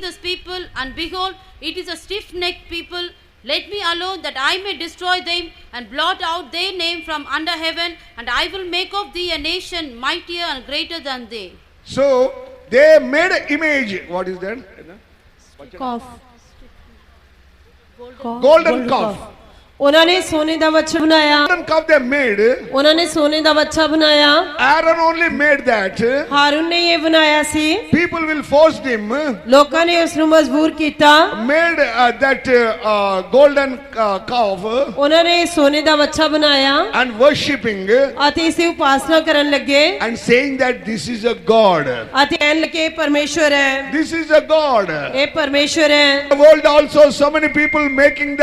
this people, and behold, it is a stiff-necked people. Let me alone that I may destroy them and blot out their name from under heaven, and I will make of thee a nation mightier and greater than they. So they made an image. What is that? Cough Golden calf. ਉਹਨਾਂ ਨੇ ਸੋਨੇ ਦਾ ਵੱਛਾ ਬਣਾਇਆ Golden calf they made. ਉਹਨਾਂ ਨੇ ਸੋਨੇ ਦਾ ਵੱਛਾ ਬਣਾਇਆ Aaron only made that. ਹਾरून ਨੇ ਇਹ ਬਣਾਇਆ ਸੀ People will force him. ਲੋਕਾਂ ਨੇ ਉਸ ਨੂੰ ਮਜਬੂਰ ਕੀਤਾ Made that golden calf ਉਹਨਾਂ ਨੇ ਸੋਨੇ ਦਾ ਵੱਛਾ ਬਣਾਇਆ and worshipping ਅਤੇ ਇਸ ਦੀ ਉਪਾਸਨਾ ਕਰਨ ਲੱਗੇ and saying that this is a God. ਅਤੇ ਕਹਿਣ ਲੱਗੇ ਪਰਮੇਸ਼ਵਰ ਹੈ This is a God. ਇਹ ਪਰਮੇਸ਼ਵਰ ਹੈ The world also, so many people making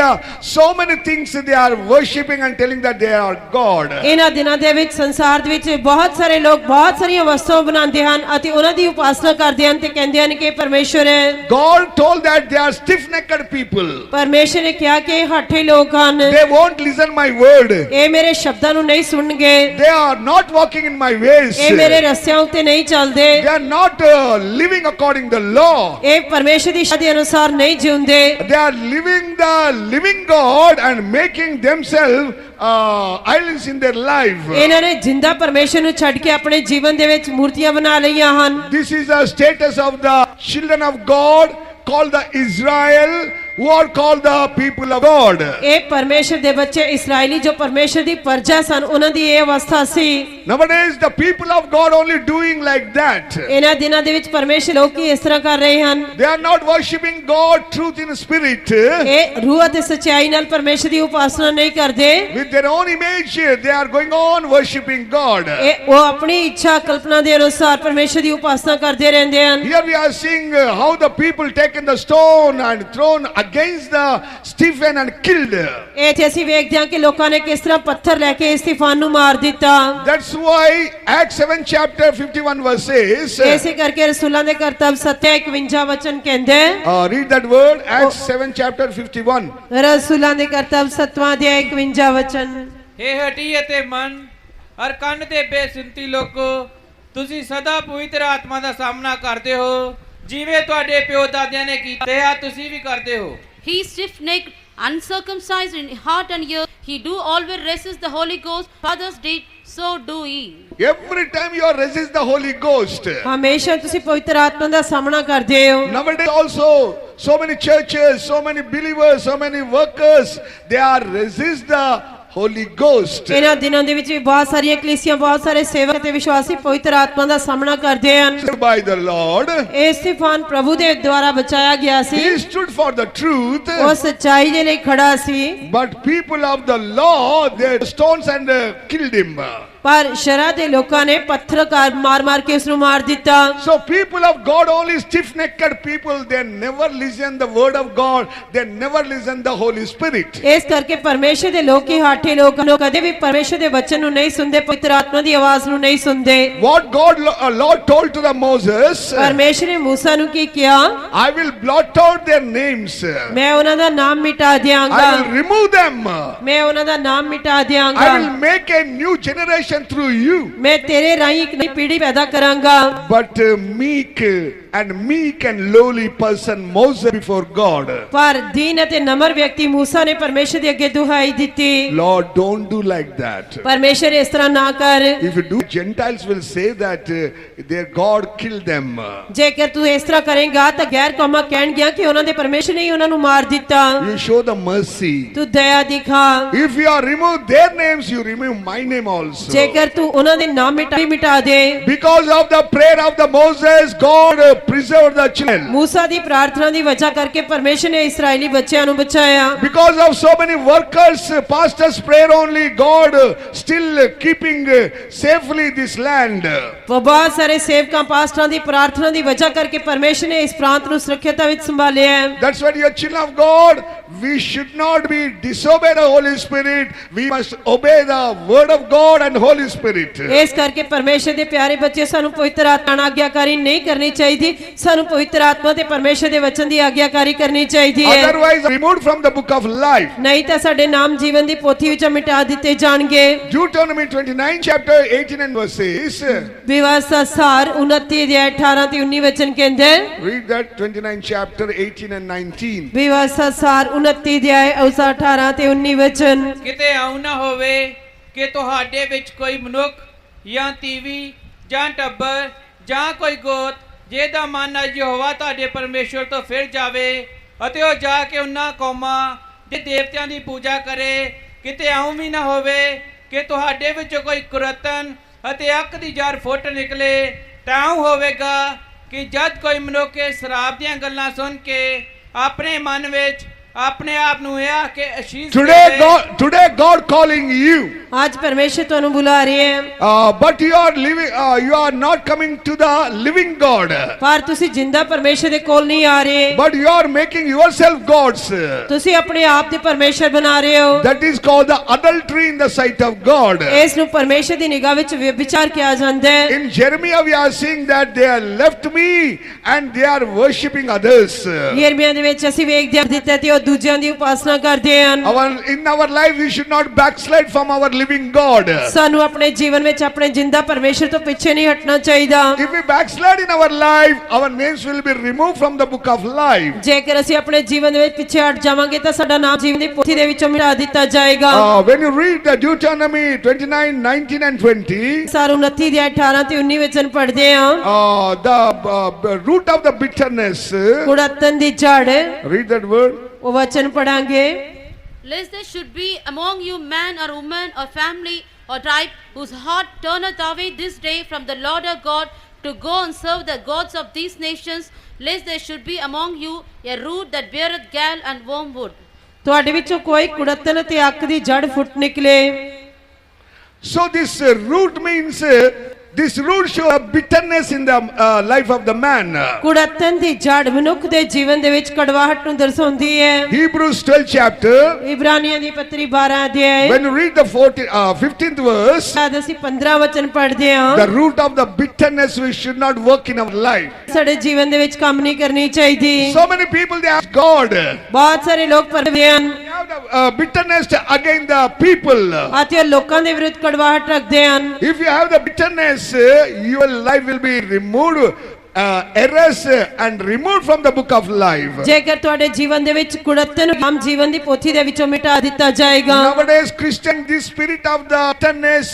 so many things they are worshipping and telling that they are God. ਇਹਨਾਂ ਦਿਨਾਂ ਦੇ ਵਿੱਚ ਸੰਸਾਰ ਦੇ ਵਿੱਚ ਬਹੁਤ ਸਾਰੇ ਲੋਕ ਬਹੁਤ ਸਾਰੀਆਂ ਵਸਤੂਆਂ ਬਣਾਉਂਦੇ ਹਨ ਅਤੇ ਉਹਨਾਂ ਦੀ ਉਪਾਸਨਾ ਕਰਦੇ ਹਨ ਤੇ ਕਹਿੰਦੇ ਹਨ ਕਿ ਪਰਮੇਸ਼ਵਰ ਹੈ God told that they are stiff-necked people. ਪਰਮੇਸ਼ਵਰ ਨੇ ਕਿਹਾ ਕਿ ਇਹ ਹੱਠੇ ਲੋਕ ਹਨ They won't listen my word. ਇਹ ਮੇਰੇ ਸ਼ਬਦਾਂ ਨੂੰ ਨਹੀਂ ਸੁਣਨਗੇ They are not walking in my ways. ਇਹ ਮੇਰੇ ਰਸਤਿਆਂ ਉੱਤੇ ਨਹੀਂ ਚੱਲਦੇ They are not living according the law. ਇਹ ਪਰਮੇਸ਼ਵਰ ਦੀ ਇੱਛਾ ਦੇ ਅਨੁਸਾਰ ਨਹੀਂ ਜਿਉਂਦੇ They are living the living God and making themselves idols in their life. ਇਹਨਾਂ ਨੇ ਜਿੰਦਾ ਪਰਮੇਸ਼ਵਰ ਨੂੰ ਛੱਡ ਕੇ ਆਪਣੇ ਜੀਵਨ ਦੇ ਵਿੱਚ ਮੂਰਤੀਆਂ ਬਣਾ ਲਈਆਂ ਹਨ This is the status of the children of God called the Israel, who are called the people of God. ਇਹ ਪਰਮੇਸ਼ਵਰ ਦੇ ਬੱਚੇ ਇਸرائیਲੀ ਜੋ ਪਰਮੇਸ਼ਵਰ ਦੀ ਪ੍ਰਜਾ ਸਨ ਉਹਨਾਂ ਦੀ ਇਹ ਅਵਸਥਾ ਸੀ Nowadays the people of God only doing like that. ਇਹਨਾਂ ਦਿਨਾਂ ਦੇ ਵਿੱਚ ਪਰਮੇਸ਼ਵਰ ਲੋਕੀ ਇਸ ਤਰ੍ਹਾਂ ਕਰ ਰਹੇ ਹਨ They are not worshiping God truth in spirit. ਇਹ ਰੂਹ ਅਤੇ ਸੱਚਾਈ ਨਾਲ ਪਰਮੇਸ਼ਵਰ ਦੀ ਉਪਾਸਨਾ ਨਹੀਂ ਕਰਦੇ With their own image they are going on worshiping God. ਇਹ ਉਹ ਆਪਣੀ ਇੱਛਾ ਕਲਪਨਾ ਦੇ ਅਨੁਸਾਰ ਪਰਮੇਸ਼ਵਰ ਦੀ ਉਪਾਸਨਾ ਕਰਦੇ ਰਹਿੰਦੇ ਹਨ Here we are seeing how the people taken the stone and thrown against the Stephen and killed. ਇੱਥੇ ਅਸੀਂ ਵੇਖਦੇ ਹਾਂ ਕਿ ਲੋਕਾਂ ਨੇ ਕਿਸ ਤਰ੍ਹਾਂ ਪੱਥਰ ਲੈ ਕੇ ਸਤੀਫਾਨ ਨੂੰ ਮਾਰ ਦਿੱਤਾ That's why Acts 7 chapter 51 verse says. ਇਸੇ ਕਰਕੇ ਰਸੂਲਾਂ ਦੇ ਕਰਤੱਵ 7:51 ਵਚਨ ਕਹਿੰਦੇ Read that word. Acts 7 chapter 51. ਰਸੂਲਾਂ ਦੇ ਕਰਤੱਵ 7ਵਾਂ ਅਧਿਆਇ 51 ਵਚਨ ਹੇ ਹਟੀ ਅਤੇ ਮਨ ਹਰ ਕੰਨ ਤੇ ਬੇਸੁੰਤੀ ਲੋਕੋ ਤੁਸੀਂ ਸਦਾ ਪਵਿੱਤਰ ਆਤਮਾ ਦਾ ਸਾਹਮਣਾ ਕਰਦੇ ਹੋ ਜਿਵੇਂ ਤੁਹਾਡੇ ਪਿਓ ਦਾਦਿਆਂ ਨੇ ਕੀਤਾ ਆ ਤੁਸੀਂ ਵੀ ਕਰਦੇ ਹੋ He is stiff-necked, uncircumcised in heart and ear. He do always resist the Holy Ghost. Fathers did, so do ye. Every time you resist the Holy Ghost. ਹਮੇਸ਼ਾ ਤੁਸੀਂ ਪਵਿੱਤਰ ਆਤਮਾ ਦਾ ਸਾਹਮਣਾ ਕਰਦੇ ਹੋ Nowadays also, so many churches, so many believers, so many workers, they are resist the Holy Ghost. ਇਹਨਾਂ ਦਿਨਾਂ ਦੇ ਵਿੱਚ ਵੀ ਬਹੁਤ ਸਾਰੀਆਂ ਕਲੀਸਿਆਂ ਬਹੁਤ ਸਾਰੇ ਸੇਵਕ ਤੇ ਵਿਸ਼ਵਾਸੀ ਪਵਿੱਤਰ ਆਤਮਾ ਦਾ ਸਾਹਮਣਾ ਕਰਦੇ ਹਨ By the Lord. ਇਹ ਸਤੀਫਾਨ ਪ੍ਰਭੂ ਦੇ ਦੁਆਰਾ ਬਚਾਇਆ ਗਿਆ ਸੀ He stood for the truth. ਉਹ ਸੱਚਾਈ ਦੇ ਲਈ ਖੜਾ ਸੀ But people of the law, they stones and killed him. ਪਰ ਸ਼ਰਅ ਦੇ ਲੋਕਾਂ ਨੇ ਪੱਥਰ ਮਾਰ ਕੇ ਉਸ ਨੂੰ ਮਾਰ ਦਿੱਤਾ So people of God, only stiff-necked people, they never listen the word of God. They never listen the Holy Spirit. ਇਸ ਕਰਕੇ ਪਰਮੇਸ਼ਰ ਦੇ ਲੋਕ ਹੀ ਹਾਠੇ ਲੋਕ ਕਦੇ ਵੀ ਪਰਮੇਸ਼ਰ ਦੇ ਵਚਨ ਨੂੰ ਨਹੀਂ ਸੁਣਦੇ ਪਵਿੱਤਰ ਆਤਮਾ ਦੀ ਆਵਾਜ਼ ਨੂੰ ਨਹੀਂ ਸੁਣਦੇ What God, Lord told to the Moses, ਪਰਮੇਸ਼ਰ ਨੇ ਮੂਸਾ ਨੂੰ ਕੀ ਕਿਹਾ I will blot out their names. ਮੈਂ ਉਹਨਾਂ ਦਾ ਨਾਮ ਮਿਟਾ ਦਿਆਂਗਾ I will remove them. ਮੈਂ ਉਹਨਾਂ ਦਾ ਨਾਮ ਮਿਟਾ I ਦਿਆਂਗਾ will make a new generation through you. ਮੈਂ ਤੇਰੇ ਰਾਹੀਂ ਇੱਕ ਨਈ ਪੀੜ੍ਹੀ ਪੈਦਾ ਕਰਾਂਗਾ But meek and lowly person Moses before God. ਪਰ ਦੀਨ ਅਤੇ ਨਮਰ ਵਿਅਕਤੀ ਮੂਸਾ ਨੇ ਪਰਮੇਸ਼ਰ ਦੇ ਅੱਗੇ ਦੁਹਾਈ ਦਿੱਤੀ Lord, don't do like that. ਪਰਮੇਸ਼ਰ ਇਸ ਤਰ੍ਹਾਂ ਨਾ ਕਰ If you do, Gentiles will say that their God killed them. ਜੇਕਰ ਤੂੰ ਇਸ ਤਰ੍ਹਾਂ ਕਰੇਂਗਾ ਤਾਂ ਗੈਰ ਕੌਮਾਂ ਕਹਿਣਗੀਆਂ ਕਿ ਉਹਨਾਂ ਦੇ ਪਰਮੇਸ਼ਰ ਨੇ ਹੀ ਉਹਨਾਂ ਨੂੰ ਮਾਰ ਦਿੱਤਾ You show the mercy. ਤੂੰ ਦਇਆ ਦਿਖਾ If you are remove their names, you remove my name also. ਜੇਕਰ ਤੂੰ ਉਹਨਾਂ ਦੇ ਨਾਮ ਮਿਟਾ ਦੇ Because of the prayer of the Moses, God preserved the children. ਮੂਸਾ ਦੀ ਪ੍ਰਾਰਥਨਾ ਦੀ ਵਜ੍ਹਾ ਕਰਕੇ ਪਰਮੇਸ਼ਰ ਨੇ ਇਸرائیਲੀ ਬੱਚਿਆਂ ਨੂੰ ਬਚਾਇਆ Because of so many workers, pastors' prayer only, God still keeping safely this land. ਬਹੁਤ ਸਾਰੇ ਸੇਵਕਾਂ ਪਾਸਟਰਾਂ ਦੀ ਪ੍ਰਾਰਥਨਾ ਦੀ ਵਜ੍ਹਾ ਕਰਕੇ ਪਰਮੇਸ਼ਰ ਨੇ ਇਸ ਪ੍ਰਾਂਤ ਨੂੰ ਸੁਰੱਖਿਅਤਾ ਵਿੱਚ ਸੰਭਾਲਿਆ ਹੈ That's why, your children of God, we should not be disobey the Holy Spirit. We must obey the word of God and Holy Spirit. ਇਸ ਕਰਕੇ ਪਰਮੇਸ਼ਰ ਦੇ ਪਿਆਰੇ ਬੱਚੇ ਸਾਨੂੰ ਪਵਿੱਤਰ ਆਤਮਾ ਨਾਲ ਆਗਿਆਕਾਰੀ ਨਹੀਂ ਕਰਨੀ ਚਾਹੀਦੀ, ਸਾਨੂੰ ਪਵਿੱਤਰ ਆਤਮਾ ਤੇ ਪਰਮੇਸ਼ਰ ਦੇ ਵਚਨ ਦੀ ਆਗਿਆਕਾਰੀ ਕਰਨੀ ਚਾਹੀਦੀ ਹੈ। Otherwise, removed from the book of life. ਨਹੀਂ ਤਾਂ ਸਾਡੇ ਨਾਮ ਜੀਵਨ ਦੀ ਪੋਥੀ ਵਿੱਚੋਂ ਮਿਟਾ ਦਿੱਤੇ ਜਾਣਗੇ। Deuteronomy 29 chapter 18 and verse 6. ਵਿਵਾਸਾ ਸਾਰ 29 ਅਧਿਆਇ 18 ਤੇ 19 ਵਚਨ ਕਹਿੰਦੇ, Read that 29 chapter 18 and 19. ਵਿਵਾਸਾ ਸਾਰ 29 ਅਧਿਆਇ 18 ਤੇ 19 ਵਚਨ। ਕਿਤੇ ਆਉ ਨਾ ਹੋਵੇ ਕਿ ਤੁਹਾਡੇ ਵਿੱਚ ਕੋਈ ਮਨੁੱਖ ਜਾਂ ਤੀਵੀ ਜਾਂ ਟੱਬਰ ਜਾਂ ਕੋਈ ਗੋਤ ਜਿਹਦਾ ਮਨ ਯਹੋਵਾ ਤੁਹਾਡੇ ਪਰਮੇਸ਼ਵਰ ਤੋਂ ਫਿਰ ਜਾਵੇ ਅਤੇ ਉਹ ਜਾ ਕੇ ਉਹਨਾਂ ਕੌਮਾਂ ਦੇ ਦੇਵਤਿਆਂ ਦੀ ਪੂਜਾ ਕਰੇ। ਕਿਤੇ ਆਉ ਵੀ ਨਾ ਹੋਵੇ ਕਿ ਤੁਹਾਡੇ ਵਿੱਚੋਂ ਕੋਈ ਕੁਰਤਨ ਅਤੇ ਅੱਖ ਦੀ ਜੜ ਫੁੱਟ ਨਿਕਲੇ। ਤਾਂ ਇਉਂ ਹੋਵੇਗਾ ਕਿ ਜਦ ਕੋਈ ਮਨੁੱਖ ਇਸ ਸ਼ਰਾਬ ਦੀਆਂ ਗੱਲਾਂ ਸੁਣ ਕੇ ਆਪਣੇ ਮਨ ਵਿੱਚ ਆਪਣੇ ਆਪ ਨੂੰ ਇਹ ਕਿ Ashish Today God calling you. ਅੱਜ ਪਰਮੇਸ਼ਰ ਤੁਹਾਨੂੰ ਬੁਲਾ ਰਿਹਾ ਹੈ, But you are living. You are not coming to the living God. ਪਰ ਤੁਸੀਂ ਜਿੰਦਾ ਪਰਮੇਸ਼ਰ ਦੇ ਕੋਲ ਨਹੀਂ ਆ ਰਹੇ, But you are making yourself gods. ਤੁਸੀਂ ਆਪਣੇ ਆਪ ਦੇ ਪਰਮੇਸ਼ਰ ਬਣਾ ਰਹੇ ਹੋ। That is called the adultery in the sight of God. ਇਸ ਨੂੰ ਪਰਮੇਸ਼ਰ ਦੀ ਨਿਗਾਹ ਵਿੱਚ ਵਿਚਾਰ ਕਿਹਾ ਜਾਂਦਾ ਹੈ। In Jeremiah we are seeing that they have left me and they are worshipping others. ਯਿਰਮੀਆ ਦੇ ਵਿੱਚ ਅਸੀਂ ਵੇਖਦੇ ਹਾਂ ਤੇ ਉਹ ਦੂਜਿਆਂ ਦੀ ਉਪਾਸਨਾ ਕਰਦੇ ਹਨ। In our life we should not backslide from our living God. ਸਾਨੂੰ ਆਪਣੇ ਜੀਵਨ ਵਿੱਚ ਆਪਣੇ ਜਿੰਦਾ ਪਰਮੇਸ਼ਰ ਤੋਂ ਪਿੱਛੇ ਨਹੀਂ ਹਟਣਾ ਚਾਹੀਦਾ। If we backslide in our life, our names will be removed from the book of life. ਜੇਕਰ ਅਸੀਂ ਆਪਣੇ ਜੀਵਨ ਦੇ ਵਿੱਚ ਪਿੱਛੇ ਹਟ ਜਾਵਾਂਗੇ ਤਾਂ ਸਾਡਾ ਨਾਮ ਜੀਵਨ ਦੀ ਪੋਥੀ ਦੇ ਵਿੱਚੋਂ ਮਿਟਾ ਦਿੱਤਾ ਜਾਏਗਾ। When you read the Deuteronomy 29, 19 and 20, ਸਾਰ 29 ਦੇ 18 ਤੇ 19 ਵਚਨ ਪੜ੍ਹਦੇ ਹਾਂ। the root of the bitterness, ਕੁੜੱਤਣ ਦੀ ਜੜ, read that word. ਉਹ ਵਚਨ ਪੜਾਂਗੇ। Lest there should be among you man or woman or family or tribe whose heart turneth away this day from the Lord our God to go and serve the gods of these nations, lest there should be among you a root that beareth gall and wormwood. ਤੁਹਾਡੇ ਵਿੱਚੋਂ ਕੋਈ ਕੁੜੱਤਣ ਤੇ ਅੱਕ ਦੀ ਜੜ ਫੁੱਟ ਨਿਕਲੇ। So this root means this root shows bitterness in the life of the man. ਕੁੜੱਤਣ ਦੀ ਜੜ ਮਨੁੱਖ ਦੇ ਜੀਵਨ ਦੇ ਵਿੱਚ ਕੜਵਾਹਟ ਨੂੰ ਦਰਸਾਉਂਦੀ ਹੈ। Hebrews 12 chapter. ਇਬਰਾਨੀਆਂ ਦੀ ਪੱਤਰੀ 12 ਅਧਿਆਇ When you read the 15th verse, ਜਦ ਅਸੀਂ 15 ਵਚਨ ਪੜ੍ਹਦੇ ਹਾਂ, the root of the bitterness we should not work in our life. ਸਾਡੇ ਜੀਵਨ ਦੇ ਵਿੱਚ ਕੰਮ ਨਹੀਂ ਕਰਨੀ ਚਾਹੀਦੀ। So many people they ask God. ਬਹੁਤ ਸਾਰੇ ਲੋਕ ਪਰਦੇ ਹਨ They have the bitterness against the people. ਅਤੇ ਉਹ ਲੋਕਾਂ ਦੇ ਵਿਰੁੱਧ ਕੜਵਾਹਟ ਰੱਖਦੇ ਹਨ। If you have the bitterness, your life will be removed, erased and removed from the book of life. ਜੇਕਰ ਤੁਹਾਡੇ ਜੀਵਨ ਦੇ ਵਿੱਚ ਕੁੜੱਤਣ ਨਾਮ ਜੀਵਨ ਦੀ ਪੋਥੀ ਦੇ ਵਿੱਚੋਂ ਮਿਟਾ ਦਿੱਤਾ ਜਾਏਗਾ। Nowadays Christian, this spirit of the bitterness,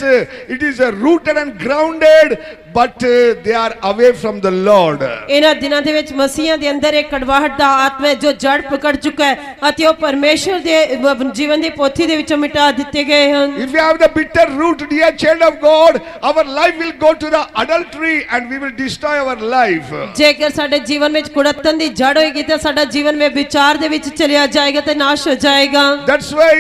it is rooted and grounded, but they are away from the Lord. ਇਹਨਾਂ ਦਿਨਾਂ ਦੇ ਵਿੱਚ ਮਸੀਹਾਂ ਦੇ ਅੰਦਰ ਇੱਕ ਕੜਵਾਹਟ ਦਾ ਆਤਮਾ ਹੈ ਜੋ ਜੜ ਪਕੜ ਚੁੱਕਾ ਹੈ ਅਤੇ ਉਹ ਪਰਮੇਸ਼ਰ ਦੇ ਜੀਵਨ ਦੀ ਪੋਥੀ ਦੇ ਵਿੱਚੋਂ ਮਿਟਾ ਦਿੱਤੇ ਗਏ ਹਨ। If you have the bitter root, dear child of God, our life will go to the adultery and we will destroy our life. ਜੇਕਰ ਸਾਡੇ ਜੀਵਨ ਵਿੱਚ ਕੁੜੱਤਣ ਦੀ ਜੜ ਹੋਏਗੀ ਤਾਂ ਸਾਡਾ ਜੀਵਨ ਵਿੱਚ ਵਿਚਾਰ ਦੇ ਵਿੱਚ ਚਲਿਆ ਜਾਏਗਾ ਤੇ ਨਾਸ਼ ਹੋ ਜਾਏਗਾ। That's why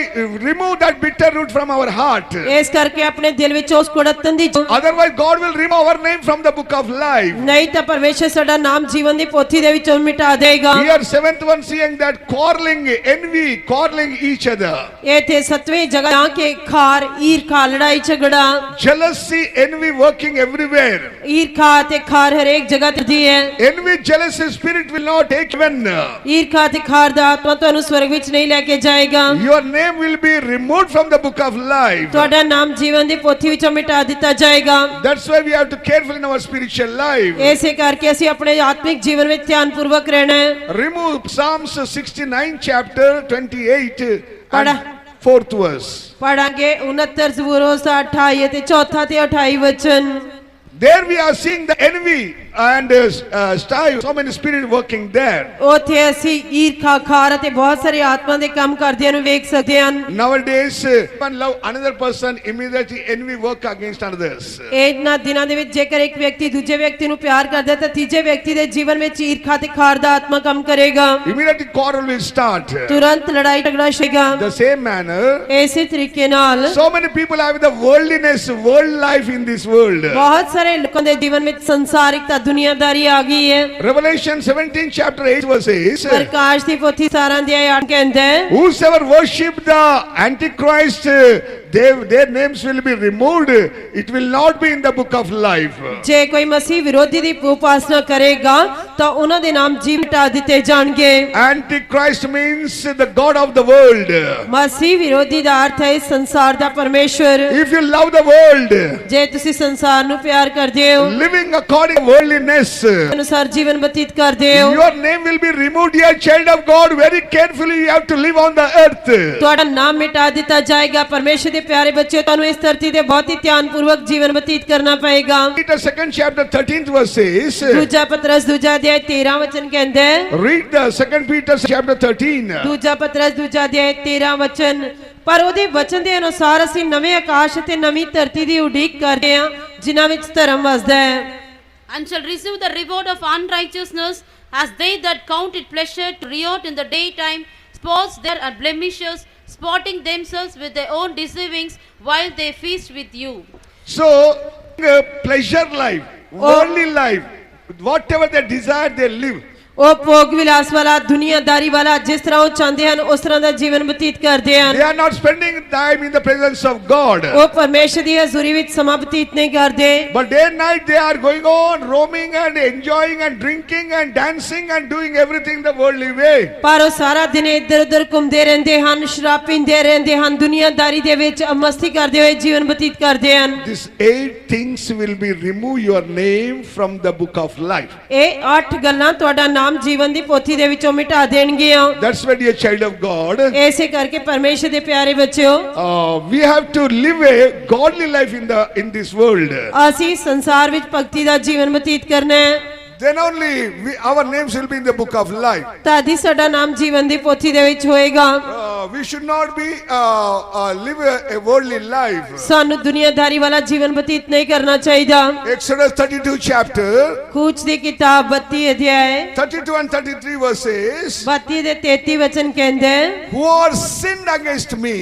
remove that bitter root from our heart. ਇਸ ਕਰਕੇ ਆਪਣੇ ਦਿਲ ਵਿੱਚ ਉਸ ਕੁੜੱਤਣ ਦੀ Otherwise God will remove our name from the book of life. ਨਹੀਂ ਤਾਂ ਪਰਮੇਸ਼ਰ ਸਾਡਾ ਨਾਮ ਜੀਵਨ ਦੀ ਪੋਥੀ ਦੇ ਵਿੱਚੋਂ ਮਿਟਾ ਦੇਗਾ। Here seventh one seeing that quarreling, envy, quarreling each other. ਇੱਥੇ 7ਵੀਂ ਜਗ੍ਹਾ ਕਿ ਖਾਰ, ਈਰਖਾ, ਲੜਾਈ ਝਗੜਾ, Jealousy, envy working everywhere. ਈਰਖਾ ਤੇ ਖਾਰ ਹਰੇਕ ਜਗ੍ਹਾ ਤੇ ਦੀ ਹੈ। Envy, jealousy spirit will not take heaven. ਈਰਖਾ ਤੇ ਖਾਰ ਦਾ ਆਤਮਾ ਤੁਹਾਨੂੰ ਸਵਰਗ ਵਿੱਚ ਨਹੀਂ ਲੈ ਕੇ ਜਾਏਗਾ। Your name will be removed from the book of life. ਤੁਹਾਡਾ ਨਾਮ ਜੀਵਨ ਦੀ ਪੋਥੀ ਵਿੱਚੋਂ ਮਿਟਾ ਦਿੱਤਾ ਜਾਏਗਾ। That's why we have to careful in our spiritual life. ਇਸੇ ਕਰਕੇ ਅਸੀਂ ਆਪਣੇ ਆਤਮਿਕ ਜੀਵਨ ਵਿੱਚ ਧਿਆਨਪੂਰਵਕ ਰਹਿਣਾ ਹੈ। Remove Psalms 69 chapter 28 ਪੜ੍ਹ। and 4th verse. ਪੜਾਂਗੇ 69 ਜ਼ਬੂਰ 28 ਅਤੇ 4 ਤੇ 28 ਵਚਨ। There we are seeing the envy and strife, so many spirit working there. ਉੱਥੇ ਅਸੀਂ ਈਰਖਾ, ਖਾਰ ਅਤੇ ਬਹੁਤ ਸਾਰੇ ਆਤਮਾ ਦੇ ਕੰਮ ਕਰਦਿਆਂ ਨੂੰ ਵੇਖ ਸਕਦੇ ਹਾਂ। Nowadays, one love another person, immediately envy work against others. ਇਹਨਾਂ ਦਿਨਾਂ ਦੇ ਵਿੱਚ ਜੇਕਰ ਇੱਕ ਵਿਅਕਤੀ ਦੂਜੇ ਵਿਅਕਤੀ ਨੂੰ ਪਿਆਰ ਕਰਦਾ ਤਾਂ ਤੀਜੇ ਵਿਅਕਤੀ ਦੇ ਜੀਵਨ ਵਿੱਚ ਈਰਖਾ ਤੇ ਖਾਰ ਦਾ ਆਤਮਾ ਕੰਮ ਕਰੇਗਾ। Immediately quarrel will start. ਤੁਰੰਤ ਲੜਾਈ ਝਗੜਾ ਹੋਏਗਾ। The same manner, ਇਸੇ ਤਰੀਕੇ ਨਾਲ so many people have the worldliness, world life in this world. ਬਹੁਤ ਸਾਰੇ ਲੋਕਾਂ ਦੇ ਜੀਵਨ ਵਿੱਚ ਸੰਸਾਰਿਕਤਾ ਦੁਨੀਆਦਾਰੀ ਆ ਗਈ ਹੈ। Revelation 17 chapter 8 verses. ਪ੍ਰਕਾਸ਼ ਦੀ ਪੋਥੀ 17 ਅਧਿਆਇ 8 ਕਹਿੰਦਾ ਹੈ, Whosoever worship the Antichrist, their names will be removed. It will not be in the book of life. ਜੇ ਕੋਈ ਮਸੀਹ ਵਿਰੋਧੀ ਦੀ ਉਪਾਸਨਾ ਕਰੇਗਾ ਤਾਂ ਉਹਨਾਂ ਦੇ ਨਾਮ ਜੀਵ ਮਿਟਾ ਦਿੱਤੇ ਜਾਣਗੇ। Antichrist means the god of the world. ਮਸੀਹ ਵਿਰੋਧੀ ਦਾ ਅਰਥ ਹੈ ਸੰਸਾਰ ਦਾ ਪਰਮੇਸ਼ਵਰ। If you love the world, ਜੇ ਤੁਸੀਂ ਸੰਸਾਰ ਨੂੰ ਪਿਆਰ ਕਰਦੇ ਹੋ, living according to worldliness, ਅਨੁਸਾਰ ਜੀਵਨ ਬਤੀਤ ਕਰਦੇ ਹੋ, your name will be removed, dear child of God. Very carefully you have to live on the earth. ਤੁਹਾਡਾ ਨਾਮ ਮਿਟਾ ਦਿੱਤਾ ਜਾਏਗਾ। ਪਰਮੇਸ਼ਰ ਦੇ ਪਿਆਰੇ ਬੱਚਿਓ, ਤੁਹਾਨੂੰ ਇਸ ਧਰਤੀ ਤੇ ਬਹੁਤ ਹੀ ਧਿਆਨਪੂਰਵਕ ਜੀਵਨ ਬਤੀਤ ਕਰਨਾ ਪਏਗਾ। Peter 2nd chapter 13th verse says. ਦੂਜਾ ਪਤਰਸ ਦੂਜਾ ਅਧਿਆਇ 13 ਵਚਨ ਕਹਿੰਦਾ ਹੈ, Read the 2nd Peter chapter 13. ਦੂਜਾ ਪਤਰਸ ਦੂਜਾ ਅਧਿਆਇ 13 ਵਚਨ, ਪਰ ਉਹਦੇ ਵਚਨ ਦੇ ਅਨੁਸਾਰ ਅਸੀਂ ਨਵੇਂ ਆਕਾਸ਼ ਅਤੇ ਨਵੀਂ ਧਰਤੀ ਦੀ ਉਡੀਕ ਕਰਦੇ ਹਾਂ ਜਿਨ੍ਹਾਂ ਵਿੱਚ ਧਰਮ ਵਸਦਾ ਹੈ। And shall receive the reward of unrighteousness, as they that count it pleasure to riot in the daytime, sports their blemishes, spotting themselves with their own deceivings, while they feast with you. So, pleasure life, worldly life, whatever they desire, they live. ਉਹ ਭੋਗ ਵਿਲਾਸ ਵਾਲਾ, ਦੁਨੀਆਦਾਰੀ ਵਾਲਾ, ਜਿਸ ਤਰ੍ਹਾਂ ਉਹ ਚਾਹੁੰਦੇ ਹਨ ਉਸ ਤਰ੍ਹਾਂ ਦਾ ਜੀਵਨ ਬਤੀਤ ਕਰਦੇ ਹਨ। They are not spending time in the presence of God. ਉਹ ਪਰਮੇਸ਼ਰ ਦੀ ਹਜ਼ੂਰੀ ਵਿੱਚ ਸਮਾਂ ਬਤੀਤ ਨਹੀਂ ਕਰਦੇ, But day and night they are going on roaming and enjoying and drinking and dancing and doing everything the worldly way. ਪਰ ਉਹ ਸਾਰਾ ਦਿਨ ਇੱਧਰ ਉੱਧਰ ਘੁੰਮਦੇ ਰਹਿੰਦੇ ਹਨ, ਸ਼ਰਾਬ ਪੀਂਦੇ ਰਹਿੰਦੇ ਹਨ, ਦੁਨੀਆਦਾਰੀ ਦੇ ਵਿੱਚ ਮਸਤੀ ਕਰਦੇ ਹੋਏ ਜੀਵਨ ਬਤੀਤ ਕਰਦੇ ਹਨ। These 8 things will be remove your name from the book of life. ਇਹ 8 ਗੱਲਾਂ ਤੁਹਾਡਾ ਨਾਮ ਜੀਵਨ ਦੀ ਪੋਥੀ ਦੇ ਵਿੱਚੋਂ ਮਿਟਾ ਦੇਣਗੀਆਂ। That's why, dear child of God, ਐਸੇ ਕਰਕੇ ਪਰਮੇਸ਼ਰ ਦੇ ਪਿਆਰੇ ਬੱਚਿਓ, we have to live a godly life in this world. ਅਸੀਂ ਸੰਸਾਰ ਵਿੱਚ ਭਗਤੀ ਦਾ ਜੀਵਨ ਬਤੀਤ ਕਰਨਾ ਹੈ। Then only our names will be in the book of life. ਤਦ ਹੀ ਸਾਡਾ ਨਾਮ ਜੀਵਨ ਦੀ ਪੋਥੀ ਦੇ ਵਿੱਚ ਹੋਏਗਾ। We should not be live a worldly life. ਸਾਨੂੰ ਦੁਨੀਆਦਾਰੀ ਵਾਲਾ ਜੀਵਨ ਬਤੀਤ ਨਹੀਂ ਕਰਨਾ ਚਾਹੀਦਾ। Exodus 32 chapter ਕੂਚ ਦੀ ਕਿਤਾਬ 32 ਅਧਿਆਇ 32 and 33 verses. 32 ਦੇ 33 ਵਚਨ ਕਹਿੰਦੇ, Who are sinned against me,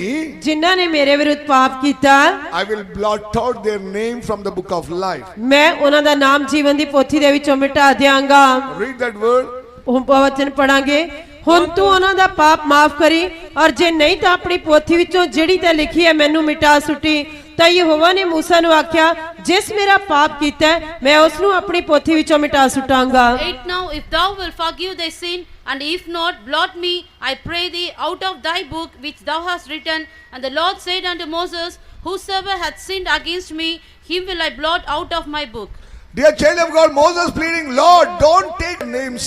ਜਿਨ੍ਹਾਂ ਨੇ ਮੇਰੇ ਵਿਰੁੱਧ ਪਾਪ ਕੀਤਾ, I will blot out their name from the book of life. ਮੈਂ ਉਹਨਾਂ ਦਾ ਨਾਮ ਜੀਵਨ ਦੀ ਪੋਥੀ ਦੇ ਵਿੱਚੋਂ ਮਿਟਾ ਦਿਆਂਗਾ। Read that word. ਉਹ ਵਚਨ ਪੜਾਂਗੇ, ਹੁਣ ਤੂੰ ਉਹਨਾਂ ਦਾ ਪਾਪ ਮਾਫ ਕਰੀ, ਔਰ ਜੇ ਨਹੀਂ ਤਾਂ ਆਪਣੀ ਪੋਥੀ ਵਿੱਚੋਂ ਜਿਹੜੀ ਤੇ ਲਿਖੀ ਹੈ ਮੈਨੂੰ ਮਿਟਾ ਸੁੱਟੀ। ਤਾਂ ਯਹੋਵਾ ਨੇ ਮੂਸਾ ਨੂੰ ਆਖਿਆ, ਜਿਸ ਮੇਰਾ ਪਾਪ ਕੀਤਾ ਹੈ, ਮੈਂ ਉਸ ਨੂੰ ਆਪਣੀ ਪੋਥੀ ਵਿੱਚੋਂ ਮਿਟਾ ਸੁੱਟਾਂਗਾ। 8 Now if thou wilt forgive thy sin, and if not, blot me, I pray thee, out of thy book which thou hast written. And the Lord said unto Moses, Whosoever hath sinned against me, him will I blot out of my book. Dear child of God, Moses pleading, Lord, don't take names,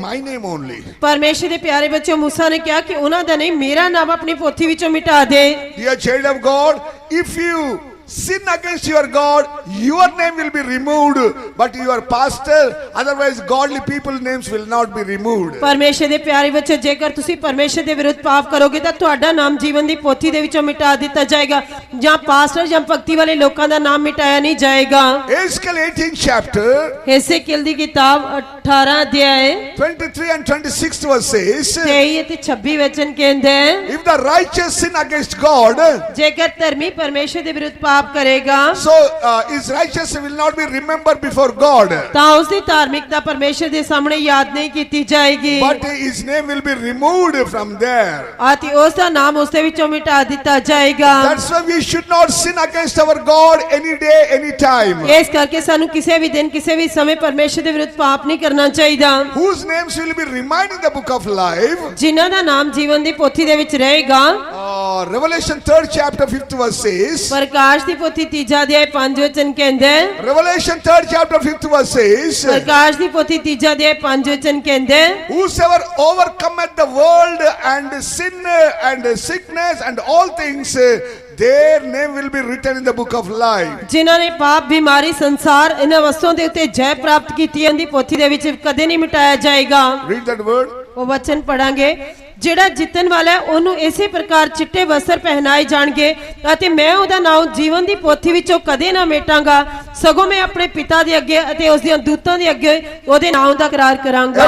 my name only. ਪਰਮੇਸ਼ਰ ਦੇ ਪਿਆਰੇ ਬੱਚਿਓ, ਮੂਸਾ ਨੇ ਕਿਹਾ ਕਿ ਉਹਨਾਂ ਦਾ ਨਹੀਂ, ਮੇਰਾ ਨਾਮ ਆਪਣੀ ਪੋਥੀ ਵਿੱਚੋਂ ਮਿਟਾ ਦੇ। Dear child of God, if you sin against your God, your name will be removed, but your pastor, otherwise godly people's names will not be removed. ਪਰਮੇਸ਼ਰ ਦੇ ਪਿਆਰੇ ਬੱਚੋ, ਜੇਕਰ ਤੁਸੀਂ ਪਰਮੇਸ਼ਰ ਦੇ ਵਿਰੁੱਧ ਪਾਪ ਕਰੋਗੇ ਤਾਂ ਤੁਹਾਡਾ ਨਾਮ ਜੀਵਨ ਦੀ ਪੋਥੀ ਦੇ ਵਿੱਚੋਂ ਮਿਟਾ ਦਿੱਤਾ ਜਾਏਗਾ, ਜਾਂ ਪਾਸਟਰ ਜਾਂ ਭਗਤੀ ਵਾਲੇ ਲੋਕਾਂ ਦਾ ਨਾਮ ਮਿਟਾਇਆ ਨਹੀਂ ਜਾਏਗਾ। Ezekiel 18 chapter ਏਸੇਕੀਲ ਦੀ ਕਿਤਾਬ 18 ਅਧਿਆਇ 23 and 26 verses. 23 ਅਤੇ 26 ਵਚਨ ਕਹਿੰਦੇ, If the righteous sin against God, ਜੇਕਰ ਧਰਮੀ ਪਰਮੇਸ਼ਰ ਦੇ ਵਿਰੁੱਧ ਪਾਪ ਕਰੇਗਾ, so his righteousness will not be remembered before God, ਤਾਂ ਉਸ ਦੀ ਧਾਰਮਿਕਤਾ ਪਰਮੇਸ਼ਰ ਦੇ ਸਾਹਮਣੇ ਯਾਦ ਨਹੀਂ ਕੀਤੀ ਜਾਏਗੀ, but his name will be removed from there. ਅਤੇ ਉਸ ਦਾ ਨਾਮ ਉਸ ਦੇ ਵਿੱਚੋਂ ਮਿਟਾ ਦਿੱਤਾ ਜਾਏਗਾ। That's why we should not sin against our God any day, any time. ਇਸ ਕਰਕੇ ਸਾਨੂੰ ਕਿਸੇ ਵੀ ਦਿਨ ਕਿਸੇ ਵੀ ਸਮੇਂ ਪਰਮੇਸ਼ਰ ਦੇ ਵਿਰੁੱਧ ਪਾਪ ਨਹੀਂ ਕਰਨਾ ਚਾਹੀਦਾ। Whose names will be reminded in the book of life. ਜਿਨ੍ਹਾਂ ਦਾ ਨਾਮ ਜੀਵਨ ਦੀ ਪੋਥੀ ਦੇ ਵਿੱਚ ਰਹੇਗਾ। Revelation 3rd chapter 5th verse says. ਪ੍ਰਕਾਸ਼ ਦੀ ਪੋਥੀ 3 ਅਧਿਆਇ 5 ਵਚਨ ਕਹਿੰਦਾ, Revelation 3rd chapter 5th verse says. ਪ੍ਰਕਾਸ਼ ਦੀ ਪੋਥੀ 3 ਅਧਿਆਇ 5 ਵਚਨ ਕਹਿੰਦਾ, Whosoever overcometh the world and sin and sickness and all things, their name will be written in the book of life. ਜਿਨ੍ਹਾਂ ਨੇ ਪਾਪ, ਬਿਮਾਰੀ, ਸੰਸਾਰ, ਇਹਨਾਂ ਵਸਤੂਆਂ ਦੇ ਉੱਤੇ ਜੈ ਪ੍ਰਾਪਤ ਕੀਤੀ, ਇਹਦੀ ਪੋਥੀ ਦੇ ਵਿੱਚ ਕਦੇ ਨਹੀਂ ਮਿਟਾਇਆ ਜਾਏਗਾ। Read that word. ਉਹ ਵਚਨ ਪੜਾਂਗੇ, ਜਿਹੜਾ ਜਿੱਤਣ ਵਾਲਾ ਹੈ ਉਹਨੂੰ ਇਸੇ ਪ੍ਰਕਾਰ ਚਿੱਟੇ ਵਸਤਰ ਪਹਿਨਾਏ ਜਾਣਗੇ, ਅਤੇ ਮੈਂ ਉਹਦਾ ਨਾਮ ਜੀਵਨ ਦੀ ਪੋਥੀ ਵਿੱਚੋਂ ਕਦੇ ਨਾ ਮਿਟਾਂਗਾ, ਸਗੋਂ ਮੈਂ ਆਪਣੇ ਪਿਤਾ ਦੇ ਅੱਗੇ ਅਤੇ ਉਸ ਦੀਆਂ ਦੂਤਾਂ ਦੇ ਅੱਗੇ ਉਹਦੇ ਨਾਮ ਦਾ ਇਕਰਾਰ ਕਰਾਂਗਾ।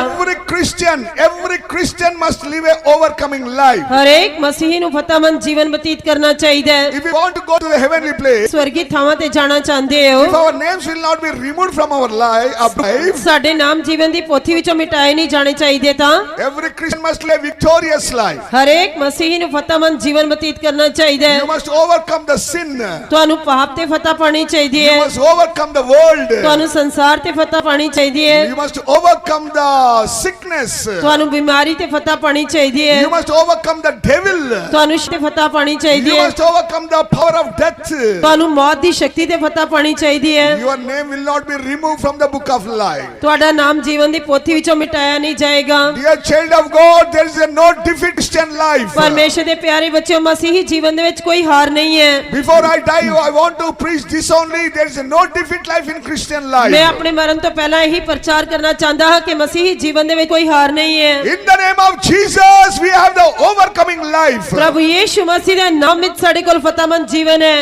Every Christian must live a overcoming life. ਹਰੇਕ ਮਸੀਹੀ ਨੂੰ ਫਤਿਹਮੰਦ ਜੀਵਨ ਬਤੀਤ ਕਰਨਾ ਚਾਹੀਦਾ ਹੈ। If you want to go to the heavenly place, ਸਵਰਗੀ ਥਾਵਾਂ ਤੇ ਜਾਣਾ ਚਾਹੁੰਦੇ ਹੋ, if our names will not be removed from our life, ਸਾਡੇ ਨਾਮ ਜੀਵਨ ਦੀ ਪੋਥੀ ਵਿੱਚੋਂ ਮਿਟਾਏ ਨਹੀਂ ਜਾਣੇ ਚਾਹੀਦੇ ਤਾਂ every Christian must live a victorious life. ਹਰੇਕ ਮਸੀਹੀ ਨੂੰ ਫਤਿਹਮੰਦ ਜੀਵਨ ਬਤੀਤ ਕਰਨਾ ਚਾਹੀਦਾ ਹੈ। You must overcome the sin. ਤੁਹਾਨੂੰ ਪਾਪ ਤੇ ਫਤਿਹ ਪਾਣੀ ਚਾਹੀਦੀ You ਹੈ, must overcome the world. ਤੁਹਾਨੂੰ ਸੰਸਾਰ ਤੇ ਫਤਿਹ ਪਾਣੀ ਚਾਹੀਦੀ ਹੈ, You must overcome the sickness. ਤੁਹਾਨੂੰ ਬਿਮਾਰੀ ਤੇ ਫਤਿਹ ਪਾਣੀ ਚਾਹੀਦੀ ਹੈ, You must overcome the devil. ਤੁਹਾਨੂੰ ਤੇ ਫਤਿਹ ਪਾਣੀ ਚਾਹੀਦੀ You ਹੈ, must overcome the power of death. ਤੁਹਾਨੂੰ ਮੌਤ ਦੀ ਸ਼ਕਤੀ ਤੇ ਫਤਿਹ ਪਾਣੀ ਚਾਹੀਦੀ ਹੈ। Your name will not be removed from the book of life. ਤੁਹਾਡਾ ਨਾਮ ਜੀਵਨ ਦੀ ਪੋਥੀ ਵਿੱਚੋਂ ਮਿਟਾਇਆ ਨਹੀਂ ਜਾਏਗਾ। Dear child of God, there is no defeat in Christian life. ਪਰਮੇਸ਼ਰ ਦੇ ਪਿਆਰੇ ਬੱਚਿਓ, ਮਸੀਹੀ ਜੀਵਨ ਦੇ ਵਿੱਚ ਕੋਈ ਹਾਰ ਨਹੀਂ ਹੈ। Before I die, I want to preach this only. There is no defeat life in Christian life. ਮੈਂ ਆਪਣੇ ਮਰਨ ਤੋਂ ਪਹਿਲਾਂ ਇਹੀ ਪ੍ਰਚਾਰ ਕਰਨਾ ਚਾਹੁੰਦਾ ਹਾਂ ਕਿ ਮਸੀਹੀ ਜੀਵਨ ਦੇ ਵਿੱਚ ਕੋਈ ਹਾਰ ਨਹੀਂ ਹੈ। In the name of Jesus, we have the overcoming life. ਪ੍ਰਭੂ ਯੀਸ਼ੂ ਮਸੀਹ ਦੇ ਨਾਮ ਵਿੱਚ ਸਾਡੇ ਕੋਲ ਫਤਿਹਮੰਦ ਜੀਵਨ ਹੈ।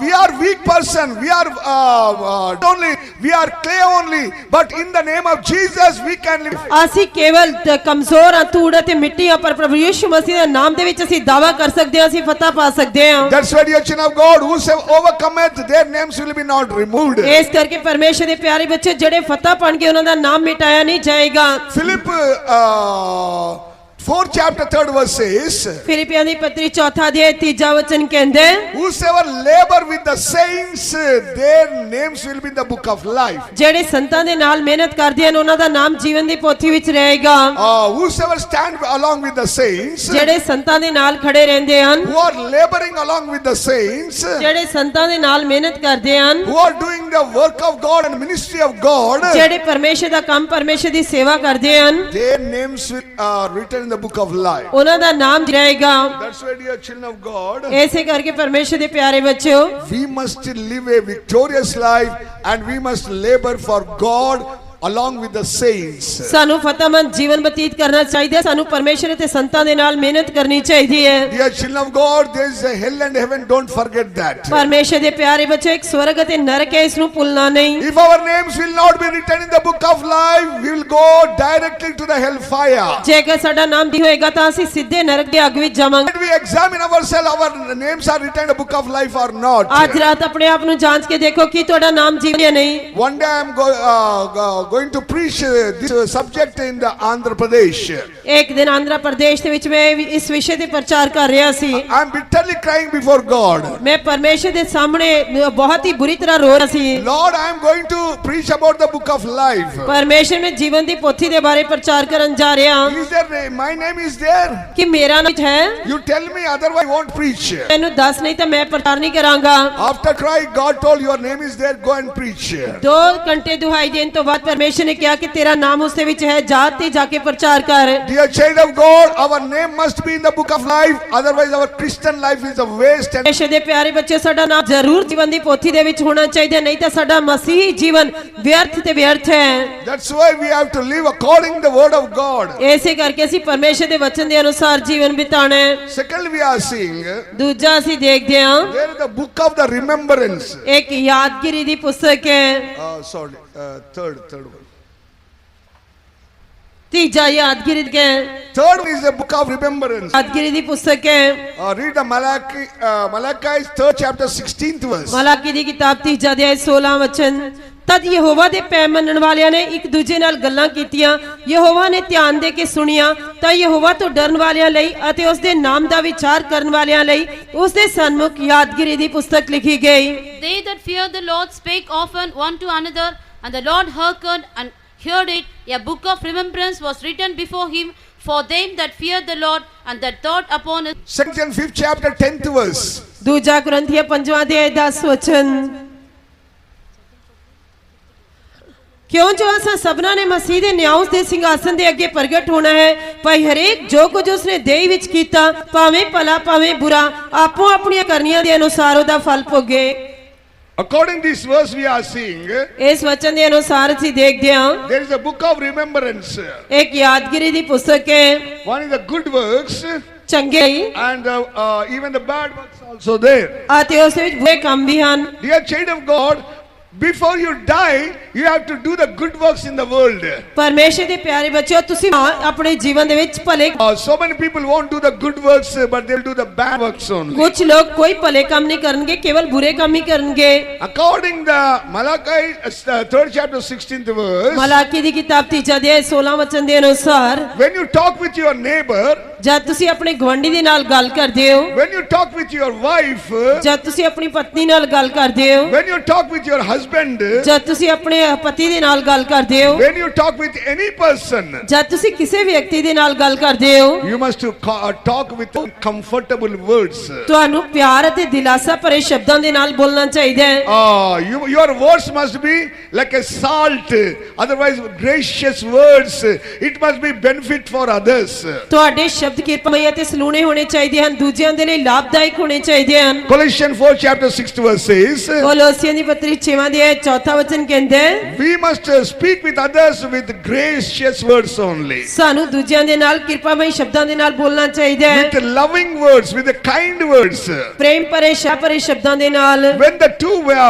We are weak person. We are clay only. But in the name of Jesus, we can live. ਅਸੀਂ ਕੇਵਲ ਕਮਜ਼ੋਰ ਹਾਂ, ਧੂੜ ਅਤੇ ਮਿੱਟੀ ਹਾਂ, ਪਰ ਪ੍ਰਭੂ ਯੀਸ਼ੂ ਮਸੀਹ ਦੇ ਨਾਮ ਦੇ ਵਿੱਚ ਅਸੀਂ ਦਾਵਾ ਕਰ ਸਕਦੇ ਹਾਂ, ਅਸੀਂ ਫਤਿਹ ਪਾ ਸਕਦੇ ਹਾਂ। That's why, dear children of God, whosoever overcometh, their names will be not removed. ਇਸ ਕਰਕੇ ਪਰਮੇਸ਼ਰ ਦੇ ਪਿਆਰੇ ਬੱਚੇ ਜਿਹੜੇ ਫਤਿਹ ਪਾਣਗੇ ਉਹਨਾਂ ਦਾ ਨਾਮ ਮਿਟਾਇਆ ਨਹੀਂ ਜਾਏਗਾ। Philip 4th chapter 3rd verse says, ਫਿਲਿੱਪੀਆਂ ਦੀ ਪੱਤਰੀ 4 ਅਧਿਆਇ 3 ਵਚਨ ਕਹਿੰਦਾ ਹੈ, whosoever labor with the saints, their names will be in the book of life. ਜਿਹੜੇ ਸੰਤਾਂ ਦੇ ਨਾਲ ਮਿਹਨਤ ਕਰਦੇ ਹਨ ਉਹਨਾਂ ਦਾ ਨਾਮ ਜੀਵਨ ਦੀ ਪੋਥੀ ਵਿੱਚ ਰਹੇਗਾ। Whosoever stand along with the saints, ਜਿਹੜੇ ਸੰਤਾਂ ਦੇ ਨਾਲ ਖੜੇ ਰਹਿੰਦੇ ਹਨ, who are laboring along with the saints, ਜਿਹੜੇ ਸੰਤਾਂ ਦੇ ਨਾਲ ਮਿਹਨਤ ਕਰਦੇ ਹਨ, who are doing the work of God and ministry of God, ਜਿਹੜੇ ਪਰਮੇਸ਼ਰ ਦਾ ਕੰਮ, ਪਰਮੇਸ਼ਰ ਦੀ ਸੇਵਾ ਕਰਦੇ ਹਨ, their names are written in the book of life. ਉਹਨਾਂ ਦਾ ਨਾਮ ਰਹੇਗਾ। That's why, dear children of God, ਐਸੇ ਕਰਕੇ ਪਰਮੇਸ਼ਰ ਦੇ ਪਿਆਰੇ ਬੱਚਿਓ, we must live a victorious life and we must labor for God along with the saints. ਸਾਨੂੰ ਫਤਿਹਮੰਦ ਜੀਵਨ ਬਤੀਤ ਕਰਨਾ ਚਾਹੀਦਾ ਹੈ, ਸਾਨੂੰ ਪਰਮੇਸ਼ਰ ਅਤੇ ਸੰਤਾਂ ਦੇ ਨਾਲ ਮਿਹਨਤ ਕਰਨੀ ਚਾਹੀਦੀ ਹੈ। Dear children of God, there is a hell and heaven, don't forget that. ਪਰਮੇਸ਼ਰ ਦੇ ਪਿਆਰੇ ਬੱਚਿਓ, ਇੱਕ ਸਵਰਗ ਅਤੇ ਨਰਕ ਹੈ, ਇਸ ਨੂੰ ਭੁੱਲਣਾ ਨਹੀਂ। If our names will not be written in the book of life, we will go directly to the hell fire. ਜੇਕਰ ਸਾਡਾ ਨਾਮ ਨਹੀਂ ਹੋਏਗਾ ਤਾਂ ਅਸੀਂ ਸਿੱਧੇ ਨਰਕ ਦੇ ਅੱਗ ਵਿੱਚ ਜਾਵਾਂਗੇ। When we examine ourselves, our names are written in the book of life or not. ਅੱਜ ਰਾਤ ਆਪਣੇ ਆਪ ਨੂੰ ਜਾਂਚ ਕੇ ਦੇਖੋ ਕਿ ਤੁਹਾਡਾ ਨਾਮ ਜੀਵਨ ਜਾਂ ਨਹੀਂ। One day I am going to preach this subject in the Andhra Pradesh. ਇੱਕ ਦਿਨ ਆਂਧਰਾ ਪ੍ਰਦੇਸ਼ ਦੇ ਵਿੱਚ ਮੈਂ ਇਸ ਵਿਸ਼ੇ ਤੇ ਪ੍ਰਚਾਰ ਕਰ ਰਿਹਾ ਸੀ। I am bitterly crying before God. ਮੈਂ ਪਰਮੇਸ਼ਰ ਦੇ ਸਾਹਮਣੇ ਬਹੁਤ ਹੀ ਬੁਰੀ ਤਰ੍ਹਾਂ ਰੋ ਰਿਹਾ ਸੀ। Lord, I am going to preach about the book of life. ਪਰਮੇਸ਼ਰ ਮੈਂ ਜੀਵਨ ਦੀ ਪੋਥੀ ਦੇ ਬਾਰੇ ਪ੍ਰਚਾਰ ਕਰਨ ਜਾ ਰਿਹਾ ਹਾਂ। Is there my name is there? ਕਿ ਮੇਰਾ ਨਾਮ ਹੈ, You tell me, otherwise I won't preach. ਮੈਨੂੰ ਦੱਸ ਨਹੀਂ ਤਾਂ ਮੈਂ ਪ੍ਰਚਾਰ ਨਹੀਂ ਕਰਾਂਗਾ। After crying, God told, your name is there, go and preach. 2 ਘੰਟੇ ਦੁਹਾਈ ਦੇਣ ਤੋਂ ਬਾਅਦ ਪਰਮੇਸ਼ਰ ਨੇ ਕਿਹਾ ਕਿ ਤੇਰਾ ਨਾਮ ਉਸ ਦੇ ਵਿੱਚ ਹੈ, ਜਾ ਤੇ ਜਾ ਕੇ ਪ੍ਰਚਾਰ ਕਰ। Dear child of God, our name must be in the book of life, otherwise our Christian life is a waste. And ਪਰਮੇਸ਼ਰ ਦੇ ਪਿਆਰੇ ਬੱਚੇ, ਸਾਡਾ ਨਾਮ ਜ਼ਰੂਰ ਜੀਵਨ ਦੀ ਪੋਥੀ ਦੇ ਵਿੱਚ ਹੋਣਾ ਚਾਹੀਦਾ, ਨਹੀਂ ਤਾਂ ਸਾਡਾ ਮਸੀਹੀ ਜੀਵਨ ਵਿਅਰਥ ਤੇ ਵਿਅਰਥ ਹੈ। that's why we have to live according to the word of God. ਇਸੇ ਕਰਕੇ ਅਸੀਂ ਪਰਮੇਸ਼ਰ ਦੇ ਵਚਨ ਦੇ ਅਨੁਸਾਰ ਜੀਵਨ ਬਿਤਾਉਣਾ ਹੈ। Second, we are seeing ਦੂਜਾ ਅਸੀਂ ਦੇਖਦੇ ਹਾਂ, there is the book of the remembrance. ਇੱਕ ਯਾਦਗਿਰੀ ਦੀ ਪੁਸਤਕ ਹੈ। Third one. ਤੀਜਾ ਯਾਦਗਿਰੀ ਹੈ। Third one is the book of remembrance. ਯਾਦਗਿਰੀ ਦੀ ਪੁਸਤਕ ਹੈ। Read the Malachi 3rd chapter 16th verse. Malachi ਦੀ ਕਿਤਾਬ ਤੀਜਾ ਅਧਿਆਇ 16 ਵਚਨ। ਤਦ ਯਹੋਵਾ ਦੇ ਪੈ ਮੰਨਣ ਵਾਲਿਆਂ ਨੇ ਇੱਕ ਦੂਜੇ ਨਾਲ ਗੱਲਾਂ ਕੀਤੀਆਂ, ਯਹੋਵਾ ਨੇ ਧਿਆਨ ਦੇ ਕੇ ਸੁਣੀਆਂ, ਤਾਂ ਯਹੋਵਾ ਤੋਂ ਡਰਨ ਵਾਲਿਆਂ ਲਈ ਅਤੇ ਉਸ ਦੇ ਨਾਮ ਦਾ ਵਿਚਾਰ ਕਰਨ ਵਾਲਿਆਂ ਲਈ ਉਸ ਦੇ ਸਨਮੁਖ ਯਾਦਗਿਰੀ ਦੀ ਪੁਸਤਕ ਲਿਖੀ ਗਈ। They that feared the Lord spake often one to another, and the Lord hearkened and heard it. A book of remembrance was written before him for them that feared the Lord and that thought upon it. 2nd and 5th chapter 10th verse. ਦੂਜਾ ਕੁਰਿੰਥੀਆਂ 5ਵਾਂ ਅਧਿਆਇ 10 ਵਚਨ। ਕਿਉਂ ਜੋ ਅਸਾਂ ਸਭਨਾਂ ਨੇ ਮਸੀਹ ਦੇ ਨਿਆਉ ਦੇ ਸਿੰਘਾਸਨ ਦੇ ਅੱਗੇ ਪ੍ਰਗਟ ਹੋਣਾ ਹੈ, ਭਾਈ ਹਰੇਕ ਜੋ ਕੁਝ ਉਸਨੇ ਦੇਹ ਵਿੱਚ ਕੀਤਾ, ਭਾਵੇਂ ਭਲਾ ਭਾਵੇਂ ਬੁਰਾ, ਆਪੋ ਆਪਣੀਆਂ ਕਰਨੀਆਂ ਦੇ ਅਨੁਸਾਰ ਉਹਦਾ ਫਲ ਭੋਗੇ। According to this verse we are seeing, ਇਸ ਵਚਨ ਦੇ ਅਨੁਸਾਰ ਅਸੀਂ ਦੇਖਦੇ ਹਾਂ, there is a book of remembrance. ਇੱਕ ਯਾਦਗਿਰੀ ਦੀ ਪੁਸਤਕ ਹੈ। One is the good works ਚੰਗੇ and even the bad works also there. ਅਤੇ ਉਸ ਵਿੱਚ ਬੁਰੇ ਕੰਮ ਵੀ ਹਨ। Dear child of God, Before you die, you have to do the good works in the world. ਪਰਮੇਸ਼ਰ ਦੇ ਪਿਆਰੇ ਬੱਚਿਓ ਤੁਸੀਂ ਆਪਣੇ ਜੀਵਨ ਦੇ ਵਿੱਚ ਭਲੇ So many people won't do the good works, but they'll do the bad works only. ਕੁਝ ਲੋਕ ਕੋਈ ਭਲੇ ਕੰਮ ਨਹੀਂ ਕਰਨਗੇ ਕੇਵਲ ਬੁਰੇ ਕੰਮ ਹੀ ਕਰਨਗੇ According to Malachi, 3rd chapter, 16th verse, Malachi ਦੀ ਕਿਤਾਬ 3 ਅਧਿਆਇ 16 ਵਚਨ ਦੇ ਅਨੁਸਾਰ when you talk with your neighbor, ਜਦ ਤੁਸੀਂ ਆਪਣੇ ਗਵਾਂਢੀ ਦੇ ਨਾਲ ਗੱਲ ਕਰਦੇ ਹੋ when you talk with your wife, ਜਦ ਤੁਸੀਂ ਆਪਣੀ ਪਤਨੀ ਨਾਲ ਗੱਲ ਕਰਦੇ ਹੋ when you talk with your husband, ਜਦ ਤੁਸੀਂ ਆਪਣੇ ਪਤੀ ਦੇ ਨਾਲ ਗੱਲ ਕਰਦੇ ਹੋ when you talk with any person, ਜਦ ਤੁਸੀਂ ਕਿਸੇ ਵਿਅਕਤੀ ਦੇ ਨਾਲ ਗੱਲ ਕਰਦੇ ਹੋ you must to talk with comfortable words. ਤੁਹਾਨੂੰ ਪਿਆਰ ਅਤੇ ਦਿਲਾਸਾ ਭਰੇ ਸ਼ਬਦਾਂ ਦੇ ਨਾਲ ਬੋਲਣਾ ਚਾਹੀਦਾ ਹੈ Your words must be like a salt, otherwise gracious words. It must be benefit for others. ਤੁਹਾਡੇ ਸ਼ਬਦ ਕਿਰਪਾਮਈ ਅਤੇ ਸਲੂਣੇ ਹੋਣੇ ਚਾਹੀਦੇ ਹਨ ਦੂਜਿਆਂ ਦੇ ਲਈ ਲਾਭਦਾਇਕ ਹੋਣੇ ਚਾਹੀਦੇ ਹਨ Colossians 4 chapter 6th verse says, ਕੋਲੋਸੀਆਂ ਦੀ ਪੱਤਰੀ 6ਵਾਂ ਅਧਿਆਇ 4ਵਾਂ ਵਚਨ ਕਹਿੰਦਾ ਹੈ we must speak with others with gracious words only, ਸਾਨੂੰ ਦੂਜਿਆਂ ਦੇ ਨਾਲ ਕਿਰਪਾਮਈ ਸ਼ਬਦਾਂ ਦੇ ਨਾਲ ਬੋਲਣਾ ਚਾਹੀਦਾ ਹੈ with loving words, with the kind words. ਪ੍ਰੇਮ ਭਰੇ ਸ਼ਾਹ ਭਰੇ ਸ਼ਬਦਾਂ ਦੇ ਨਾਲ When the two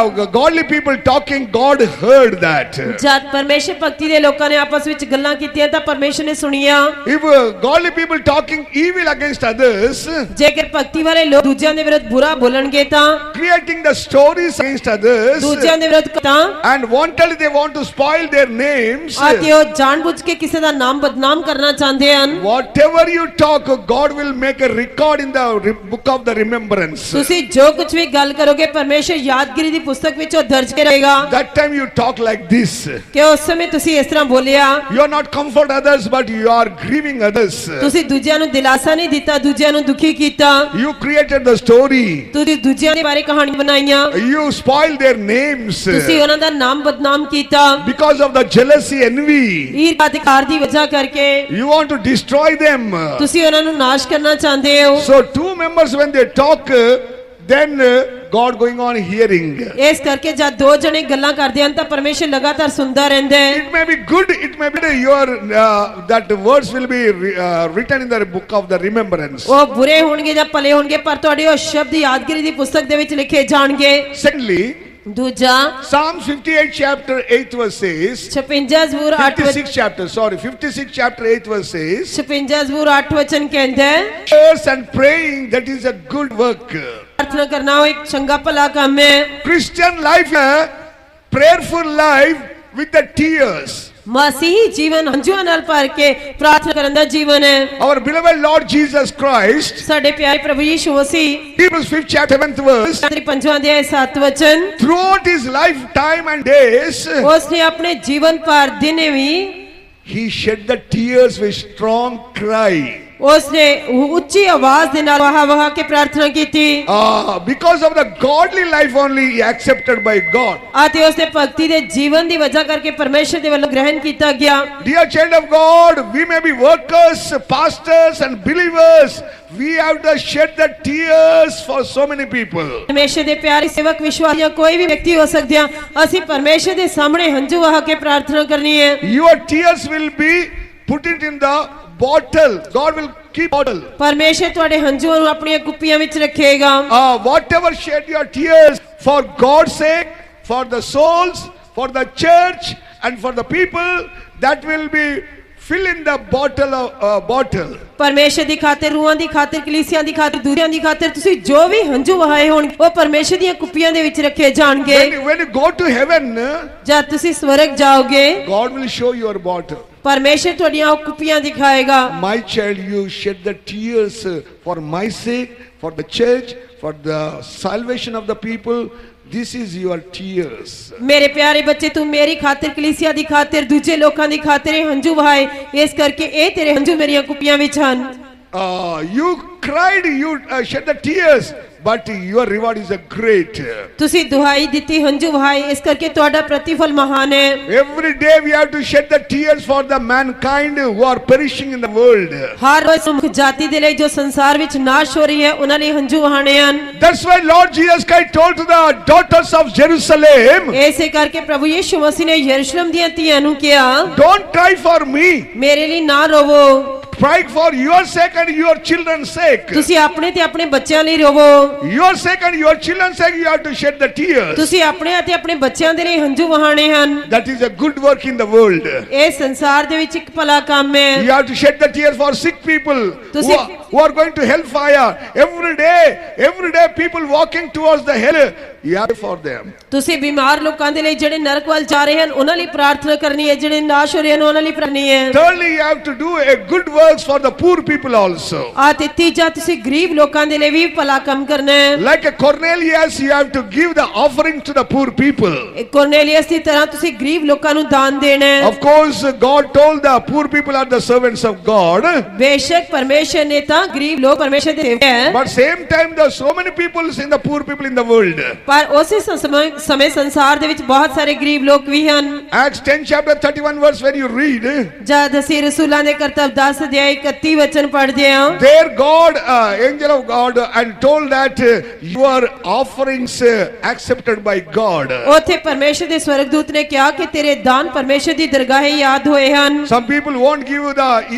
godly people talking, God heard that. ਜਦ ਪਰਮੇਸ਼ਰ ਭਗਤੀ ਦੇ ਲੋਕਾਂ ਨੇ ਆਪਸ ਵਿੱਚ ਗੱਲਾਂ ਕੀਤੀਆਂ ਤਾਂ ਪਰਮੇਸ਼ਰ ਨੇ ਸੁਣੀਆਂ If godly people talking evil against others, ਜੇਕਰ ਭਗਤੀ ਵਾਲੇ ਲੋਕ ਦੂਜਿਆਂ ਦੇ ਵਿਰੁੱਧ ਬੁਰਾ ਬੋਲਣਗੇ ਤਾਂ creating the stories against others, ਦੂਜਿਆਂ ਦੇ ਵਿਰੁੱਧ ਤਾਂ and wanted they want to spoil their names, ਅਤੇ ਉਹ ਜਾਣਬੁੱਝ ਕੇ ਕਿਸੇ ਦਾ ਨਾਮ ਬਦਨਾਮ ਕਰਨਾ ਚਾਹੁੰਦੇ ਹਨ whatever you talk, God will make a record in the book of the remembrance. ਤੁਸੀਂ ਜੋ ਕੁਝ ਵੀ ਗੱਲ ਕਰੋਗੇ ਪਰਮੇਸ਼ਰ ਯਾਦਗਿਰੀ ਦੀ ਪੁਸਤਕ ਵਿੱਚ ਉਹ ਦਰਜ ਕਰੇਗਾ That time you talk like this. ਕਿ ਉਸ ਸਮੇਂ ਤੁਸੀਂ ਇਸ ਤਰ੍ਹਾਂ ਬੋਲਿਆ You are not comfort others, but you are grieving others. ਤੁਸੀਂ ਦੂਜਿਆਂ ਨੂੰ ਦਿਲਾਸਾ ਨਹੀਂ ਦਿੱਤਾ ਦੂਜਿਆਂ ਨੂੰ ਦੁਖੀ ਕੀਤਾ You created the story. ਤੁਸੀਂ ਦੂਜਿਆਂ ਦੇ ਬਾਰੇ ਕਹਾਣੀ ਬਣਾਈਆਂ You spoiled their names ਤੁਸੀਂ ਉਹਨਾਂ ਦਾ ਨਾਮ ਬਦਨਾਮ ਕੀਤਾ because of the jealousy, envy. ਈਰਖਾ ਅਧਿਕਾਰ ਦੀ ਵਜ੍ਹਾ ਕਰਕੇ You want to destroy them. ਤੁਸੀਂ ਉਹਨਾਂ ਨੂੰ ਨਾਸ਼ ਕਰਨਾ ਚਾਹੁੰਦੇ ਹੋ So two members when they talk, then God going on hearing. ਇਸ ਕਰਕੇ ਜਦ ਦੋ ਜਣੇ ਗੱਲਾਂ ਕਰਦੇ ਹਨ ਤਾਂ ਪਰਮੇਸ਼ਰ ਲਗਾਤਾਰ ਸੁਣਦਾ ਰਹਿੰਦਾ ਹੈ It may be good, it may be your that words will be written in the book of the remembrance. ਉਹ ਬੁਰੇ ਹੋਣਗੇ ਜਾਂ ਭਲੇ ਹੋਣਗੇ ਪਰ ਤੁਹਾਡੇ ਉਹ ਸ਼ਬਦ ਯਾਦਗਿਰੀ ਦੀ ਪੁਸਤਕ ਦੇ ਵਿੱਚ ਲਿਖੇ ਜਾਣਗੇ Secondly, ਦੂਜਾ Psalm 58 chapter 8 verse says, 56 ਜ਼ਬੂਰ 8 56 chapter 8 verse says, 56 ਜ਼ਬੂਰ 8 ਵਚਨ ਕਹਿੰਦਾ ਹੈ prayers and praying, that is a good work. ਪ੍ਰਾਰਥਨਾ ਕਰਨਾ ਉਹ ਇੱਕ ਚੰਗਾ ਭਲਾ ਕੰਮ ਹੈ Christian life, prayerful life with the tears. ਮਸੀਹੀ ਜੀਵਨ ਹੰਝੂਆਂ ਨਾਲ ਭਰ ਕੇ ਪ੍ਰਾਰਥਨਾ ਕਰਨ ਦਾ ਜੀਵਨ ਹੈ Our beloved Lord Jesus Christ, ਸਾਡੇ ਪਿਆਰੇ ਪ੍ਰਭੂ ਯਿਸੂ ਮਸੀਹ Hebrews 5th chapter 7th verse, 5ਵਾਂ ਅਧਿਆਇ 7 ਵਚਨ throughout his lifetime and days, ਉਸਨੇ ਆਪਣੇ ਜੀਵਨ ਭਰ ਦਿਨੇ ਵੀ he shed the tears with strong cry. ਉਸਨੇ ਉੱਚੀ ਆਵਾਜ਼ ਦੇ ਨਾਲ ਵਾਹ ਕੇ ਪ੍ਰਾਰਥਨਾ ਕੀਤੀ Because of the godly life only he accepted by God. ਅਤੇ ਉਸਨੇ ਭਗਤੀ ਦੇ ਜੀਵਨ ਦੀ ਵਜ੍ਹਾ ਕਰਕੇ ਪਰਮੇਸ਼ਰ ਦੇ ਵੱਲੋਂ ਗ੍ਰਹਿਣ ਕੀਤਾ ਗਿਆ Dear child of God, we may be workers, pastors and believers. We have to shed the tears for so many people. ਪਰਮੇਸ਼ਰ ਦੇ ਪਿਆਰੇ ਸੇਵਕ ਵਿਸ਼ਵਾਸੀਆਂ ਕੋਈ ਵੀ ਵਿਅਕਤੀ ਹੋ ਸਕਦੇ ਆ ਅਸੀਂ ਪਰਮੇਸ਼ਰ ਦੇ ਸਾਹਮਣੇ ਹੰਝੂ ਵਹਾ ਕੇ ਪ੍ਰਾਰਥਨਾ ਕਰਨੀ ਹੈ Your tears will be put it in the bottle. God will keep bottle. ਪਰਮੇਸ਼ਰ ਤੁਹਾਡੇ ਹੰਝੂਆਂ ਨੂੰ ਆਪਣੀਆਂ ਕੁੱਪੀਆਂ ਵਿੱਚ ਰੱਖੇਗਾ Whatever shed your tears for God's sake, for the souls, for the church and for the people, that will be fill in the bottle. ਪਰਮੇਸ਼ਰ ਦੀ ਖਾਤਰ ਰੂਹਾਂ ਦੀ ਖਾਤਰ ਕਲੀਸਿਆਂ ਦੀ ਖਾਤਰ ਦੂਜਿਆਂ ਦੀ ਖਾਤਰ ਤੁਸੀਂ ਜੋ ਵੀ ਹੰਝੂ ਵਹਾਏ ਹੋਣ ਉਹ ਪਰਮੇਸ਼ਰ ਦੀਆਂ ਕੁੱਪੀਆਂ ਦੇ ਵਿੱਚ ਰੱਖੇ ਜਾਣਗੇ When you go to heaven, ਜਦ ਤੁਸੀਂ ਸਵਰਗ ਜਾਓਗੇ God will show your bottle. ਪਰਮੇਸ਼ਰ ਤੁਹਾਡੀਆਂ ਉਹ ਕੁੱਪੀਆਂ ਦਿਖਾਏਗਾ My child, you shed the tears for my sake, for the church, for the salvation of the people. This is your tears. ਮੇਰੇ ਪਿਆਰੇ ਬੱਚੇ ਤੂੰ ਮੇਰੀ ਖਾਤਰ ਕਲੀਸਿਆ ਦੀ ਖਾਤਰ ਦੂਜੇ ਲੋਕਾਂ ਦੀ ਖਾਤਰ ਇਹ ਹੰਝੂ ਵਹਾਏ ਇਸ ਕਰਕੇ ਇਹ ਤੇਰੇ ਹੰਝੂ ਮੇਰੀਆਂ ਕੁੱਪੀਆਂ ਵਿੱਚ ਹਨ You cried, you shed the tears, but your reward is a great. ਤੁਸੀਂ ਦੁਹਾਈ ਦਿੱਤੀ ਹੰਝੂ ਵਹਾਏ ਇਸ ਕਰਕੇ ਤੁਹਾਡਾ ਪ੍ਰਤੀਫਲ ਮਹਾਨ ਹੈ Every day we have to shed the tears for the mankind who are perishing in the world. ਹਰ ਰੋਜ਼ ਮਨੁੱਖ ਜਾਤੀ ਦੇ ਲਈ ਜੋ ਸੰਸਾਰ ਵਿੱਚ ਨਾਸ਼ ਹੋ ਰਹੀ ਹੈ ਉਹਨਾਂ ਲਈ ਹੰਝੂ ਵਹਾਣੇ ਹਨ That's why Lord Jesus Christ told to the daughters of Jerusalem, ਇਸੇ ਕਰਕੇ ਪ੍ਰਭੂ ਯਿਸੂ ਮਸੀਹ ਨੇ ਯਰੂਸ਼ਲਮ ਦੀਆਂ ਧੀਆਂ ਨੂੰ ਕਿਹਾ don't cry for me, ਮੇਰੇ ਲਈ ਨਾ ਰੋਵੋ crying for your sake and your children's sake. ਤੁਸੀਂ ਆਪਣੇ ਤੇ ਆਪਣੇ ਬੱਚਿਆਂ ਲਈ ਰੋਵੋ। Your sake and your children's sake you have to shed the tears. ਤੁਸੀਂ ਆਪਣੇ ਅਤੇ ਆਪਣੇ ਬੱਚਿਆਂ ਦੇ ਲਈ ਹੰਝੂ ਵਹਾਣੇ ਹਨ। That is a good work in the world. ਇਹ ਸੰਸਾਰ ਦੇ ਵਿੱਚ ਇੱਕ ਭਲਾ ਕੰਮ ਹੈ। You have to shed the tears for sick people who are going to hellfire. Every day people walking towards the hell. You have to pray for them. ਤੁਸੀਂ ਬਿਮਾਰ ਲੋਕਾਂ ਦੇ ਲਈ ਜਿਹੜੇ ਨਰਕ ਵੱਲ ਜਾ ਰਹੇ ਹਨ ਉਹਨਾਂ ਲਈ ਪ੍ਰਾਰਥਨਾ ਕਰਨੀ ਹੈ, ਜਿਹੜੇ ਨਾਸ਼ ਹੋ ਰਹੇ ਹਨ ਉਹਨਾਂ ਲਈ ਕਰਨੀ ਹੈ। Thirdly, you have to do a good works for the poor people also. ਤੇ ਤੀਜਾ ਤੁਸੀਂ ਗਰੀਬ ਲੋਕਾਂ ਦੇ ਲਈ ਵੀ ਭਲਾ ਕੰਮ ਕਰਨਾ ਹੈ। Like a Cornelius, you have to give the offering to the poor people. Cornelius ਦੀ ਤਰ੍ਹਾਂ ਤੁਸੀਂ ਗਰੀਬ ਲੋਕਾਂ ਨੂੰ ਦਾਨ ਦੇਣਾ ਹੈ। Of course, God told the poor people are the servants of God. ਬੇਸ਼ੱਕ ਪਰਮੇਸ਼ਰ ਨੇ ਤਾਂ ਗਰੀਬ ਲੋਕ ਪਰਮੇਸ਼ਰ ਦੇ ਸੇਵਕ ਹੈ। But same time, there are so many people in the poor people in the world. ਪਰ ਉਸੇ ਸਮੇਂ ਸੰਸਾਰ ਦੇ ਵਿੱਚ ਬਹੁਤ ਸਾਰੇ ਗਰੀਬ ਲੋਕ ਵੀ ਹਨ। Acts 10 chapter 31 verse when you read, ਜਦ ਅਸੀਂ ਰਸੂਲਾਂ ਦੇ ਕਰਤੱਵ 10 ਅਧਿਆਇ 31 ਵਚਨ ਪੜ੍ਹਦੇ ਹਾਂ, there God, angel of God, and told that your offerings accepted by God. ਉੱਥੇ ਪਰਮੇਸ਼ਰ ਦੇ ਸਵਰਗਦੂਤ ਨੇ ਕਿਹਾ ਕਿ ਤੇਰੇ ਦਾਨ ਪਰਮੇਸ਼ਰ ਦੀ ਦਰਗਾਹੇ ਯਾਦ ਹੋਏ ਹਨ। Some people won't give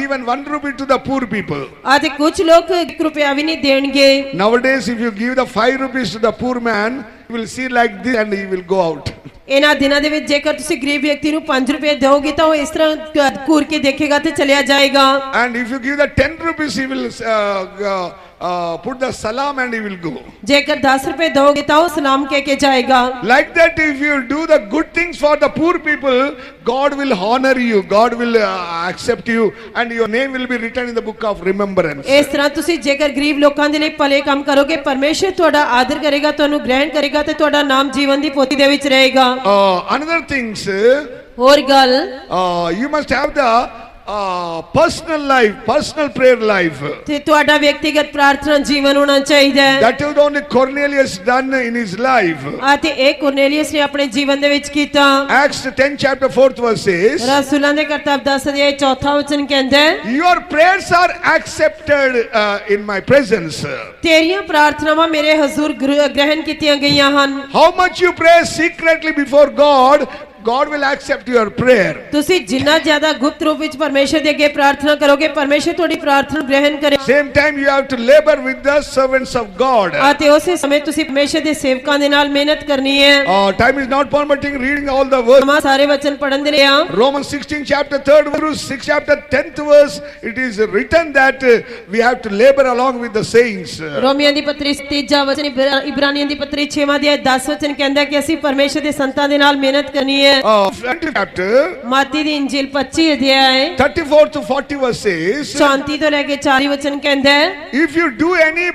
even 1 rupee to the poor people. ਅਤੇ ਕੁਝ ਲੋਕ 1 ਰੁਪਿਆ ਵੀ ਨਹੀਂ ਦੇਣਗੇ। Nowadays, if you give the 5 rupees to the poor man, he will see like this and he will go out. ਇਹਨਾਂ ਦਿਨਾਂ ਦੇ ਵਿੱਚ ਜੇਕਰ ਤੁਸੀਂ ਗਰੀਬ ਵਿਅਕਤੀ ਨੂੰ 5 ਰੁਪਏ ਦਿਓਗੇ ਤਾਂ ਉਹ ਇਸ ਤਰ੍ਹਾਂ ਘੂਰ ਕੇ ਦੇਖੇਗਾ ਤੇ ਚਲਿਆ ਜਾਏਗਾ। And if you give the 10 rupees, he will put the salam and he will go. ਜੇਕਰ 10 ਰੁਪਏ ਦਿਓਗੇ ਤਾਂ ਉਹ ਸਲਾਮ ਕਹਿ ਕੇ ਜਾਏਗਾ। Like that, if you do the good things for the poor people, God will honor you, God will accept you, and your name will be written in the book of remembrance. ਇਸ ਤਰ੍ਹਾਂ ਤੁਸੀਂ ਜੇਕਰ ਗਰੀਬ ਲੋਕਾਂ ਦੇ ਲਈ ਭਲੇ ਕੰਮ ਕਰੋਗੇ ਪਰਮੇਸ਼ਰ ਤੁਹਾਡਾ ਆਦਰ ਕਰੇਗਾ, ਤੁਹਾਨੂੰ ਗ੍ਰਹਿਣ ਕਰੇਗਾ ਤੇ ਤੁਹਾਡਾ ਨਾਮ ਜੀਵਨ ਦੀ ਪੋਥੀ ਦੇ ਵਿੱਚ ਰਹੇਗਾ। Another things, ਹੋਰ ਗੱਲ, you must have the personal life, personal prayer life. ਤੇ ਤੁਹਾਡਾ ਵਿਅਕਤੀਗਤ ਪ੍ਰਾਰਥਨਾ ਜੀਵਨ ਹੋਣਾ ਚਾਹੀਦਾ ਹੈ। That is only Cornelius done in his life. ਅਤੇ ਇਹ ਕੋਰਨੇਲੀਅਸ ਨੇ ਆਪਣੇ ਜੀਵਨ ਦੇ ਵਿੱਚ ਕੀਤਾ। Acts 10 chapter 4th verse says, ਰਸੂਲਾਂ ਦੇ ਕਰਤੱਵ 10 ਅਧਿਆਇ 4 ਵਚਨ ਕਹਿੰਦਾ ਹੈ, your prayers are accepted in my presence. ਤੇਰੀਆਂ ਪ੍ਰਾਰਥਨਾਵਾਂ ਮੇਰੇ ਹਜ਼ੂਰ ਗ੍ਰਹਿਣ ਕੀਤੀਆਂ ਗਈਆਂ ਹਨ। How much you pray secretly before God, God will accept your prayer. ਤੁਸੀਂ ਜਿੰਨਾ ਜ਼ਿਆਦਾ ਗੁਪਤ ਰੂਪ ਵਿੱਚ ਪਰਮੇਸ਼ਰ ਦੇ ਅੱਗੇ ਪ੍ਰਾਰਥਨਾ ਕਰੋਗੇ ਪਰਮੇਸ਼ਰ ਤੁਹਾਡੀ ਪ੍ਰਾਰਥਨਾ ਗ੍ਰਹਿਣ ਕਰੇਗਾ। Same time you have to labor with the servants of God. ਅਤੇ ਉਸੇ ਸਮੇਂ ਤੁਸੀਂ ਪਰਮੇਸ਼ਰ ਦੇ ਸੇਵਕਾਂ ਦੇ ਨਾਲ ਮਿਹਨਤ ਕਰਨੀ ਹੈ। Time is not permitting reading all the verse. ਸਮਾਂ ਸਾਰੇ ਵਚਨ ਪੜਨ ਦੇ ਲਈ ਆ। Romans 16 chapter 3rd verse, 6 chapter 10th verse, it is written that we have to labor along with the saints. ਰੋਮੀਆਂ ਦੀ ਪੱਤਰੀ 3 ਵਚਨ, ਇਬਰਾਨੀਆਂ ਦੀ ਪੱਤਰੀ 6 ਅਧਿਆਇ 10 ਵਚਨ ਕਹਿੰਦਾ ਕਿ ਅਸੀਂ ਪਰਮੇਸ਼ਰ ਦੇ ਸੰਤਾਂ ਦੇ ਨਾਲ ਮਿਹਨਤ ਕਰਨੀ ਹੈ। 20 chapter ਮਾਤੀ ਦੀ ਇੰਜੀਲ 25 ਅਧਿਆਇ 34 to 40 verse says, 34 ਤੋਂ ਲੈ ਕੇ 40 ਵਚਨ ਕਹਿੰਦਾ ਹੈ, if you do any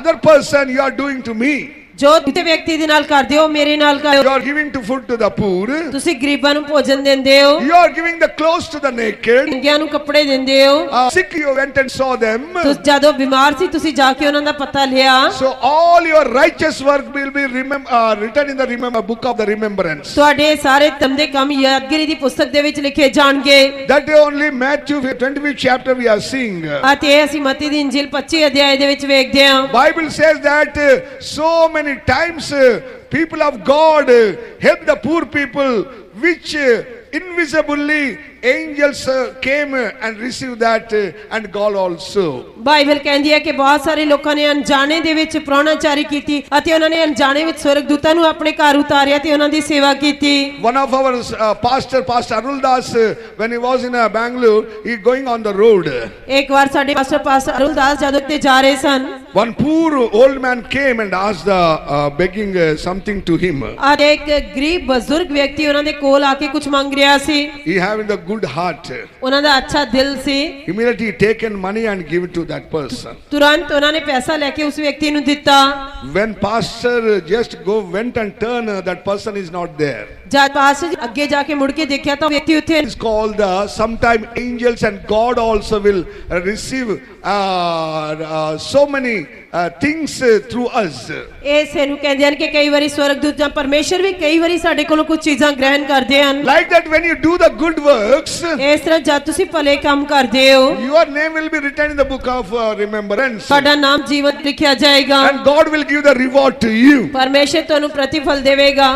other person, you are doing to me. ਜੋ ਦੂਜੇ ਵਿਅਕਤੀ ਦੇ ਨਾਲ ਕਰਦੇ ਹੋ ਮੇਰੇ ਨਾਲ ਕਰੋ। You are giving to food to the poor. ਤੁਸੀਂ ਗਰੀਬਾਂ ਨੂੰ ਭੋਜਨ ਦਿੰਦੇ ਹੋ। You are giving the clothes to the naked. ਨੰਗਿਆਂ ਨੂੰ ਕੱਪੜੇ ਦਿੰਦੇ ਹੋ। Sick you went and saw them. ਤੁਸੀਂ ਜਦੋਂ ਬਿਮਾਰ ਸੀ ਤੁਸੀਂ ਜਾ ਕੇ ਉਹਨਾਂ ਦਾ ਪਤਾ ਲਿਆ। So all your righteous work will be written in the book of the remembrance. ਤੁਹਾਡੇ ਸਾਰੇ ਧੰਦੇ ਕੰਮ ਯਾਦਗਾਰੀ ਦੀ ਪੁਸਤਕ ਦੇ ਵਿੱਚ ਲਿਖੇ ਜਾਣਗੇ। That is only Matthew 25th chapter we are seeing. ਅਤੇ ਅਸੀਂ ਮਤੀ ਦੀ ਇੰਜੀਲ 25 ਅਧਿਆਇ ਦੇ ਵਿੱਚ ਵੇਖਦੇ ਹਾਂ। Bible says that so many times people of God help the poor people, which invisibly angels came and received that, and God also. Bible ਕਹਿੰਦੀ ਹੈ ਕਿ ਬਹੁਤ ਸਾਰੇ ਲੋਕਾਂ ਨੇ ਅਣਜਾਣੇ ਦੇ ਵਿੱਚ ਪ੍ਰਾਹੁਣਾਚਾਰੀ ਕੀਤੀ ਅਤੇ ਉਹਨਾਂ ਨੇ ਅਣਜਾਣੇ ਵਿੱਚ ਸਵਰਗਦੂਤਾਂ ਨੂੰ ਆਪਣੇ ਘਰ ਉਤਾਰਿਆ ਤੇ ਉਹਨਾਂ ਦੀ ਸੇਵਾ ਕੀਤੀ। One of our Pastor Arul Das, when he was in Bangalore, he going on the road. ਇੱਕ ਵਾਰ ਸਾਡੇ ਪਾਸਟਰ ਅਰੁਲ ਦਾਸ ਜਦੋਂ ਤੇ ਜਾ ਰਹੇ ਸਨ, One poor old man came and asked begging something to him. ਅਤੇ ਇੱਕ ਗਰੀਬ ਬਜ਼ੁਰਗ ਵਿਅਕਤੀ ਉਹਨਾਂ ਦੇ ਕੋਲ ਆ ਕੇ ਕੁਝ ਮੰਗ ਰਿਹਾ ਸੀ। He having the good heart. ਉਹਨਾਂ ਦਾ ਅੱਛਾ ਦਿਲ ਸੀ। Immediately taken money and give it to that person. ਤੁਰੰਤ ਉਹਨਾਂ ਨੇ ਪੈਸਾ ਲੈ ਕੇ ਉਸ ਵਿਅਕਤੀ ਨੂੰ ਦਿੱਤਾ। When pastor just went and turned, that person is not there. ਜਦ ਪਾਸਟਰ ਜੀ ਅੱਗੇ ਜਾ ਕੇ ਮੁੜ ਕੇ ਦੇਖਿਆ ਤਾਂ ਵਿਅਕਤੀ ਉੱਥੇ। It's called sometime angels and God also will receive so many things through us. ਇਸੇ ਨੂੰ ਕਹਿੰਦੇ ਹਨ ਕਿ ਕਈ ਵਾਰੀ ਸਵਰਗਦੂਤ ਜਾਂ ਪਰਮੇਸ਼ਰ ਵੀ ਕਈ ਵਾਰੀ ਸਾਡੇ ਕੋਲੋਂ ਕੁਝ ਚੀਜ਼ਾਂ ਗ੍ਰਹਿਣ ਕਰਦੇ ਹਨ। Like that, when you do the good works, ਇਸ ਤਰ੍ਹਾਂ ਜਦ ਤੁਸੀਂ ਭਲੇ ਕੰਮ ਕਰਦੇ ਹੋ your name will be written in the book of remembrance, ਤੁਹਾਡਾ ਨਾਮ ਜੀਵਨ ਲਿਖਿਆ ਜਾਏਗਾ and God will give the reward to you. ਪਰਮੇਸ਼ਰ ਤੁਹਾਨੂੰ ਪ੍ਰਤੀਫਲ ਦੇਵੇਗਾ।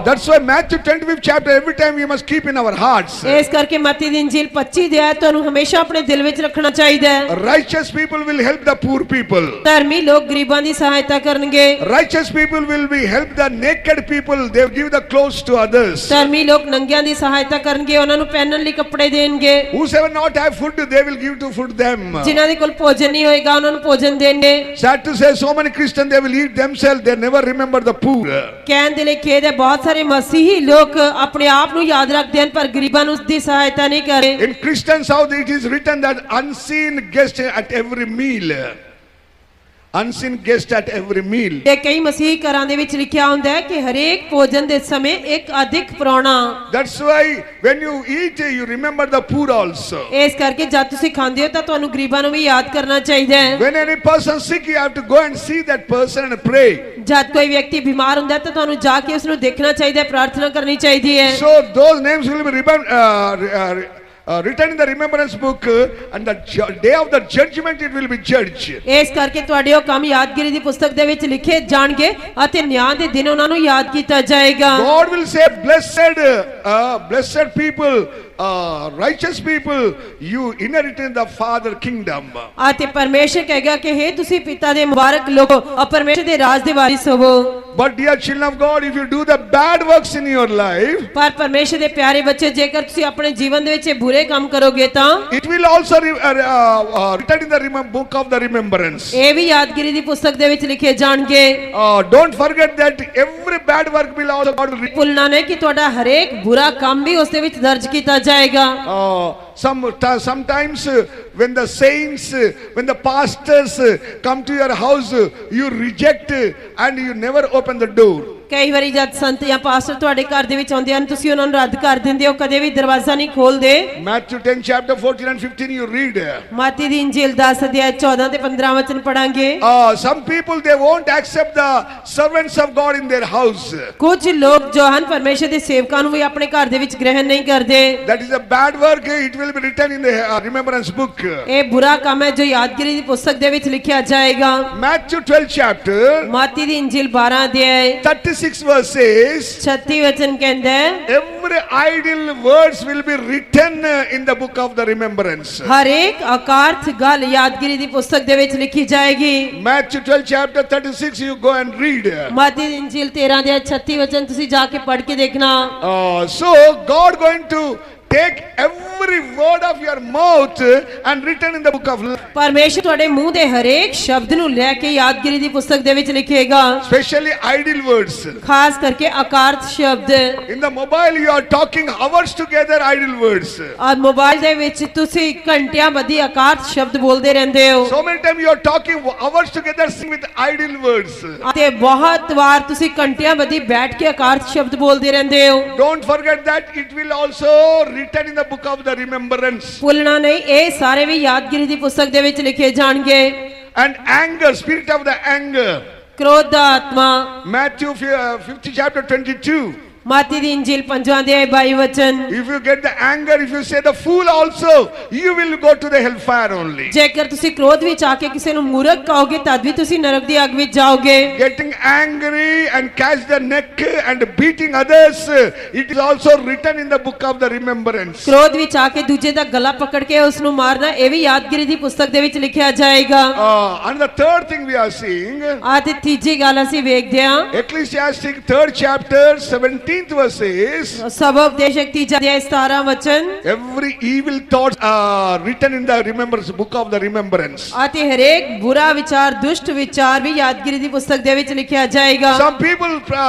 That's why Matthew 25th chapter, every time we must keep in our hearts. ਇਸ ਕਰਕੇ ਮੱਤੀ ਦੀ ਇੰਜੀਲ 25 ਅਧਿਆਇ ਤੁਹਾਨੂੰ ਹਮੇਸ਼ਾ ਆਪਣੇ ਦਿਲ ਵਿੱਚ ਰੱਖਣਾ ਚਾਹੀਦਾ ਹੈ। Righteous people will help the poor people. ਧਰਮੀ ਲੋਕ ਗਰੀਬਾਂ ਦੀ ਸਹਾਇਤਾ ਕਰਨਗੇ। Righteous people will be help the naked people. They will give the clothes to others. ਧਰਮੀ ਲੋਕ ਨੰਗਿਆਂ ਦੀ ਸਹਾਇਤਾ ਕਰਨਗੇ, ਉਹਨਾਂ ਨੂੰ ਪਹਿਨਣ ਲਈ ਕੱਪੜੇ ਦੇਣਗੇ। Whosoever not have food, they will give to food them. ਜਿਨ੍ਹਾਂ ਦੇ ਕੋਲ ਭੋਜਨ ਨਹੀਂ ਹੋਏਗਾ ਉਹਨਾਂ ਨੂੰ ਭੋਜਨ ਦੇਣਗੇ। Sad to say, so many Christians, they will eat themselves. They never remember the poor. ਕਹਿਣ ਦੇ ਲਈ ਖੇਦ ਹੈ, ਬਹੁਤ ਸਾਰੇ ਮਸੀਹੀ ਲੋਕ ਆਪਣੇ ਆਪ ਨੂੰ ਯਾਦ ਰੱਖਦੇ ਹਨ ਪਰ ਗਰੀਬਾਂ ਨੂੰ ਉਸ ਦੀ ਸਹਾਇਤਾ ਨਹੀਂ ਕਰਦੇ। In Christians' house, it is written that unseen guest at every meal. Unseen guest at every meal. ਤੇ ਕਈ ਮਸੀਹੀ ਘਰਾਂ ਦੇ ਵਿੱਚ ਲਿਖਿਆ ਹੁੰਦਾ ਹੈ ਕਿ ਹਰੇਕ ਭੋਜਨ ਦੇ ਸਮੇਂ ਇੱਕ ਅਧਿਕ ਪ੍ਰਾਹੁਣਾ। That's why when you eat, you remember the poor also. ਇਸ ਕਰਕੇ ਜਦ ਤੁਸੀਂ ਖਾਂਦੇ ਹੋ ਤਾਂ ਤੁਹਾਨੂੰ ਗਰੀਬਾਂ ਨੂੰ ਵੀ ਯਾਦ ਕਰਨਾ ਚਾਹੀਦਾ ਹੈ। When any person sick, you have to go and see that person and pray. ਜਦ ਕੋਈ ਵਿਅਕਤੀ ਬਿਮਾਰ ਹੁੰਦਾ ਹੈ ਤਾਂ ਤੁਹਾਨੂੰ ਜਾ ਕੇ ਉਸ ਨੂੰ ਦੇਖਣਾ ਚਾਹੀਦਾ ਹੈ, ਪ੍ਰਾਰਥਨਾ ਕਰਨੀ ਚਾਹੀਦੀ ਹੈ। So those names will be written in the remembrance book, and the day of the judgment it will be judged. ਇਸ ਕਰਕੇ ਤੁਹਾਡੇ ਉਹ ਕੰਮ ਯਾਦਗਿਰੀ ਦੀ ਪੁਸਤਕ ਦੇ ਵਿੱਚ ਲਿਖੇ ਜਾਣਗੇ ਅਤੇ ਨਿਆਂ ਦੇ ਦਿਨ ਉਹਨਾਂ ਨੂੰ ਯਾਦ ਕੀਤਾ ਜਾਏਗਾ। God will say, blessed people, righteous people, you inherit the Father kingdom. ਅਤੇ ਪਰਮੇਸ਼ਰ ਕਹੇਗਾ ਕਿ हे ਤੁਸੀਂ ਪਿਤਾ ਦੇ ਮੁਬਾਰਕ ਲੋਕੋ, ਪਰਮੇਸ਼ਰ ਦੇ ਰਾਜ ਦੇ ਵਾਰਿਸ ਹੋਵੋ। But dear children of God, if you do the bad works in your life, ਪਰ ਪਰਮੇਸ਼ਰ ਦੇ ਪਿਆਰੇ ਬੱਚੇ, ਜੇਕਰ ਤੁਸੀਂ ਆਪਣੇ ਜੀਵਨ ਦੇ ਵਿੱਚ ਬੁਰੇ ਕੰਮ ਕਰੋਗੇ ਤਾਂ it will also written in the book of the remembrance. ਇਹ ਵੀ ਯਾਦਗਿਰੀ ਦੀ ਪੁਸਤਕ ਦੇ ਵਿੱਚ ਲਿਖੇ ਜਾਣਗੇ। Don't forget that every bad work will also God will ਭੁੱਲਣਾ ਨਹੀਂ ਕਿ ਤੁਹਾਡਾ ਹਰੇਕ ਬੁਰਾ ਕੰਮ ਵੀ ਉਸ ਦੇ ਵਿੱਚ ਦਰਜ ਕੀਤਾ ਜਾਏਗਾ। sometimes when the saints, when the pastors come to your house, you reject and you never open the door. ਕਈ ਵਾਰੀ ਜਦ ਸੰਤ ਜਾਂ ਪਾਸਟਰ ਤੁਹਾਡੇ ਘਰ ਦੇ ਵਿੱਚ ਆਉਂਦੇ ਹਨ, ਤੁਸੀਂ ਉਹਨਾਂ ਨੂੰ ਰੱਦ ਕਰ ਦਿੰਦੇ ਹੋ, ਕਦੇ ਵੀ ਦਰਵਾਜ਼ਾ ਨਹੀਂ ਖੋਲਦੇ। Matthew 10 chapter 14 and 15 you read. ਮਤੀ ਦੀ ਇੰਜੀਲ 10 ਅਧਿਆਇ 14 ਤੇ 15 ਵਚਨ ਪੜਾਂਗੇ। Some people, they won't accept the servants of God in their house. ਕੁਝ ਲੋਕ ਜੋ ਹਨ ਪਰਮੇਸ਼ਰ ਦੇ ਸੇਵਕਾਂ ਨੂੰ ਵੀ ਆਪਣੇ ਘਰ ਦੇ ਵਿੱਚ ਗ੍ਰਹਿਣ ਨਹੀਂ ਕਰਦੇ। That is a bad work. It will be written in the remembrance book. ਇਹ ਬੁਰਾ ਕੰਮ ਹੈ ਜੋ ਯਾਦਗਿਰੀ ਦੀ ਪੁਸਤਕ ਦੇ ਵਿੱਚ ਲਿਖਿਆ ਜਾਏਗਾ। Matthew 12 chapter ਮਤੀ ਦੀ ਇੰਜੀਲ 12 ਅਧਿਆਇ 36 verse says, 36 ਵਚਨ ਕਹਿੰਦਾ ਹੈ, every idle words will be written in the book of the remembrance. ਹਰੇਕ ਅਕਾਰਥ ਗੱਲ ਯਾਦਗਿਰੀ ਦੀ ਪੁਸਤਕ ਦੇ ਵਿੱਚ ਲਿਖੀ ਜਾਏਗੀ। Matthew 12 chapter 36 you go and read. ਮਤੀ ਦੀ ਇੰਜੀਲ 13 ਅਧਿਆਇ 36 ਵਚਨ ਤੁਸੀਂ ਜਾ ਕੇ ਪੜ੍ਹ ਕੇ ਦੇਖਣਾ। So God going to take every word of your mouth and written in the book of life. ਪਰਮੇਸ਼ਰ ਤੁਹਾਡੇ ਮੂੰਹ ਦੇ ਹਰੇਕ ਸ਼ਬਦ ਨੂੰ ਲੈ ਕੇ ਯਾਦਗਿਰੀ ਦੀ ਪੁਸਤਕ ਦੇ ਵਿੱਚ ਲਿਖੇਗਾ। Especially idle words. ਖਾਸ ਕਰਕੇ ਅਕਾਰਥ ਸ਼ਬਦ। In the mobile you are talking hours together idle words. ਔਰ ਮੋਬਾਈਲ ਦੇ ਵਿੱਚ ਤੁਸੀਂ ਘੰਟਿਆਂ ਬੱਧੀ ਅਕਾਰਥ ਸ਼ਬਦ ਬੋਲਦੇ ਰਹਿੰਦੇ ਹੋ। So many times you are talking hours together with idle words. ਅਤੇ ਬਹੁਤ ਵਾਰ ਤੁਸੀਂ ਘੰਟਿਆਂ ਬੱਧੀ ਬੈਠ ਕੇ ਅਕਾਰਥ ਸ਼ਬਦ ਬੋਲਦੇ ਰਹਿੰਦੇ ਹੋ। Don't forget that it will also written in the book of the remembrance. ਭੁੱਲਣਾ ਨਹੀਂ, ਇਹ ਸਾਰੇ ਵੀ ਯਾਦਗਿਰੀ ਦੀ ਪੁਸਤਕ ਦੇ ਵਿੱਚ ਲਿਖੇ ਜਾਣਗੇ। And anger, spirit of the anger. ਕ੍ਰੋਧ ਦਾ ਆਤਮਾ। Matthew 50 chapter 22. ਮਤੀ ਦੀ ਇੰਜੀਲ 5 ਅਧਿਆਇ 22 ਵਚਨ। If you get the anger, if you say the fool also, you will go to the hellfire only. ਜੇਕਰ ਤੁਸੀਂ ਕ੍ਰੋਧ ਵਿੱਚ ਆ ਕੇ ਕਿਸੇ ਨੂੰ ਮੂਰਖ ਕਹੋਗੇ ਤਦ ਵੀ ਤੁਸੀਂ ਨਰਕ ਦੀ ਅੱਗ ਵਿੱਚ ਜਾਓਗੇ। Getting angry and catch the neck and beating others, it is also written in the book of the remembrance. ਕ੍ਰੋਧ ਵਿੱਚ ਆ ਕੇ ਦੂਜੇ ਦਾ ਗਲਾ ਪਕੜ ਕੇ ਉਸ ਨੂੰ ਮਾਰਨਾ, ਇਹ ਵੀ ਯਾਦਗਿਰੀ ਦੀ ਪੁਸਤਕ ਦੇ ਵਿੱਚ ਲਿਖਿਆ ਜਾਏਗਾ। And the third thing we are seeing, ਅਤੇ ਤੀਜੀ ਗੱਲ ਅਸੀਂ ਵੇਖਦੇ ਹਾਂ Ecclesiastic 3rd chapter 17th verse says, ਸਭ ਉਪਦੇਸ਼ਕ 3 ਅਧਿਆਇ 17 ਵਚਨ। every evil thought written in the remembrance book of the remembrance. ਅਤੇ ਹਰੇਕ ਬੁਰਾ ਵਿਚਾਰ, ਦੁਸ਼ਟ ਵਿਚਾਰ ਵੀ ਯਾਦਗਿਰੀ ਦੀ ਪੁਸਤਕ ਦੇ ਵਿੱਚ ਲਿਖਿਆ ਜਾਏਗਾ। Some people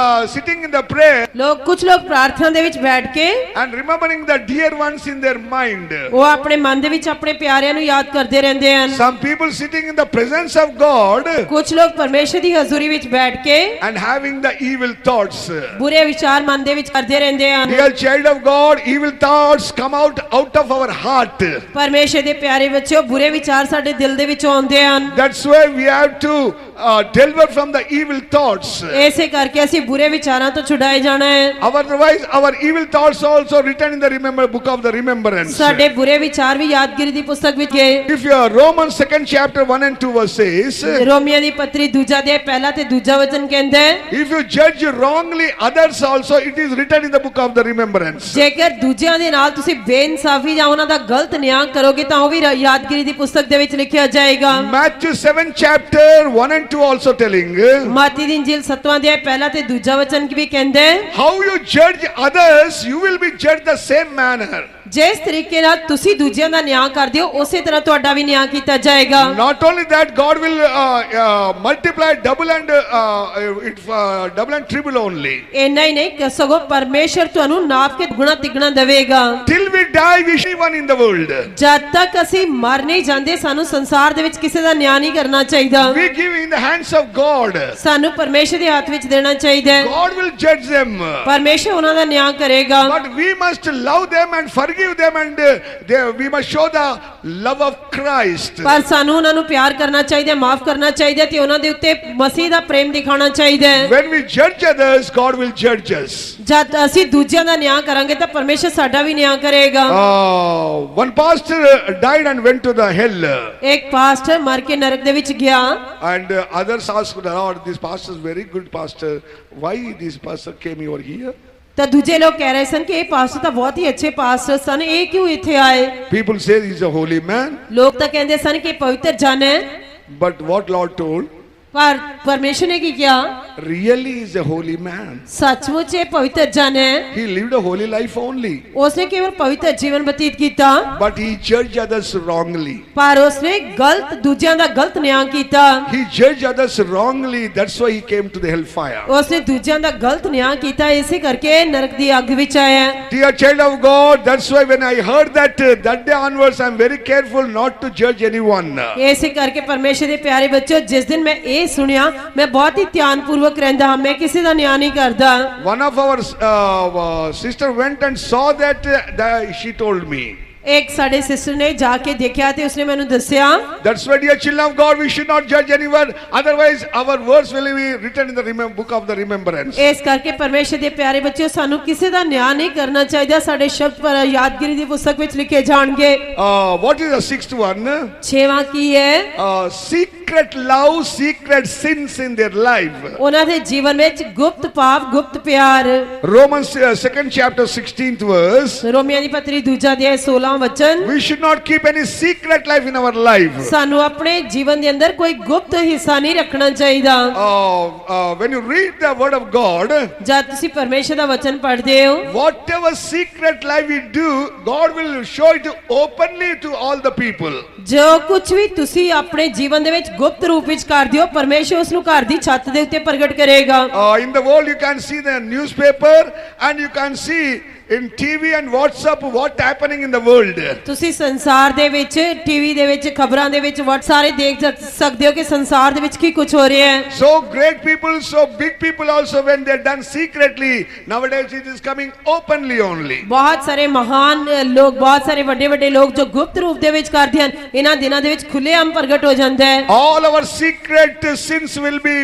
sitting in the prayer ਕੁਝ ਲੋਕ ਪ੍ਰਾਰਥਨਾ ਦੇ ਵਿੱਚ ਬੈਠ ਕੇ and remembering the dear ones in their mind. ਉਹ ਆਪਣੇ ਮਨ ਦੇ ਵਿੱਚ ਆਪਣੇ ਪਿਆਰਿਆਂ ਨੂੰ ਯਾਦ ਕਰਦੇ ਰਹਿੰਦੇ ਹਨ। Some people sitting in the presence of God ਕੁਝ ਲੋਕ ਪਰਮੇਸ਼ਰ ਦੀ ਹਜ਼ੂਰੀ ਵਿੱਚ ਬੈਠ ਕੇ and having the evil thoughts. ਬੁਰੇ ਵਿਚਾਰ ਮਨ ਦੇ ਵਿੱਚ ਕਰਦੇ ਰਹਿੰਦੇ ਹਨ। Dear child of God, evil thoughts come out of our heart. ਪਰਮੇਸ਼ਰ ਦੇ ਪਿਆਰੇ ਬੱਚਿਓ, ਬੁਰੇ ਵਿਚਾਰ ਸਾਡੇ ਦਿਲ ਦੇ ਵਿੱਚੋਂ ਆਉਂਦੇ ਹਨ। That's why we have to deliver from the evil thoughts. ਇਸੇ ਕਰਕੇ ਅਸੀਂ ਬੁਰੇ ਵਿਚਾਰਾਂ ਤੋਂ ਛੁਡਾਏ ਜਾਣਾ ਹੈ। Otherwise, our evil thoughts are also written in the book of the remembrance. ਸਾਡੇ ਬੁਰੇ ਵਿਚਾਰ ਵੀ ਯਾਦਗਿਰੀ ਦੀ ਪੁਸਤਕ ਵਿੱਚ ਗਏ। If you are Romans 2nd chapter 1 and 2 verses, ਰੋਮੀਆਂ ਦੀ ਪੱਤਰੀ ਦੂਜਾ ਅਧਿਆਇ ਪਹਿਲਾ ਤੇ ਦੂਜਾ ਵਚਨ ਕਹਿੰਦਾ ਹੈ, if you judge wrongly others also, it is written in the book of the remembrance. ਜੇਕਰ ਦੂਜਿਆਂ ਦੇ ਨਾਲ ਤੁਸੀਂ ਬੇਇਨਸਾਫੀ ਜਾਂ ਉਹਨਾਂ ਦਾ ਗਲਤ ਨਿਆਂ ਕਰੋਗੇ ਤਾਂ ਉਹ ਵੀ ਯਾਦਗਿਰੀ ਦੀ ਪੁਸਤਕ ਦੇ ਵਿੱਚ ਲਿਖਿਆ ਜਾਏਗਾ। Matthew 7th chapter 1 and 2 also telling, ਮਾਤੀ ਦੀ ਇੰਜੀਲ 7ਵਾਂ ਅਧਿਆਇ ਪਹਿਲਾ ਤੇ ਦੂਜਾ ਵਚਨ ਵੀ ਕਹਿੰਦਾ ਹੈ, how you judge others, you will be judged the same manner. ਜਿਸ ਤਰੀਕੇ ਨਾਲ ਤੁਸੀਂ ਦੂਜਿਆਂ ਦਾ ਨਿਆਂ ਕਰਦੇ ਹੋ ਉਸੇ ਤਰ੍ਹਾਂ ਤੁਹਾਡਾ ਵੀ ਨਿਆਂ ਕੀਤਾ ਜਾਏਗਾ। Not only that, God will multiply double and triple only. ਇੰਨਾ ਹੀ ਨਹੀਂ ਸਗੋਂ ਪਰਮੇਸ਼ਰ ਤੁਹਾਨੂੰ ਨਾਪ ਕੇ ਗੁਣਾ ਤਿਗਣਾ ਦੇਵੇਗਾ। Till we die, we should one in the world. ਜਦ ਤੱਕ ਅਸੀਂ ਮਰ ਨਹੀਂ ਜਾਂਦੇ ਸਾਨੂੰ ਸੰਸਾਰ ਦੇ ਵਿੱਚ ਕਿਸੇ ਦਾ ਨਿਆਂ ਨਹੀਂ ਕਰਨਾ ਚਾਹੀਦਾ। We give in the hands of God. ਸਾਨੂੰ ਪਰਮੇਸ਼ਰ ਦੇ ਹੱਥ ਵਿੱਚ ਦੇਣਾ ਚਾਹੀਦਾ ਹੈ। God will judge them. ਪਰਮੇਸ਼ਰ ਉਹਨਾਂ ਦਾ ਨਿਆਂ ਕਰੇਗਾ। But we must love them and forgive them, and we must show the love of Christ. ਪਰ ਸਾਨੂੰ ਉਹਨਾਂ ਨੂੰ ਪਿਆਰ ਕਰਨਾ ਚਾਹੀਦਾ, ਮਾਫ ਕਰਨਾ ਚਾਹੀਦਾ ਤੇ ਉਹਨਾਂ ਦੇ ਉੱਤੇ ਮਸੀਹ ਦਾ ਪ੍ਰੇਮ ਦਿਖਾਉਣਾ ਚਾਹੀਦਾ ਹੈ। When we judge others, God will judge us. ਜਦ ਅਸੀਂ ਦੂਜਿਆਂ ਦਾ ਨਿਆਂ ਕਰਾਂਗੇ ਤਾਂ ਪਰਮੇਸ਼ਰ ਸਾਡਾ ਵੀ ਨਿਆਂ ਕਰੇਗਾ। One pastor died and went to the hell. ਇੱਕ ਪਾਸਟਰ ਮਰ ਕੇ ਨਰਕ ਦੇ ਵਿੱਚ ਗਿਆ। And others asked, Lord, this pastor is very good pastor. Why this pastor came over here? ਤਾਂ ਦੂਜੇ ਲੋਕ ਕਹਿ ਰਹੇ ਸਨ ਕਿ ਇਹ ਪਾਸਟਰ ਤਾਂ ਬਹੁਤ ਹੀ ਅੱਛੇ ਪਾਸਟਰ ਸਨ, ਇਹ ਕਿਉਂ ਇੱਥੇ ਆਏ? People say he's a holy man. ਲੋਕ ਤਾਂ ਕਹਿੰਦੇ ਸਨ ਕਿ ਪਵਿੱਤਰ ਜਨ ਹੈ, But what Lord told, ਪਰ ਪਰਮੇਸ਼ਰ ਨੇ ਕੀ ਕਿਹਾ? really is a holy man. ਸੱਚਮੁੱਚ ਇਹ ਪਵਿੱਤਰ ਜਨ ਹੈ। He lived a holy life only. ਉਸਨੇ ਕੇਵਲ ਪਵਿੱਤਰ ਜੀਵਨ ਬਤੀਤ ਕੀਤਾ, But he judged others wrongly. ਪਰ ਉਸਨੇ ਗਲਤ ਦੂਜਿਆਂ ਦਾ ਗਲਤ ਨਿਆਂ ਕੀਤਾ। He judged others wrongly. That's why he came to the hellfire. ਉਸਨੇ ਦੂਜਿਆਂ ਦਾ ਗਲਤ ਨਿਆਂ ਕੀਤਾ, ਇਸੇ ਕਰਕੇ ਨਰਕ ਦੀ ਅੱਗ ਵਿੱਚ ਆਇਆ। Dear child of God, that's why when I heard that day onwards, I'm very careful not to judge anyone. ਇਸੇ ਕਰਕੇ ਪਰਮੇਸ਼ਰ ਦੇ ਪਿਆਰੇ ਬੱਚਿਓ, ਜਿਸ ਦਿਨ ਮੈਂ ਇਹ ਸੁਣਿਆ ਮੈਂ ਬਹੁਤ ਹੀ ਧਿਆਨਪੂਰਵਕ ਰਹਿੰਦਾ ਹਾਂ, ਮੈਂ ਕਿਸੇ ਦਾ ਨਿਆਂ ਨਹੀਂ ਕਰਦਾ। One of our sister went and saw that she told me. ਇੱਕ ਸਾਡੇ ਸਿਸਟਰ ਨੇ ਜਾ ਕੇ ਦੇਖਿਆ ਤੇ ਉਸਨੇ ਮੈਨੂੰ ਦੱਸਿਆ। That's why, dear children of God, we should not judge anyone. Otherwise, our words will be written in the book of the remembrance. ਇਸ ਕਰਕੇ ਪਰਮੇਸ਼ਰ ਦੇ ਪਿਆਰੇ ਬੱਚਿਓ, ਸਾਨੂੰ ਕਿਸੇ ਦਾ ਨਿਆਂ ਨਹੀਂ ਕਰਨਾ ਚਾਹੀਦਾ। ਸਾਡੇ ਸ਼ਬਦ ਪਰ ਯਾਦਗਿਰੀ ਦੀ ਪੁਸਤਕ ਵਿੱਚ ਲਿਖੇ ਜਾਣਗੇ। What is the 6th one? 6ਵਾਂ ਕੀ ਹੈ? Secret love, secret sins in their life. ਉਹਨਾਂ ਦੇ ਜੀਵਨ ਵਿੱਚ ਗੁਪਤ ਪਾਪ, ਗੁਪਤ ਪਿਆਰ। Romans 2nd chapter 16th verse. ਰੋਮੀਆਂ ਦੀ ਪੱਤਰੀ ਦੂਜਾ ਅਧਿਆਇ 16ਵਾਂ ਵਚਨ। We should not keep any secret life in our life. ਸਾਨੂੰ ਆਪਣੇ ਜੀਵਨ ਦੇ ਅੰਦਰ ਕੋਈ ਗੁਪਤ ਹਿੱਸਾ ਨਹੀਂ ਰੱਖਣਾ ਚਾਹੀਦਾ। When you read the word of God, ਜਦ ਤੁਸੀਂ ਪਰਮੇਸ਼ਰ ਦਾ ਵਚਨ ਪੜ੍ਹਦੇ ਹੋ, whatever secret life we do, God will show it openly to all the people. ਜੋ ਕੁਝ ਵੀ ਤੁਸੀਂ ਆਪਣੇ ਜੀਵਨ ਦੇ ਵਿੱਚ ਗੁਪਤ ਰੂਪ ਵਿੱਚ ਕਰਦੇ ਹੋ, ਪਰਮੇਸ਼ਰ ਉਸ ਨੂੰ ਘਰ ਦੀ ਛੱਤ ਦੇ ਉੱਤੇ ਪ੍ਰਗਟ ਕਰੇਗਾ। In the world you can see the newspaper and you can see in TV and WhatsApp what happening in the world. ਤੁਸੀਂ ਸੰਸਾਰ ਦੇ ਵਿੱਚ ਟੀਵੀ ਦੇ ਵਿੱਚ ਖਬਰਾਂ ਦੇ ਵਿੱਚ ਸਾਰੇ ਦੇਖ ਸਕਦੇ ਹੋ ਕਿ ਸੰਸਾਰ ਦੇ ਵਿੱਚ ਕੀ ਕੁਝ ਹੋ ਰਿਹਾ ਹੈ। So great people, so big people also, when they're done secretly, nowadays it is coming openly only. ਬਹੁਤ ਸਾਰੇ ਮਹਾਨ ਲੋਕ, ਬਹੁਤ ਸਾਰੇ ਵੱਡੇ ਵੱਡੇ ਲੋਕ ਜੋ ਗੁਪਤ ਰੂਪ ਦੇ ਵਿੱਚ ਕਰਦੇ ਹਨ, ਇਹਨਾਂ ਦਿਨਾਂ ਦੇ ਵਿੱਚ ਖੁੱਲ੍ਹੇਆਮ ਪ੍ਰਗਟ ਹੋ ਜਾਂਦਾ ਹੈ। All our secret sins will be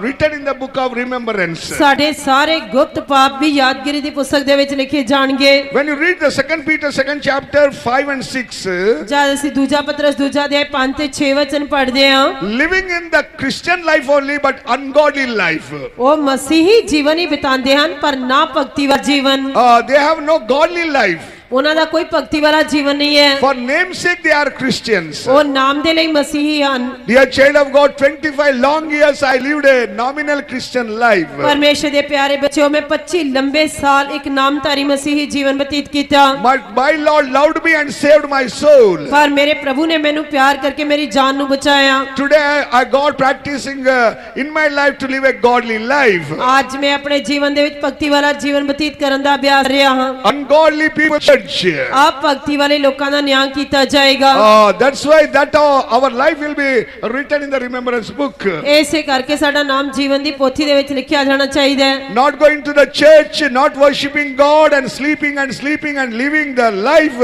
written in the book of remembrance. ਸਾਡੇ ਸਾਰੇ ਗੁਪਤ ਪਾਪ ਵੀ ਯਾਦਗਿਰੀ ਦੀ ਪੁਸਤਕ ਦੇ ਵਿੱਚ ਲਿਖੇ ਜਾਣਗੇ। When you read the 2 Peter 2nd chapter 5 and 6, ਜਦ ਅਸੀਂ ਦੂਜਾ ਪਤਰਸ ਦੂਜਾ ਅਧਿਆਇ 5 ਤੇ 6 ਵਚਨ ਪੜ੍ਹਦੇ ਹਾਂ, living in the Christian life only but ungodly life. ਉਹ ਮਸੀਹੀ ਜੀਵਨ ਹੀ ਬਿਤਾਉਂਦੇ ਹਨ ਪਰ ਨਾ ਭਗਤੀਵਾਰ ਜੀਵਨ। They have no godly life. ਉਹਨਾਂ ਦਾ ਕੋਈ ਭਗਤੀ ਵਾਲਾ ਜੀਵਨ ਨਹੀਂ ਹੈ। For name's sake they are Christians. ਉਹ ਨਾਮ ਦੇ ਲਈ ਮਸੀਹੀ ਹਨ। Dear child of God, 25 long years I lived a nominal Christian life. ਪਰਮੇਸ਼ਰ ਦੇ ਪਿਆਰੇ ਬੱਚਿਓ, ਮੈਂ 25 ਲੰਬੇ ਸਾਲ ਇੱਕ ਨਾਮਧਾਰੀ ਮਸੀਹੀ ਜੀਵਨ ਬਤੀਤ ਕੀਤਾ। But my Lord loved me and saved my soul. ਪਰ ਮੇਰੇ ਪ੍ਰਭੂ ਨੇ ਮੈਨੂੰ ਪਿਆਰ ਕਰਕੇ ਮੇਰੀ ਜਾਨ ਨੂੰ ਬਚਾਇਆ। Today I got practicing in my life to live a godly life. ਅੱਜ ਮੈਂ ਆਪਣੇ ਜੀਵਨ ਦੇ ਵਿੱਚ ਭਗਤੀ ਵਾਲਾ ਜੀਵਨ ਬਤੀਤ ਕਰਨ ਦਾ ਅਭਿਆਸ ਕਰ ਰਿਹਾ ਹਾਂ। Ungodly people church. ਆਪ ਭਗਤੀ ਵਾਲੇ ਲੋਕਾਂ ਦਾ ਨਿਆਂ ਕੀਤਾ ਜਾਏਗਾ। That's why that our life will be written in the remembrance book. ਇਸੇ ਕਰਕੇ ਸਾਡਾ ਨਾਮ ਜੀਵਨ ਦੀ ਪੋਥੀ ਦੇ ਵਿੱਚ ਲਿਖਿਆ ਜਾਣਾ ਚਾਹੀਦਾ ਹੈ। Not going to the church, not worshipping God and sleeping and living the life,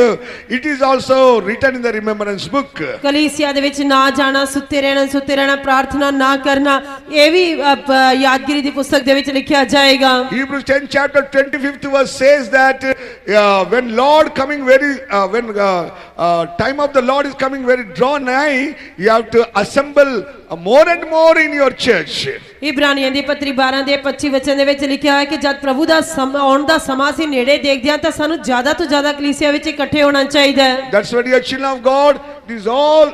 it is also written in the remembrance book. ਕਲੀਸਿਆ ਦੇ ਵਿੱਚ ਨਾ ਜਾਣਾ, ਸੁੱਤੇ ਰਹਿਣਾ, ਪ੍ਰਾਰਥਨਾ ਨਾ ਕਰਨਾ, ਇਹ ਵੀ ਯਾਦਗਿਰੀ ਦੀ ਪੁਸਤਕ ਦੇ ਵਿੱਚ ਲਿਖਿਆ ਜਾਏਗਾ। Hebrews 10 chapter 25th verse says that when Lord coming when time of the Lord is coming very draw nigh, you have to assemble more and more in your church. ਇਬਰਾਨੀਆਂ ਦੀ ਪੱਤਰੀ 12 ਦੇ 25 ਵਚਨ ਦੇ ਵਿੱਚ ਲਿਖਿਆ ਹੋਇਆ ਕਿ ਜਦ ਪ੍ਰਭੂ ਦਾ ਆਉਣ ਦਾ ਸਮਾਂ ਅਸੀਂ ਨੇੜੇ ਦੇਖਦੇ ਹਾਂ ਤਾਂ ਸਾਨੂੰ ਜ਼ਿਆਦਾ ਤੋਂ ਜ਼ਿਆਦਾ ਕਲੀਸਿਆ ਵਿੱਚ ਇਕੱਠੇ ਹੋਣਾ ਚਾਹੀਦਾ ਹੈ। That's why, dear children of God, this all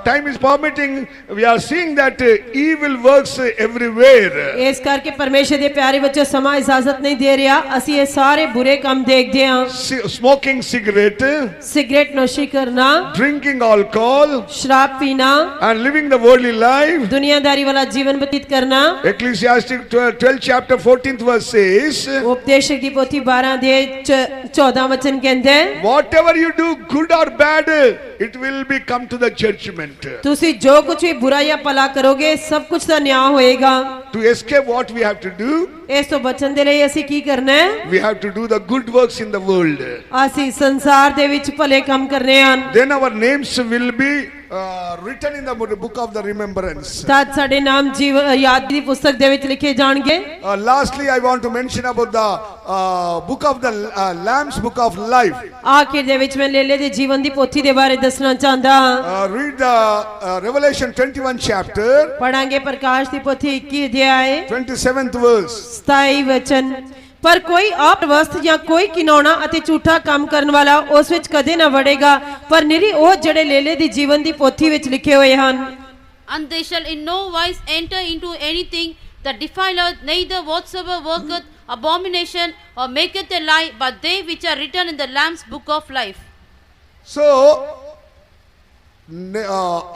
time is permitting. We are seeing that evil works everywhere. ਇਸ ਕਰਕੇ ਪਰਮੇਸ਼ਰ ਦੇ ਪਿਆਰੇ ਬੱਚੋ ਸਮਾਂ ਇਜਾਜ਼ਤ ਨਹੀਂ ਦੇ ਰਿਹਾ, ਅਸੀਂ ਇਹ ਸਾਰੇ ਬੁਰੇ ਕੰਮ ਦੇਖਦੇ ਹਾਂ। Smoking cigarette, ਸਿਗਰਟ ਨੋਸ਼ੀ ਕਰਨਾ, drinking alcohol, ਸ਼ਰਾਬ ਪੀਣਾ, and living the worldly life. ਦੁਨੀਆਦਾਰੀ ਵਾਲਾ ਜੀਵਨ ਬਤੀਤ ਕਰਨਾ। Ecclesiastes 12 chapter 14th verse says, ਉਪਦੇਸ਼ਕ ਦੀ ਪੋਥੀ 12 ਦੇ 14 ਵਚਨ ਕਹਿੰਦੇ, whatever you do, good or bad, it will be come to the judgment. ਤੁਸੀਂ ਜੋ ਕੁਝ ਵੀ ਬੁਰਾ ਜਾਂ ਭਲਾ ਕਰੋਗੇ ਸਭ ਕੁਝ ਦਾ ਨਿਆਂ ਹੋਏਗਾ। To escape, what we have to do? ਇਸ ਤੋਂ ਬਚਣ ਦੇ ਲਈ ਅਸੀਂ ਕੀ ਕਰਨਾ ਹੈ? We have to do the good works in the world. ਅਸੀਂ ਸੰਸਾਰ ਦੇ ਵਿੱਚ ਭਲੇ ਕੰਮ ਕਰਨੇ ਹਨ। Then our names will be written in the book of the remembrance. ਤਦ ਸਾਡੇ ਨਾਮ ਯਾਦ ਦੀ ਪੁਸਤਕ ਦੇ ਵਿੱਚ ਲਿਖੇ ਜਾਣਗੇ। Lastly, I want to mention about the book of the Lamb's book of life. ਆਖਿਰ ਦੇ ਵਿੱਚ ਮੈਂ ਲੇਲੇ ਦੇ ਜੀਵਨ ਦੀ ਪੋਥੀ ਦੇ ਬਾਰੇ ਦੱਸਣਾ ਚਾਹੁੰਦਾ ਹਾਂ। Read the Revelation 21 chapter, ਪੜਾਂਗੇ ਪ੍ਰਕਾਸ਼ ਦੀ ਪੋਥੀ 21 ਅਧਿਆਇ 27th verse. 27 ਵਚਨ। ਪਰ ਕੋਈ ਅਪਵਸਥ ਜਾਂ ਕੋਈ ਕਿਨੌਣਾ ਅਤੇ ਝੂਠਾ ਕੰਮ ਕਰਨ ਵਾਲਾ ਉਸ ਵਿੱਚ ਕਦੇ ਨਾ ਵੜੇਗਾ, ਪਰ ਨਿਰੀ ਉਹ ਜਿਹੜੇ ਲੇਲੇ ਦੀ ਜੀਵਨ ਦੀ ਪੋਥੀ ਵਿੱਚ ਲਿਖੇ ਹੋਏ ਹਨ। And they shall in no wise enter into anything that defileth, neither whatsoever worketh abomination or maketh a lie, but they which are written in the Lamb's book of life. So,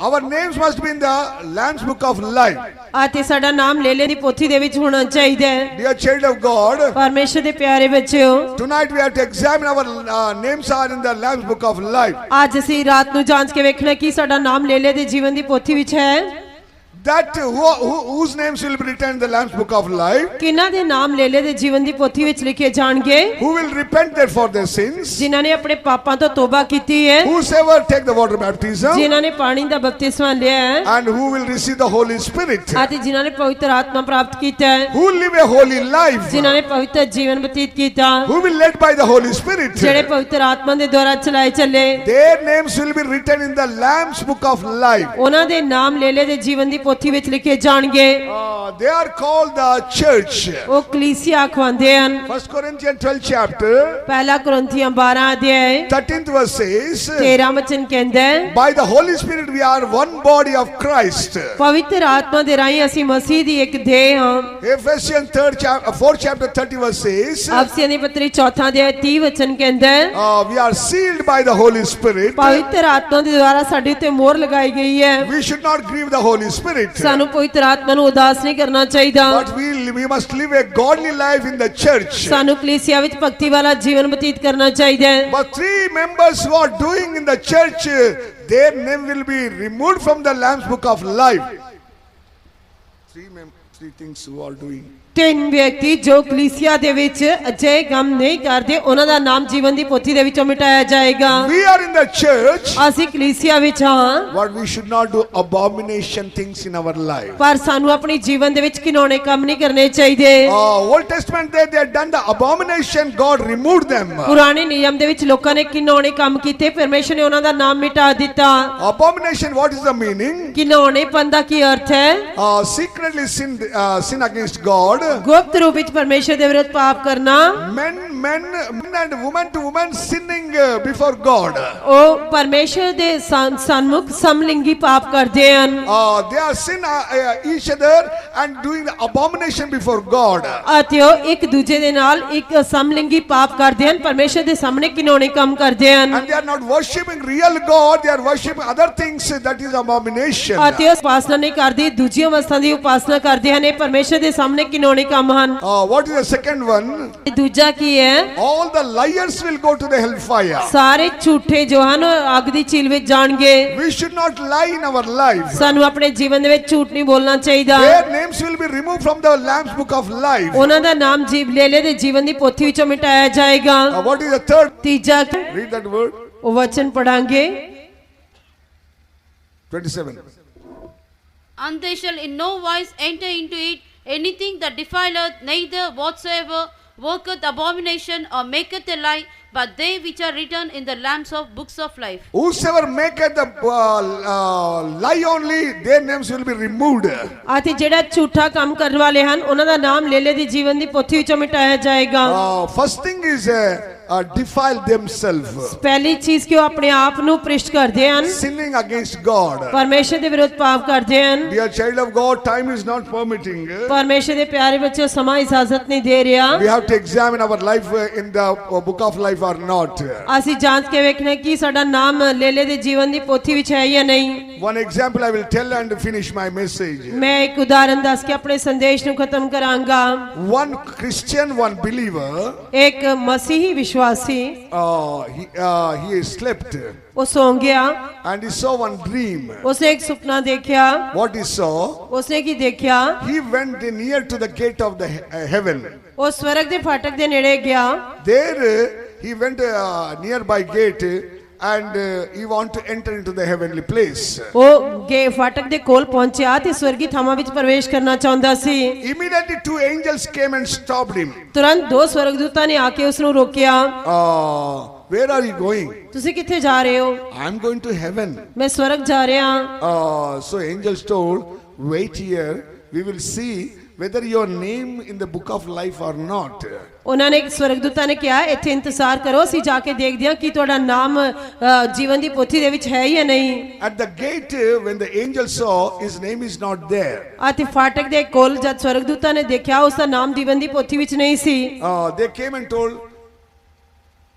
our names must be in the Lamb's book of life. ਅਤੇ ਸਾਡਾ ਨਾਮ ਲੇਲੇ ਦੀ ਪੋਥੀ ਦੇ ਵਿੱਚ ਹੋਣਾ ਚਾਹੀਦਾ ਹੈ। Dear child of God, ਪਰਮੇਸ਼ਰ ਦੇ ਪਿਆਰੇ ਬੱਚਿਓ, tonight we have to examine our names are in the Lamb's book of life. ਅੱਜ ਅਸੀਂ ਰਾਤ ਨੂੰ ਜਾਂਚ ਕੇ ਵੇਖਣਾ ਕਿ ਸਾਡਾ ਨਾਮ ਲੇਲੇ ਦੇ ਜੀਵਨ ਦੀ ਪੋਥੀ ਵਿੱਚ ਹੈ। That whose names will be written in the Lamb's book of life? ਕਿਹਨਾਂ ਦੇ ਨਾਮ ਲੇਲੇ ਦੇ ਜੀਵਨ ਦੀ ਪੋਥੀ ਵਿੱਚ ਲਿਖੇ ਜਾਣਗੇ? Who will repent there for their sins? ਜਿਨ੍ਹਾਂ ਨੇ ਆਪਣੇ ਪਾਪਾਂ ਤੋਂ ਤੋਬਾ ਕੀਤੀ ਹੈ, Whosoever take the water baptism, ਜਿਨ੍ਹਾਂ ਨੇ ਪਾਣੀ ਦਾ ਬਪਤਿਸਮਾ ਲਿਆ ਹੈ, and who will receive the Holy Spirit? ਅਤੇ ਜਿਨ੍ਹਾਂ ਨੇ ਪਵਿੱਤਰ ਆਤਮਾ ਪ੍ਰਾਪਤ ਕੀਤਾ ਹੈ, Who live a holy life? ਜਿਨ੍ਹਾਂ ਨੇ ਪਵਿੱਤਰ ਜੀਵਨ ਬਤੀਤ ਕੀਤਾ, Who will led by the Holy Spirit? ਜਿਹੜੇ ਪਵਿੱਤਰ ਆਤਮਾ ਦੇ ਦੁਆਰਾ ਚਲਾਏ ਚੱਲੇ, Their names will be written in the Lamb's book of life. ਉਹਨਾਂ ਦੇ ਨਾਮ ਲੇਲੇ ਦੇ ਜੀਵਨ ਦੀ ਪੋਥੀ ਵਿੱਚ ਲਿਖੇ ਜਾਣਗੇ। They are called the church. ਉਹ ਕਲੀਸਿਆ ਅਖਵਾਉਂਦੇ ਹਨ। 1 Corinthians 12 chapter ਪਹਿਲਾ ਕੁਰਿੰਥੀਆਂ 12 ਅਧਿਆਇ 13th verse says, 13 ਵਚਨ ਕਹਿੰਦਾ ਹੈ, by the Holy Spirit we are one body of Christ. ਪਵਿੱਤਰ ਆਤਮਾ ਦੇ ਰਾਹੀਂ ਅਸੀਂ ਮਸੀਹ ਦੀ ਇੱਕ ਦੇਹ ਹਾਂ। Ephesians 4th chapter 30 verse says, ਅਫਸੀਆਂ ਦੀ ਪੱਤਰੀ 4 ਅਧਿਆਇ 30 ਵਚਨ ਕਹਿੰਦਾ ਹੈ, we are sealed by the Holy Spirit. ਪਵਿੱਤਰ ਆਤਮਾ ਦੇ ਦੁਆਰਾ ਸਾਡੇ ਉੱਤੇ ਮੋਹਰ ਲਗਾਈ ਗਈ ਹੈ। We should not grieve the Holy Spirit, ਸਾਨੂੰ ਪਵਿੱਤਰ ਆਤਮਾ ਨੂੰ ਉਦਾਸ ਨਹੀਂ ਕਰਨਾ ਚਾਹੀਦਾ। but we must live a godly life in the church. ਸਾਨੂੰ ਕਲੀਸਿਆ ਵਿੱਚ ਭਗਤੀ ਵਾਲਾ ਜੀਵਨ ਬਤੀਤ ਕਰਨਾ ਚਾਹੀਦਾ ਹੈ। But 3 members who are doing in the church, their name will be removed from the Lamb's book of life. 3 things who are doing. 3 ਵਿਅਕਤੀ ਜੋ ਕਲੀਸਿਆ ਦੇ ਵਿੱਚ ਅਜਿਹੇ ਕੰਮ ਨਹੀਂ ਕਰਦੇ, ਉਹਨਾਂ ਦਾ ਨਾਮ ਜੀਵਨ ਦੀ ਪੋਥੀ ਦੇ ਵਿੱਚੋਂ ਮਿਟਾਇਆ ਜਾਏਗਾ। We are in the church, ਅਸੀਂ ਕਲੀਸਿਆ ਵਿੱਚ ਹਾਂ, but we should not do abomination things in our life. ਪਰ ਸਾਨੂੰ ਆਪਣੀ ਜੀਵਨ ਦੇ ਵਿੱਚ ਘਿਨੌਣੇ ਕੰਮ ਨਹੀਂ ਕਰਨੇ ਚਾਹੀਦੇ। Old Testament they had done the abomination, God removed them. ਪੁਰਾਣੇ ਨਿਯਮ ਦੇ ਵਿੱਚ ਲੋਕਾਂ ਨੇ ਘਿਨੌਣੇ ਕੰਮ ਕੀਤੇ, ਪਰਮੇਸ਼ਰ ਨੇ ਉਹਨਾਂ ਦਾ ਨਾਮ ਮਿਟਾ ਦਿੱਤਾ। Abomination, what is the meaning? ਘਿਨੌਣੇਪਨ ਦਾ ਕੀ ਅਰਥ ਹੈ? Secretly sin against God. ਗੁਪਤ ਰੂਪ ਵਿੱਚ ਪਰਮੇਸ਼ਰ ਦੇ ਵਿਰੁੱਧ ਪਾਪ ਕਰਨਾ। Men and women to women sinning before God. ਉਹ ਪਰਮੇਸ਼ਰ ਦੇ ਸਨਮੁਖ ਸਮਲਿੰਗੀ ਪਾਪ ਕਰਦੇ ਹਨ। They are sin each other and doing the abomination before God. ਅਤੇ ਉਹ ਇੱਕ ਦੂਜੇ ਦੇ ਨਾਲ ਇੱਕ ਸਮਲਿੰਗੀ ਪਾਪ ਕਰਦੇ ਹਨ, ਪਰਮੇਸ਼ਰ ਦੇ ਸਾਹਮਣੇ ਘਿਨੌਣੇ ਕੰਮ ਕਰਦੇ ਹਨ। And they are not worshipping real God, they are worshipping other things, that is abomination. ਅਤੇ ਉਹ ਉਪਾਸਨਾ ਨਹੀਂ ਕਰਦੇ, ਦੂਜੀਆਂ ਵਸਤਾਂ ਦੀ ਉਪਾਸਨਾ ਕਰਦੇ ਹਨ, ਇਹ ਪਰਮੇਸ਼ਰ ਦੇ ਸਾਹਮਣੇ ਘਿਨੌਣੇ ਕੰਮ ਹਨ। What is the second one? ਦੂਜਾ ਕੀ ਹੈ? ਹੈ all the liars will go to the hellfire. ਸਾਰੇ ਝੂਠੇ ਜੋ ਹਨ ਉਹ ਅੱਗ ਦੀ ਝੀਲ ਵਿੱਚ ਜਾਣਗੇ। We should not lie in our life. ਸਾਨੂੰ ਆਪਣੇ ਜੀਵਨ ਦੇ ਵਿੱਚ ਝੂਠ ਨਹੀਂ ਬੋਲਣਾ ਚਾਹੀਦਾ। Their names will be removed from the Lamb's book of life. ਉਹਨਾਂ ਦਾ ਨਾਮ ਜੀਵ ਲੇਲੇ ਦੇ ਜੀਵਨ ਦੀ ਪੋਥੀ ਵਿੱਚੋਂ ਮਿਟਾਇਆ ਜਾਏਗਾ। What is the third? ਤੀਜਾ Read that word. ਉਹ ਵਚਨ ਪੜਾਂਗੇ 27. And they shall in no wise enter into it anything that defileth, neither whatsoever worketh abomination or maketh a lie, but they which are written in the Lamb's of books of life. Whosoever maketh the lie only, their names will be removed. ਅਤੇ ਜਿਹੜਾ ਝੂਠਾ ਕੰਮ ਕਰਨ ਵਾਲੇ ਹਨ ਉਹਨਾਂ ਦਾ ਨਾਮ ਲੇਲੇ ਦੀ ਜੀਵਨ ਦੀ ਪੋਥੀ ਵਿੱਚੋਂ ਮਿਟਾਇਆ ਜਾਏਗਾ। First thing is defile themselves, ਪਹਿਲੀ ਚੀਜ਼ ਕਿ ਉਹ ਆਪਣੇ ਆਪ ਨੂੰ ਭ੍ਰਿਸ਼ਟ ਕਰਦੇ ਹਨ, sinning against God. ਪਰਮੇਸ਼ਰ ਦੇ ਵਿਰੁੱਧ ਪਾਪ ਕਰਦੇ ਹਨ। Dear child of God, time is not permitting. ਪਰਮੇਸ਼ਰ ਦੇ ਪਿਆਰੇ ਬੱਚੇ ਸਮਾਂ ਇਜਾਜ਼ਤ ਨਹੀਂ ਦੇ ਰਿਹਾ। We have to examine our life in the book of life or not. ਅਸੀਂ ਜਾਂਚ ਕੇ ਵੇਖਣਾ ਕਿ ਸਾਡਾ ਨਾਮ ਲੇਲੇ ਦੇ ਜੀਵਨ ਦੀ ਪੋਥੀ ਵਿੱਚ ਹੈ ਜਾਂ ਨਹੀਂ। One example I will tell and finish my message. ਮੈਂ ਇੱਕ ਉਦਾਹਰਨ ਦੱਸ ਕੇ ਆਪਣੇ ਸੰਦੇਸ਼ ਨੂੰ ਖਤਮ ਕਰਾਂਗਾ। One Christian, one believer, ਇੱਕ ਮਸੀਹੀ ਵਿਸ਼ਵਾਸੀ he slept ਉਹ ਸੌਂ ਗਿਆ। and he saw one dream. ਉਸਨੇ ਇੱਕ ਸੁਪਨਾ ਦੇਖਿਆ। What he saw, ਉਸਨੇ ਕੀ ਦੇਖਿਆ? he went near to the gate of the heaven. ਉਹ ਸਵਰਗ ਦੇ ਫਾਟਕ ਦੇ ਨੇੜੇ ਗਿਆ। There he went nearby gate and he want to enter into the heavenly place. ਉਹ ਫਾਟਕ ਦੇ ਕੋਲ ਪਹੁੰਚਿਆ ਤੇ ਸਵਰਗੀ ਥਾਵਾਂ ਵਿੱਚ ਪ੍ਰਵੇਸ਼ ਕਰਨਾ ਚਾਹੁੰਦਾ ਸੀ। Immediately two angels came and stopped him. ਤੁਰੰਤ ਦੋ ਸਵਰਗਦੂਤਾਂ ਨੇ ਆ ਕੇ ਉਸ ਨੂੰ ਰੋਕਿਆ। Where are you going? ਤੁਸੀਂ ਕਿੱਥੇ ਜਾ ਰਹੇ ਹੋ? I'm going to heaven. ਮੈਂ ਸਵਰਗ ਜਾ ਰਿਹਾ। So angels told, wait here, we will see whether your name in the book of life or not. ਉਹਨਾਂ ਨੇ ਸਵਰਗਦੂਤਾਂ ਨੇ ਕਿਹਾ ਇੱਥੇ ਇੰਤਜ਼ਾਰ ਕਰੋ, ਅਸੀਂ ਜਾ ਕੇ ਦੇਖਦੇ ਹਾਂ ਕਿ ਤੁਹਾਡਾ ਨਾਮ ਜੀਵਨ ਦੀ ਪੋਥੀ ਦੇ ਵਿੱਚ ਹੈ ਜਾਂ ਨਹੀਂ। At the gate, when the angel saw, his name is not there. ਅਤੇ ਫਾਟਕ ਦੇ ਕੋਲ ਜਦ ਸਵਰਗਦੂਤਾਂ ਨੇ ਦੇਖਿਆ ਉਸ ਦਾ ਨਾਮ ਜੀਵਨ ਦੀ ਪੋਥੀ ਵਿੱਚ ਨਹੀਂ ਸੀ। They came and told,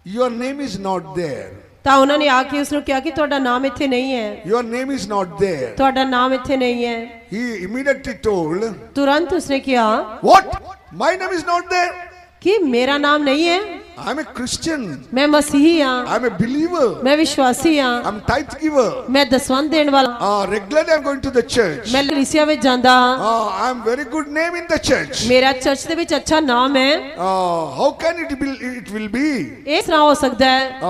your name is not there. ਤਾਂ ਉਹਨਾਂ ਨੇ ਆ ਕੇ ਉਸ ਨੂੰ ਕਿਹਾ ਕਿ ਤੁਹਾਡਾ ਨਾਮ ਇੱਥੇ ਨਹੀਂ ਹੈ। Your name is not there. ਤੁਹਾਡਾ ਨਾਮ ਇੱਥੇ ਨਹੀਂ ਹੈ। He immediately told, ਤੁਰੰਤ ਉਸਨੇ ਕਿਹਾ what? My name is not there. ਕਿ ਮੇਰਾ ਨਾਮ ਨਹੀਂ ਹੈ। I'm a Christian. ਮੈਂ ਮਸੀਹੀ ਹਾਂ। I'm a believer. ਮੈਂ ਵਿਸ਼ਵਾਸੀ ਹਾਂ। I'm tithe giver. ਮੈਂ ਦਸਵੰਧ ਦੇਣ ਵਾਲਾ। Regularly I'm going to the church. ਮੈਂ ਕਲੀਸਿਆ ਵਿੱਚ ਜਾਂਦਾ ਹਾਂ। I'm very good name in the church. ਮੇਰਾ ਚਰਚ ਦੇ ਵਿੱਚ ਅੱਛਾ ਨਾਮ ਹੈ। How can it will be? ਇਸ ਤਰ੍ਹਾਂ ਹੋ ਸਕਦਾ ਹੈ।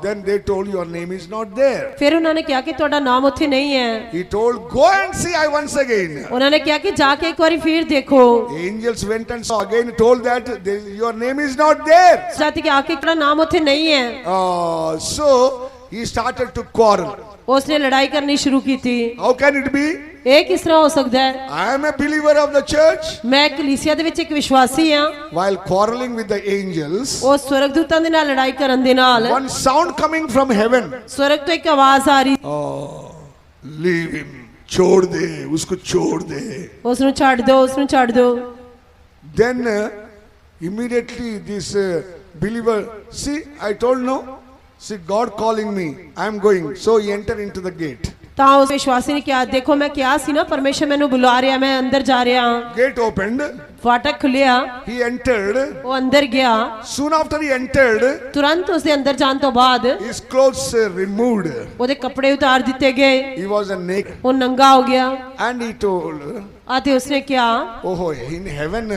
Then they told, your name is not there. ਫਿਰ ਉਹਨਾਂ ਨੇ ਕਿਹਾ ਕਿ ਤੁਹਾਡਾ ਨਾਮ ਉੱਥੇ ਨਹੀਂ ਹੈ। He told, go and see I once again. ਉਹਨਾਂ ਨੇ ਕਿਹਾ ਕਿ ਜਾ ਕੇ ਇੱਕ ਵਾਰੀ ਫਿਰ ਦੇਖੋ। Angels went and saw again, told that your name is not there. ਜਦ ਕਿ ਆ ਕੇ ਤੁਹਾਡਾ ਨਾਮ ਉੱਥੇ ਨਹੀਂ ਹੈ। So he started to quarrel. ਉਸਨੇ ਲੜਾਈ ਕਰਨੀ ਸ਼ੁਰੂ ਕੀਤੀ। How can it be? ਇਹ ਕਿਸ ਤਰ੍ਹਾਂ ਹੋ ਸਕਦਾ ਹੈ? I am a believer of the church. ਮੈਂ ਕਲੀਸਿਆ ਦੇ ਵਿੱਚ ਇੱਕ ਵਿਸ਼ਵਾਸੀ ਹਾਂ। While quarreling with the angels, ਉਹ ਸਵਰਗਦੂਤਾਂ ਦੇ ਨਾਲ ਲੜਾਈ ਕਰਨ ਦੇ ਨਾਲ one sound coming from heaven. ਸਵਰਗ ਤੋਂ ਇੱਕ ਆਵਾਜ਼ ਆ ਰਹੀ। Leave him. छोड़ दे, उसको छोड़ दे. ਉਸ ਨੂੰ ਛੱਡ ਦਿਓ, ਉਸ ਨੂੰ ਛੱਡ ਦਿਓ। Then immediately this believer, see, I told no. See, God calling me. I am going. So he entered into the gate. ਤਾਂ ਉਸ ਵਿਸ਼ਵਾਸੀ ਨੇ ਕਿਹਾ, ਦੇਖੋ ਮੈਂ ਕਿਹਾ ਸੀ ਨਾ ਪਰਮੇਸ਼ਰ ਮੈਨੂੰ ਬੁਲਾ ਰਿਹਾ, ਮੈਂ ਅੰਦਰ ਜਾ ਰਿਹਾ ਹਾਂ। Gate opened. ਫਾਟਕ ਖੁੱਲਿਆ। He entered. ਉਹ ਅੰਦਰ ਗਿਆ। Soon after he entered, ਤੁਰੰਤ ਉਸ ਦੇ ਅੰਦਰ ਜਾਣ ਤੋਂ ਬਾਅਦ his clothes removed. ਉਹਦੇ ਕੱਪੜੇ ਉਤਾਰ ਦਿੱਤੇ ਗਏ। He was naked. ਉਹ ਨੰਗਾ ਹੋ ਗਿਆ। And he told, ਅਤੇ ਉਸਨੇ ਕਿਹਾ, oh, in heaven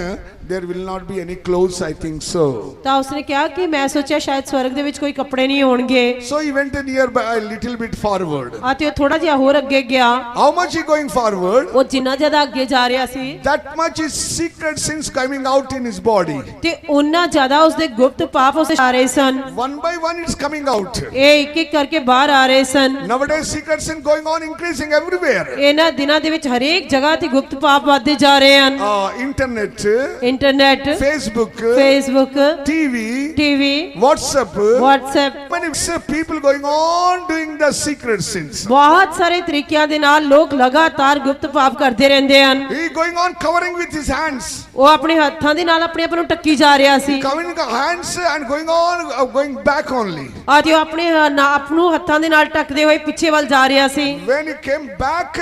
there will not be any clothes, I think so. ਤਾਂ ਉਸਨੇ ਕਿਹਾ ਕਿ ਮੈਂ ਸੋਚਿਆ ਸ਼ਾਇਦ ਸਵਰਗ ਦੇ ਵਿੱਚ ਕੋਈ ਕੱਪੜੇ ਨਹੀਂ ਹੋਣਗੇ। So he went nearby a little bit forward. ਅਤੇ ਉਹ ਥੋੜਾ ਜਿਹਾ ਹੋਰ ਅੱਗੇ ਗਿਆ। How much he going forward? ਉਹ ਜਿੰਨਾ ਜ਼ਿਆਦਾ ਅੱਗੇ ਜਾ ਰਿਹਾ ਸੀ That much is secret sins coming out in his body. ਤੇ ਉਹਨਾਂ ਜ਼ਿਆਦਾ ਉਸਦੇ ਗੁਪਤ ਪਾਪ ਉਸੇ ਆ ਰਹੇ ਸਨ। One by one it's coming out. ਇਹ ਇੱਕ ਇੱਕ ਕਰਕੇ ਬਾਹਰ ਆ ਰਹੇ ਸਨ। Nowadays secret sin going on increasing everywhere. ਇਹਨਾਂ ਦਿਨਾਂ ਦੇ ਵਿੱਚ ਹਰੇਕ ਜਗ੍ਹਾ ਤੇ ਗੁਪਤ ਪਾਪ ਵੱਧਦੇ ਜਾ ਰਹੇ ਹਨ। Internet, internet, Facebook, Facebook, TV, TV, WhatsApp. WhatsApp, Many people going on doing the secret sins. ਬਹੁਤ ਸਾਰੇ ਤਰੀਕਿਆਂ ਦੇ ਨਾਲ ਲੋਕ ਲਗਾਤਾਰ ਗੁਪਤ ਪਾਪ ਕਰਦੇ ਰਹਿੰਦੇ ਹਨ। He going on covering with his hands. ਉਹ ਆਪਣੇ ਹੱਥਾਂ ਦੇ ਨਾਲ ਆਪਣੇ ਆਪ ਨੂੰ ਟੱਕੀ ਜਾ ਰਿਹਾ ਸੀ। Covering the hands and going on, going back only. ਅਤੇ ਉਹ ਆਪਣੇ ਆਪ ਨੂੰ ਹੱਥਾਂ ਦੇ ਨਾਲ ਟੱਕਦੇ ਹੋਏ ਪਿੱਛੇ ਵੱਲ ਜਾ ਰਿਹਾ ਸੀ। When he came back,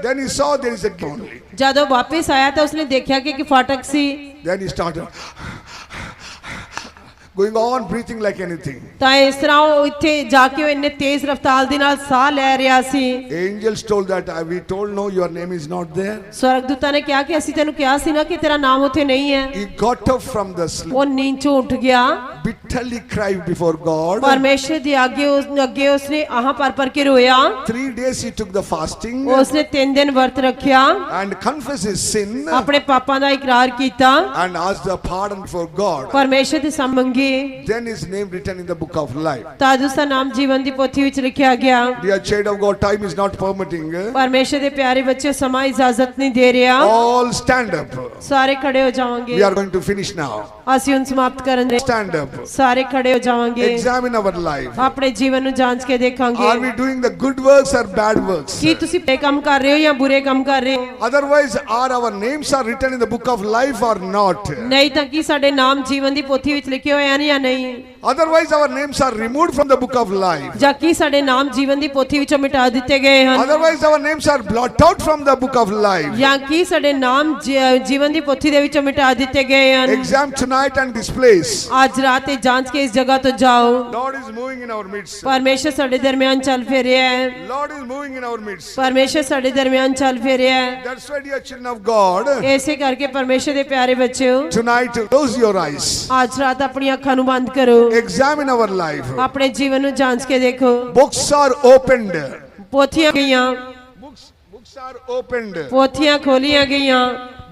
then he saw there is a gate only. ਜਦੋਂ ਵਾਪਸ ਆਇਆ ਤਾਂ ਉਸਨੇ ਦੇਖਿਆ ਕਿ ਇੱਕ ਫਾਟਕ ਸੀ। Then he started going on breathing like anything. ਤਾਂ ਇਸ ਤਰ੍ਹਾਂ ਉਹ ਇੱਥੇ ਜਾ ਕੇ ਉਹ ਇੰਨੇ ਤੇਜ਼ ਰਫ਼ਤਾਰ ਦੇ ਨਾਲ ਸਾਹ ਲੈ ਰਿਹਾ ਸੀ। Angels told that we told no, your name is not there. ਸਵਰਗਦੂਤਾਂ ਨੇ ਕਿਹਾ ਕਿ ਅਸੀਂ ਤੈਨੂੰ ਕਿਹਾ ਸੀ ਨਾ ਕਿ ਤੇਰਾ ਨਾਮ ਉੱਥੇ ਨਹੀਂ ਹੈ। He got up from the sleep, ਉਹ ਨੀਂਦ ਚੋਂ ਉੱਠ ਗਿਆ, bitterly cried before God. ਪਰਮੇਸ਼ਰ ਦੇ ਅੱਗੇ ਉਸਨੇ ਆਹਾਂ ਪਰ ਕੇ ਰੋਇਆ। 3 days he took the fasting ਉਸਨੇ 3 ਦਿਨ ਵਰਤ ਰੱਖਿਆ, and confessed his sin ਆਪਣੇ ਪਾਪਾਂ ਦਾ ਇਕਰਾਰ ਕੀਤਾ, and asked the pardon before God. ਪਰਮੇਸ਼ਰ ਦੀ ਸਮਝ ਮੰਗੀ। Then his name written in the book of life. ਤਾਂ ਉਸ ਦਾ ਨਾਮ ਜੀਵਨ ਦੀ ਪੋਥੀ ਵਿੱਚ ਲਿਖਿਆ ਗਿਆ। Dear child of God, time is not permitting. ਪਰਮੇਸ਼ਰ ਦੇ ਪਿਆਰੇ ਬੱਚੇ, ਸਮਾਂ ਇਜਾਜ਼ਤ ਨਹੀਂ ਦੇ ਰਿਹਾ। All stand up. ਸਾਰੇ ਖੜੇ ਹੋ ਜਾਵਾਂਗੇ। We are going to finish now. ਅਸੀਂ ਹੁਣ ਸਮਾਪਤ ਕਰਨ ਦੇ। Stand up. ਸਾਰੇ ਖੜੇ ਹੋ ਜਾਵਾਂਗੇ। Examine our life. ਆਪਣੇ ਜੀਵਨ ਨੂੰ ਜਾਂਚ ਕੇ ਦੇਖਾਂਗੇ। Are we doing the good works or bad works? ਕੀ ਤੁਸੀਂ ਭਲੇ ਕੰਮ ਕਰ ਰਹੇ ਹੋ ਜਾਂ ਬੁਰੇ ਕੰਮ ਕਰ ਰਹੇ ਹੋ? Otherwise, are our names are written in the book of life or not? ਨਹੀਂ ਤਾਂ ਕੀ ਸਾਡੇ ਨਾਮ ਜੀਵਨ ਦੀ ਪੋਥੀ ਵਿੱਚ ਲਿਖੇ ਹੋਏ ਹਨ ਜਾਂ ਨਹੀਂ? Otherwise, our names are removed from the book of life. ਜਾਂ ਕੀ ਸਾਡੇ ਨਾਮ ਜੀਵਨ ਦੀ ਪੋਥੀ ਵਿੱਚੋਂ ਮਿਟਾ ਦਿੱਤੇ ਗਏ ਹਨ? Otherwise, our names are blotted out from the book of life. ਜਾਂ ਕੀ ਸਾਡੇ ਨਾਮ ਜੀਵਨ ਦੀ ਪੋਥੀ ਦੇ ਵਿੱਚੋਂ ਮਿਟਾ ਦਿੱਤੇ ਗਏ ਹਨ? Examine tonight and this place. ਅੱਜ ਰਾਤ ਇਹ ਜਾਂਚ ਕੇ ਇਸ ਜਗ੍ਹਾ ਤੋਂ ਜਾਓ। Lord is moving in our midst. ਪਰਮੇਸ਼ਰ ਸਾਡੇ ਦਰਮਿਆਨ ਚੱਲ ਫਿਰ ਰਿਹਾ ਹੈ। Lord is moving in our midst. ਪਰਮੇਸ਼ਰ ਸਾਡੇ ਦਰਮਿਆਨ ਚੱਲ ਫਿਰ ਰਿਹਾ ਹੈ। That's why, dear children of God, ਇਸੇ ਕਰਕੇ ਪਰਮੇਸ਼ਰ ਦੇ ਪਿਆਰੇ ਬੱਚਿਓ, tonight close your eyes. ਅੱਜ ਰਾਤ ਆਪਣੀਆਂ ਅੱਖਾਂ ਨੂੰ ਬੰਦ ਕਰੋ। Examine our life. ਆਪਣੇ ਜੀਵਨ ਨੂੰ ਜਾਂਚ ਕੇ ਦੇਖੋ। Books are opened. ਪੋਥੀਆਂ ਗਈਆਂ, Books are opened. ਪੋਥੀਆਂ ਖੋਲੀਆਂ ਗਈਆਂ,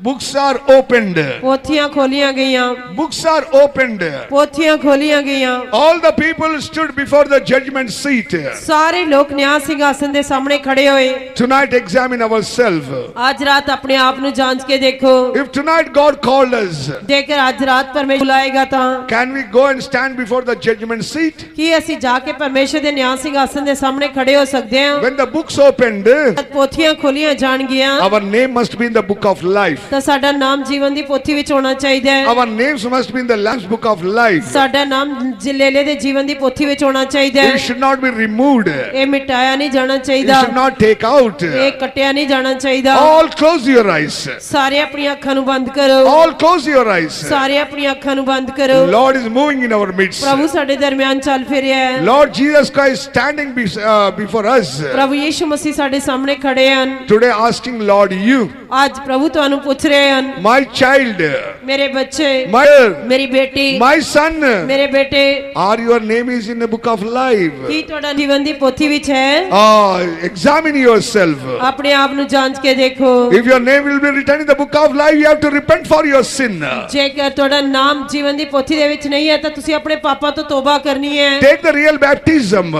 Books are opened. ਪੋਥੀਆਂ ਖੋਲੀਆਂ ਗਈਆਂ, Books are opened. ਪੋਥੀਆਂ ਖੋਲੀਆਂ ਗਈਆਂ। All the people stood before the judgment seat. ਸਾਰੇ ਲੋਕ ਨਿਆਂ ਸਿੰਘਾਸਨ ਦੇ ਸਾਹਮਣੇ ਖੜੇ ਹੋਏ। Tonight examine ourselves. ਅੱਜ ਰਾਤ ਆਪਣੇ ਆਪ ਨੂੰ ਜਾਂਚ ਕੇ ਦੇਖੋ। If tonight God called us, ਜੇਕਰ ਅੱਜ ਰਾਤ ਪਰਮੇਸ਼ਰ ਬੁਲਾਏਗਾ ਤਾਂ can we go and stand before the judgment seat? ਕੀ ਅਸੀਂ ਜਾ ਕੇ ਪਰਮੇਸ਼ਰ ਦੇ ਨਿਆਂ ਸਿੰਘਾਸਨ ਦੇ ਸਾਹਮਣੇ ਖੜੇ ਹੋ ਸਕਦੇ ਹਾਂ? When the books opened, ਜਦ ਪੋਥੀਆਂ ਖੋਲੀਆਂ ਜਾਣਗੀਆਂ our name must be in the book of life. ਤਾਂ ਸਾਡਾ ਨਾਮ ਜੀਵਨ ਦੀ ਪੋਥੀ ਵਿੱਚ ਹੋਣਾ ਚਾਹੀਦਾ ਹੈ। Our names must be in the Lamb's book of life. ਸਾਡਾ ਨਾਮ ਲੇਲੇ ਦੇ ਜੀਵਨ ਦੀ ਪੋਥੀ ਵਿੱਚ ਹੋਣਾ ਚਾਹੀਦਾ ਹੈ। It should not be removed. ਇਹ ਮਿਟਾਇਆ ਨਹੀਂ ਜਾਣਾ It ਚਾਹੀਦਾ, should not take out. ਇਹ ਕੱਟਿਆ ਨਹੀਂ ਜਾਣਾ ਚਾਹੀਦਾ। All close your eyes. ਸਾਰੇ ਆਪਣੀਆਂ ਅੱਖਾਂ ਨੂੰ ਬੰਦ ਕਰੋ। All close your eyes. ਸਾਰੇ ਆਪਣੀਆਂ ਅੱਖਾਂ ਨੂੰ ਬੰਦ ਕਰੋ। Lord is moving in our midst. ਪ੍ਰਭੂ ਸਾਡੇ ਦਰਮਿਆਨ ਚੱਲ ਫਿਰ ਰਿਹਾ ਹੈ। Lord Jesus Christ standing before us. ਪ੍ਰਭੂ ਯੀਸ਼ੂ ਮਸੀਹ ਸਾਡੇ ਸਾਹਮਣੇ ਖੜੇ ਹਨ। Today asking Lord you, ਅੱਜ ਪ੍ਰਭੂ ਤੁਹਾਨੂੰ ਪੁੱਛ ਰਹੇ ਹਨ, my child, ਮੇਰੇ ਬੱਚੇ, my ਮੇਰੀ ਬੇਟੀ, my son, ਮੇਰੇ ਬੇਟੇ, are your name is in the book of life? ਕੀ ਤੁਹਾਡਾ ਜੀਵਨ ਦੀ ਪੋਥੀ ਵਿੱਚ ਹੈ? Examine yourself. ਆਪਣੇ ਆਪ ਨੂੰ ਜਾਂਚ ਕੇ ਦੇਖੋ। If your name will be written in the book of life, you have to repent for your sin. ਜੇਕਰ ਤੁਹਾਡਾ ਨਾਮ ਜੀਵਨ ਦੀ ਪੋਥੀ ਦੇ ਵਿੱਚ ਨਹੀਂ ਹੈ ਤਾਂ ਤੁਸੀਂ ਆਪਣੇ ਪਾਪਾਂ ਤੋਂ ਤੋਬਾ ਕਰਨੀ ਹੈ। Take the real baptism.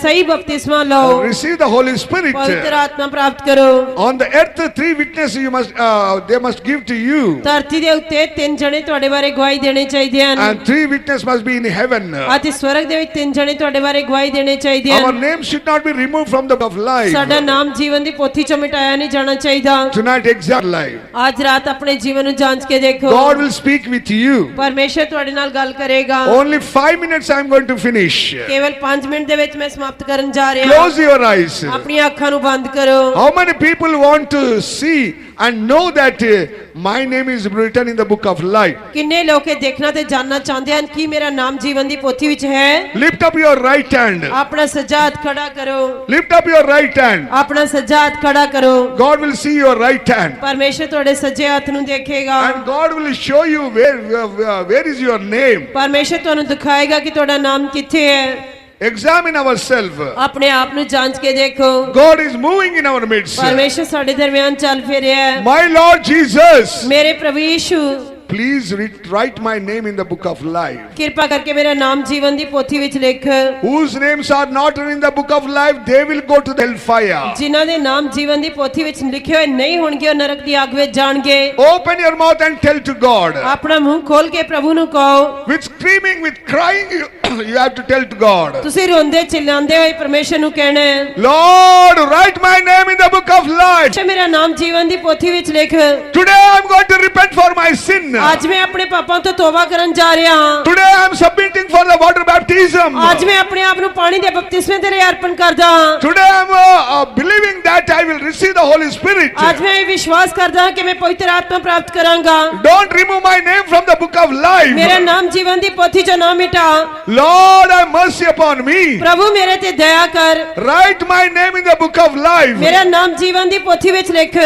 ਸਹੀ ਬਪਤਿਸਮਾ ਲਓ। Receive the Holy Spirit. ਪਵਿੱਤਰ ਆਤਮਾ ਪ੍ਰਾਪਤ ਕਰੋ। On the earth, 3 witnesses they must give to you. ਧਰਤੀ ਦੇ ਉੱਤੇ 3 ਜਣੇ ਤੁਹਾਡੇ ਬਾਰੇ ਗਵਾਹੀ ਦੇਣੇ ਚਾਹੀਦੇ ਹਨ। And 3 witnesses must be in heaven. ਅਤੇ ਸਵਰਗ ਦੇ ਵਿੱਚ 3 ਜਣੇ ਤੁਹਾਡੇ ਬਾਰੇ ਗਵਾਹੀ ਦੇਣੇ ਚਾਹੀਦੇ Our ਹਨ। name should not be removed from the book of life. ਸਾਡਾ ਨਾਮ ਜੀਵਨ ਦੀ ਪੋਥੀ ਚੋਂ ਮਿਟਾਇਆ ਨਹੀਂ ਜਾਣਾ ਚਾਹੀਦਾ। Tonight examine life. ਅੱਜ ਰਾਤ ਆਪਣੇ ਜੀਵਨ ਨੂੰ ਜਾਂਚ ਕੇ ਦੇਖੋ। God will speak with you. ਪਰਮੇਸ਼ਰ ਤੁਹਾਡੇ ਨਾਲ ਗੱਲ ਕਰੇਗਾ। Only 5 minutes I am going to finish. ਕੇਵਲ 5 ਮਿੰਟ ਦੇ ਵਿੱਚ ਮੈਂ ਸਮਾਪਤ ਕਰਨ ਜਾ ਰਿਹਾ Close your eyes. ਆਪਣੀਆਂ ਅੱਖਾਂ ਨੂੰ ਬੰਦ ਕਰੋ। How many people want to see and know that my name is written in the book of life? ਕਿੰਨੇ ਲੋਕ ਇਹ ਦੇਖਣਾ ਤੇ ਜਾਣਨਾ ਚਾਹੁੰਦੇ ਹਨ ਕਿ ਮੇਰਾ ਨਾਮ ਜੀਵਨ ਦੀ ਪੋਥੀ ਵਿੱਚ ਹੈ? Lift up your right hand. ਆਪਣਾ ਸੱਜਾ ਹੱਥ ਖੜਾ ਕਰੋ। Lift up your right hand. ਆਪਣਾ ਸੱਜਾ ਹੱਥ ਖੜਾ ਕਰੋ। God will see your right hand. ਪਰਮੇਸ਼ਰ ਤੁਹਾਡੇ ਸੱਜੇ ਹੱਥ ਨੂੰ ਦੇਖੇਗਾ। And God will show you where is your name. ਪਰਮੇਸ਼ਰ ਤੁਹਾਨੂੰ ਦਿਖਾਏਗਾ ਕਿ ਤੁਹਾਡਾ ਨਾਮ ਕਿੱਥੇ ਹੈ। Examine ourselves. ਆਪਣੇ ਆਪ ਨੂੰ ਜਾਂਚ ਕੇ ਦੇਖੋ। God is moving in our midst. ਪਰਮੇਸ਼ਰ ਸਾਡੇ ਦਰਮਿਆਨ ਚੱਲ ਫਿਰ ਰਿਹਾ ਹੈ। My Lord Jesus, ਮੇਰੇ ਪ੍ਰਭੂ Yishu, please write my name in the book of life. ਕਿਰਪਾ ਕਰਕੇ ਮੇਰਾ ਨਾਮ ਜੀਵਨ ਦੀ ਪੋਥੀ ਵਿੱਚ ਲਿਖ। Whose names are not in the book of life, they will go to the hellfire. ਜਿਨ੍ਹਾਂ ਦੇ ਨਾਮ ਜੀਵਨ ਦੀ ਪੋਥੀ ਵਿੱਚ ਲਿਖੇ ਹੋਏ ਨਹੀਂ ਹੋਣਗੇ ਉਹ ਨਰਕ ਦੀ ਅੱਗ ਵਿੱਚ ਜਾਣਗੇ। Open your mouth and tell to God. ਆਪਣਾ ਮੂੰਹ ਖੋਲ ਕੇ ਪ੍ਰਭੂ ਨੂੰ ਕਹੋ। With screaming, with crying, you have to tell to God. ਤੁਸੀਂ ਰੋਂਦੇ ਚਿল্লাਉਂਦੇ ਹੋਏ ਪਰਮੇਸ਼ਰ ਨੂੰ ਕਹਿਣਾ ਹੈ, Lord, write my name in the book of life. ਮੇਰਾ ਨਾਮ ਜੀਵਨ ਦੀ ਪੋਥੀ ਵਿੱਚ ਲਿਖ। Today I am going to repent for my sin. ਅੱਜ ਮੈਂ ਆਪਣੇ ਪਾਪਾਂ ਤੋਂ ਤੋਬਾ ਕਰਨ ਜਾ ਰਿਹਾ ਹਾਂ। Today I am submitting for the water baptism. ਅੱਜ ਮੈਂ ਆਪਣੇ ਆਪ ਨੂੰ ਪਾਣੀ ਦੇ ਬਪਤਿਸਮੇ ਤੇ ਅਰਪਣ ਕਰਦਾ ਹਾਂ। Today I am believing that I will receive the Holy Spirit. ਅੱਜ ਮੈਂ ਇਹ ਵਿਸ਼ਵਾਸ ਕਰਦਾ ਹਾਂ ਕਿ ਮੈਂ ਪਵਿੱਤਰ ਆਤਮਾ ਪ੍ਰਾਪਤ ਕਰਾਂਗਾ। Don't remove my name from the book of life. ਮੇਰਾ ਨਾਮ ਜੀਵਨ ਦੀ ਪੋਥੀ ਚੋਂ ਨਾ ਮਿਟਾ। Lord, have mercy upon me. ਪ੍ਰਭੂ ਮੇਰੇ ਤੇ ਦਇਆ ਕਰ। Write my name in the book of life. ਮੇਰਾ ਨਾਮ ਜੀਵਨ ਦੀ ਪੋਥੀ ਵਿੱਚ ਲਿਖ।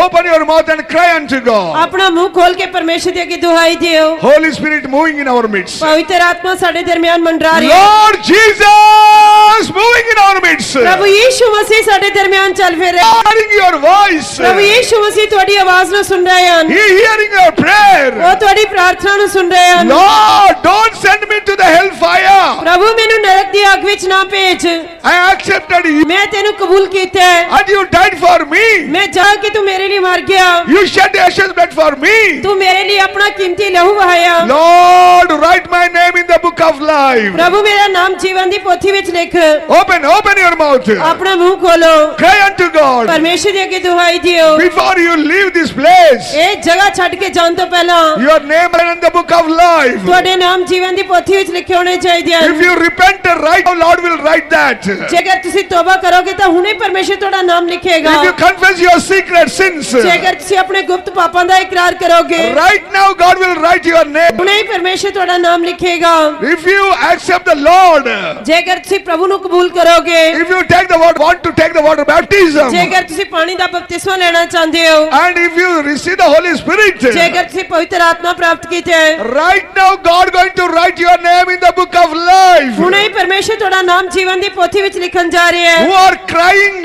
Open your mouth and cry unto God. ਆਪਣਾ ਮੂੰਹ ਖੋਲ ਕੇ ਪਰਮੇਸ਼ਰ ਦੇ ਅੱਗੇ ਦੁਹਾਈ ਦਿਓ। Holy Spirit moving in our midst. ਪਵਿੱਤਰ ਆਤਮਾ ਸਾਡੇ ਦਰਮਿਆਨ ਮੰਡਰਾ ਰਹੀ ਹੈ। Lord Jesus moving in our midst. ਪ੍ਰਭੂ ਯੀਸ਼ੂ ਮਸੀਹ ਸਾਡੇ ਦਰਮਿਆਨ ਚੱਲ ਫਿਰ ਰਿਹਾ ਹੈ। Hearing your voice. ਪ੍ਰਭੂ ਯੀਸ਼ੂ ਮਸੀਹ ਤੁਹਾਡੀ ਆਵਾਜ਼ ਨੂੰ ਸੁਣ ਰਹੇ ਹਨ। He hearing your prayer. ਉਹ ਤੁਹਾਡੀ ਪ੍ਰਾਰਥਨਾ ਨੂੰ ਸੁਣ ਰਹੇ ਹਨ। Lord, don't send me to the hellfire. ਪ੍ਰਭੂ ਮੈਨੂੰ ਨਰਕ ਦੀ ਅੱਗ ਵਿੱਚ ਨਾ ਭੇਜ। I accepted you ਮੈਂ ਤੈਨੂੰ ਕਬੂਲ ਕੀਤਾ ਹੈ। and you died for me. ਮੈਂ ਜਾਣ ਕੇ ਤੂੰ ਮੇਰੇ ਲਈ ਮਰ ਗਿਆ। You shed precious blood for me. ਤੂੰ ਮੇਰੇ ਲਈ ਆਪਣਾ ਕੀਮਤੀ ਲਹੂ ਵਹਾਇਆ। Lord, write my name in the book of life. ਪ੍ਰਭੂ ਮੇਰਾ ਨਾਮ ਜੀਵਨ ਦੀ ਪੋਥੀ ਵਿੱਚ ਲਿਖ। Open your mouth. ਆਪਣਾ ਮੂੰਹ ਖੋਲੋ। Cry unto God. ਪਰਮੇਸ਼ਰ ਦੇ ਅੱਗੇ ਦੁਹਾਈ ਦਿਓ। Before you leave this place, ਇਹ ਜਗ੍ਹਾ ਛੱਡ ਕੇ ਜਾਣ ਤੋਂ ਪਹਿਲਾਂ your name is in the book of life. ਤੁਹਾਡੇ ਨਾਮ ਜੀਵਨ ਦੀ ਪੋਥੀ ਵਿੱਚ ਲਿਖੇ ਹੋਣੇ ਚਾਹੀਦੇ ਹਨ। If you repent right now, Lord will write that. ਜੇਕਰ ਤੁਸੀਂ ਤੋਬਾ ਕਰੋਗੇ ਤਾਂ ਹੁਣੇ ਪਰਮੇਸ਼ਰ ਤੁਹਾਡਾ ਨਾਮ ਲਿਖੇਗਾ। If you confess your secret sins, ਜੇਕਰ ਤੁਸੀਂ ਆਪਣੇ ਗੁਪਤ ਪਾਪਾਂ ਦਾ ਇਕਰਾਰ ਕਰੋਗੇ right now God will write your name. ਹੁਣੇ ਹੀ ਪਰਮੇਸ਼ਰ ਤੁਹਾਡਾ ਨਾਮ ਲਿਖੇਗਾ। If you accept the Lord, ਜੇਕਰ ਤੁਸੀਂ ਪ੍ਰਭੂ ਨੂੰ ਕਬੂਲ ਕਰੋਗੇ, if you want to take the water baptism, ਜੇਕਰ ਤੁਸੀਂ ਪਾਣੀ ਦਾ ਬਪਤਿਸਮਾ ਲੈਣਾ ਚਾਹੁੰਦੇ ਹੋ, and if you receive the Holy Spirit, ਜੇਕਰ ਤੁਸੀਂ ਪਵਿੱਤਰ ਆਤਮਾ ਪ੍ਰਾਪਤ ਕੀਤਾ ਹੈ, right now God going to write your name in the book of life. ਹੁਣੇ ਹੀ ਪਰਮੇਸ਼ਰ ਤੁਹਾਡਾ ਨਾਮ ਜੀਵਨ ਦੀ ਪੋਥੀ ਵਿੱਚ ਲਿਖਣ ਜਾ ਰਿਹਾ ਹੈ। Who are crying,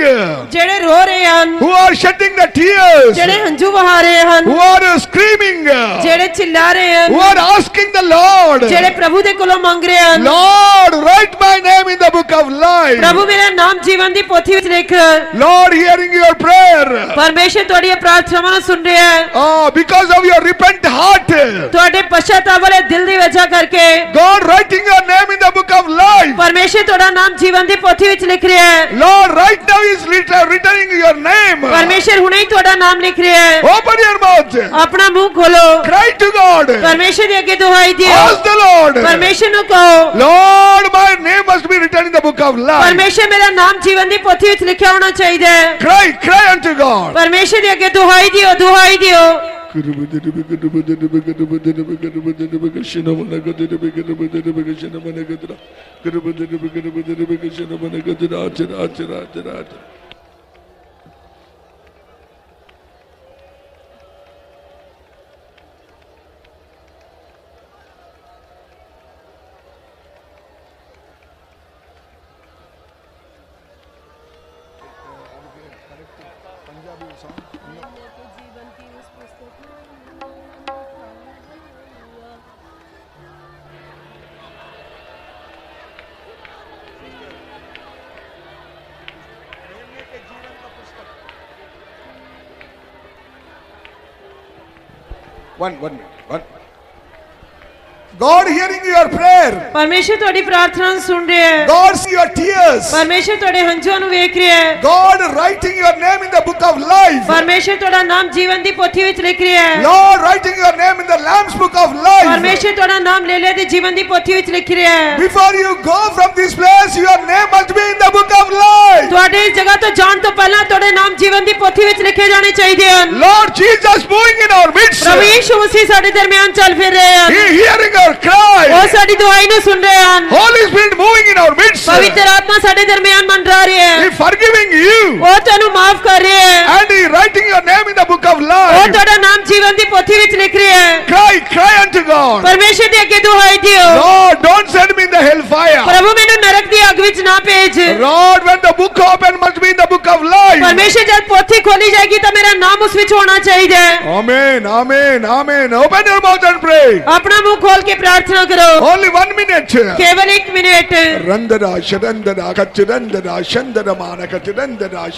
ਜਿਹੜੇ ਰੋ ਰਹੇ ਹਨ, who are shedding the tears, ਜਿਹੜੇ ਹੰਝੂ ਵਹਾ ਰਹੇ ਹਨ, who are screaming, ਜਿਹੜੇ ਚਿल्ला ਰਹੇ ਹਨ, who are asking the Lord, ਜਿਹੜੇ ਪ੍ਰਭੂ ਦੇ ਕੋਲੋਂ ਮੰਗ ਰਹੇ ਹਨ, Lord, write my name in the book of life. ਪ੍ਰਭੂ ਮੇਰਾ ਨਾਮ ਜੀਵਨ ਦੀ ਪੋਥੀ ਵਿੱਚ ਲਿਖ। Lord, hearing your prayer, ਪਰਮੇਸ਼ਰ ਤੁਹਾਡੀਆਂ ਪ੍ਰਾਰਥਨਾਵਾਂ ਨੂੰ ਸੁਣ ਰਿਹਾ ਹੈ। because of your repent heart, ਤੁਹਾਡੇ ਪਛਤਾਵਾ ਵਾਲੇ ਦਿਲ ਦੀ ਵਜ੍ਹਾ ਕਰਕੇ God writing your name in the book of life. ਪਰਮੇਸ਼ਰ ਤੁਹਾਡਾ ਨਾਮ ਜੀਵਨ ਦੀ ਪੋਥੀ ਵਿੱਚ ਲਿਖ ਰਿਹਾ ਹੈ। Lord, right now is written your name. ਪਰਮੇਸ਼ਰ ਹੁਣੇ ਹੀ ਤੁਹਾਡਾ ਨਾਮ ਲਿਖ ਰਿਹਾ ਹੈ। Open your mouth. ਆਪਣਾ ਮੂੰਹ ਖੋਲੋ। Cry to God. ਪਰਮੇਸ਼ਰ ਦੇ ਅੱਗੇ ਦੁਹਾਈ ਦਿਓ। Ask the Lord. ਪਰਮੇਸ਼ਰ ਨੂੰ ਕਹੋ, Lord, my name must be written in the book of life. ਪਰਮੇਸ਼ਰ ਮੇਰਾ ਨਾਮ ਜੀਵਨ ਦੀ ਪੋਥੀ ਵਿੱਚ ਲਿਖਿਆ ਹੋਣਾ ਚਾਹੀਦਾ ਹੈ। Cry unto God. ਪਰਮੇਸ਼ਰ ਦੇ ਅੱਗੇ ਦੁਹਾਈ ਦਿਓ, ਦੁਹਾਈ ਦਿਓ। One minute. God hearing your prayer. ਪਰਮੇਸ਼ਰ ਤੁਹਾਡੀ ਪ੍ਰਾਰਥਨਾ ਨੂੰ ਸੁਣ ਰਿਹਾ ਹੈ। God see your tears. ਪਰਮੇਸ਼ਰ ਤੁਹਾਡੇ ਹੰਝੂਆਂ ਨੂੰ ਵੇਖ ਰਿਹਾ ਹੈ। God writing your name in the book of life. ਪਰਮੇਸ਼ਰ ਤੁਹਾਡਾ ਨਾਮ ਜੀਵਨ ਦੀ ਪੋਥੀ ਵਿੱਚ ਲਿਖ ਰਿਹਾ ਹੈ। Lord writing your name in the Lamb's book of life. ਪਰਮੇਸ਼ਰ ਤੁਹਾਡਾ ਨਾਮ ਲੇਲੇ ਦੀ ਜੀਵਨ ਦੀ ਪੋਥੀ ਵਿੱਚ ਲਿਖ ਰਿਹਾ ਹੈ। Before you go from this place, your name must be in the book of life. ਤੁਹਾਡੇ ਇਸ ਜਗ੍ਹਾ ਤੋਂ ਜਾਣ ਤੋਂ ਪਹਿਲਾਂ ਤੁਹਾਡੇ ਨਾਮ ਜੀਵਨ ਦੀ ਪੋਥੀ ਵਿੱਚ ਲਿਖੇ ਜਾਣੇ ਚਾਹੀਦੇ ਹਨ। Lord Jesus moving in our midst. ਪ੍ਰਭੂ ਯੀਸ਼ੂ ਮਸੀਹ ਸਾਡੇ ਦਰਮਿਆਨ ਚੱਲ ਫਿਰ ਰਹੇ ਹਨ। He hearing our cry. ਉਹ ਸਾਡੀ ਦੁਆਈ ਨੂੰ ਸੁਣ ਰਹੇ ਹਨ। Holy Spirit moving in our midst. ਪਵਿੱਤਰ ਆਤਮਾ ਸਾਡੇ ਦਰਮਿਆਨ ਮੰਡਰਾ ਰਿਹਾ ਹੈ। He forgiving you. ਉਹ ਤੁਹਾਨੂੰ ਮਾਫ ਕਰ ਰਿਹਾ ਹੈ। And he writing your name in the book of ਉਹ life. ਤੁਹਾਡਾ ਨਾਮ ਜੀਵਨ ਦੀ ਪੋਥੀ ਵਿੱਚ ਲਿਖ ਰਿਹਾ ਹੈ। Cry unto God. ਪਰਮੇਸ਼ਰ ਦੇ ਅੱਗੇ ਦੁਹਾਈ ਦਿਓ। Lord, don't send me in the hellfire. ਪ੍ਰਭੂ ਮੈਨੂੰ ਨਰਕ ਦੀ ਅੱਗ ਵਿੱਚ ਨਾ ਭੇਜ। Lord, when the book open, must be in the book of life. ਪਰਮੇਸ਼ਰ ਜਦ ਪੋਥੀ ਖੋਲੀ ਜਾਏਗੀ ਤਾਂ ਮੇਰਾ ਨਾਮ ਉਸ ਵਿੱਚ ਹੋਣਾ ਚਾਹੀਦਾ ਹੈ। Amen. Open your mouth and pray. ਆਪਣਾ ਮੂੰਹ ਖੋਲ ਕੇ ਪ੍ਰਾਰਥਨਾ ਕਰੋ। Only 1 minute. ਕੇਵਲ 1 minute. Randara, Sharandara, Kachirandara, Shandara, Mana, Kachirandara,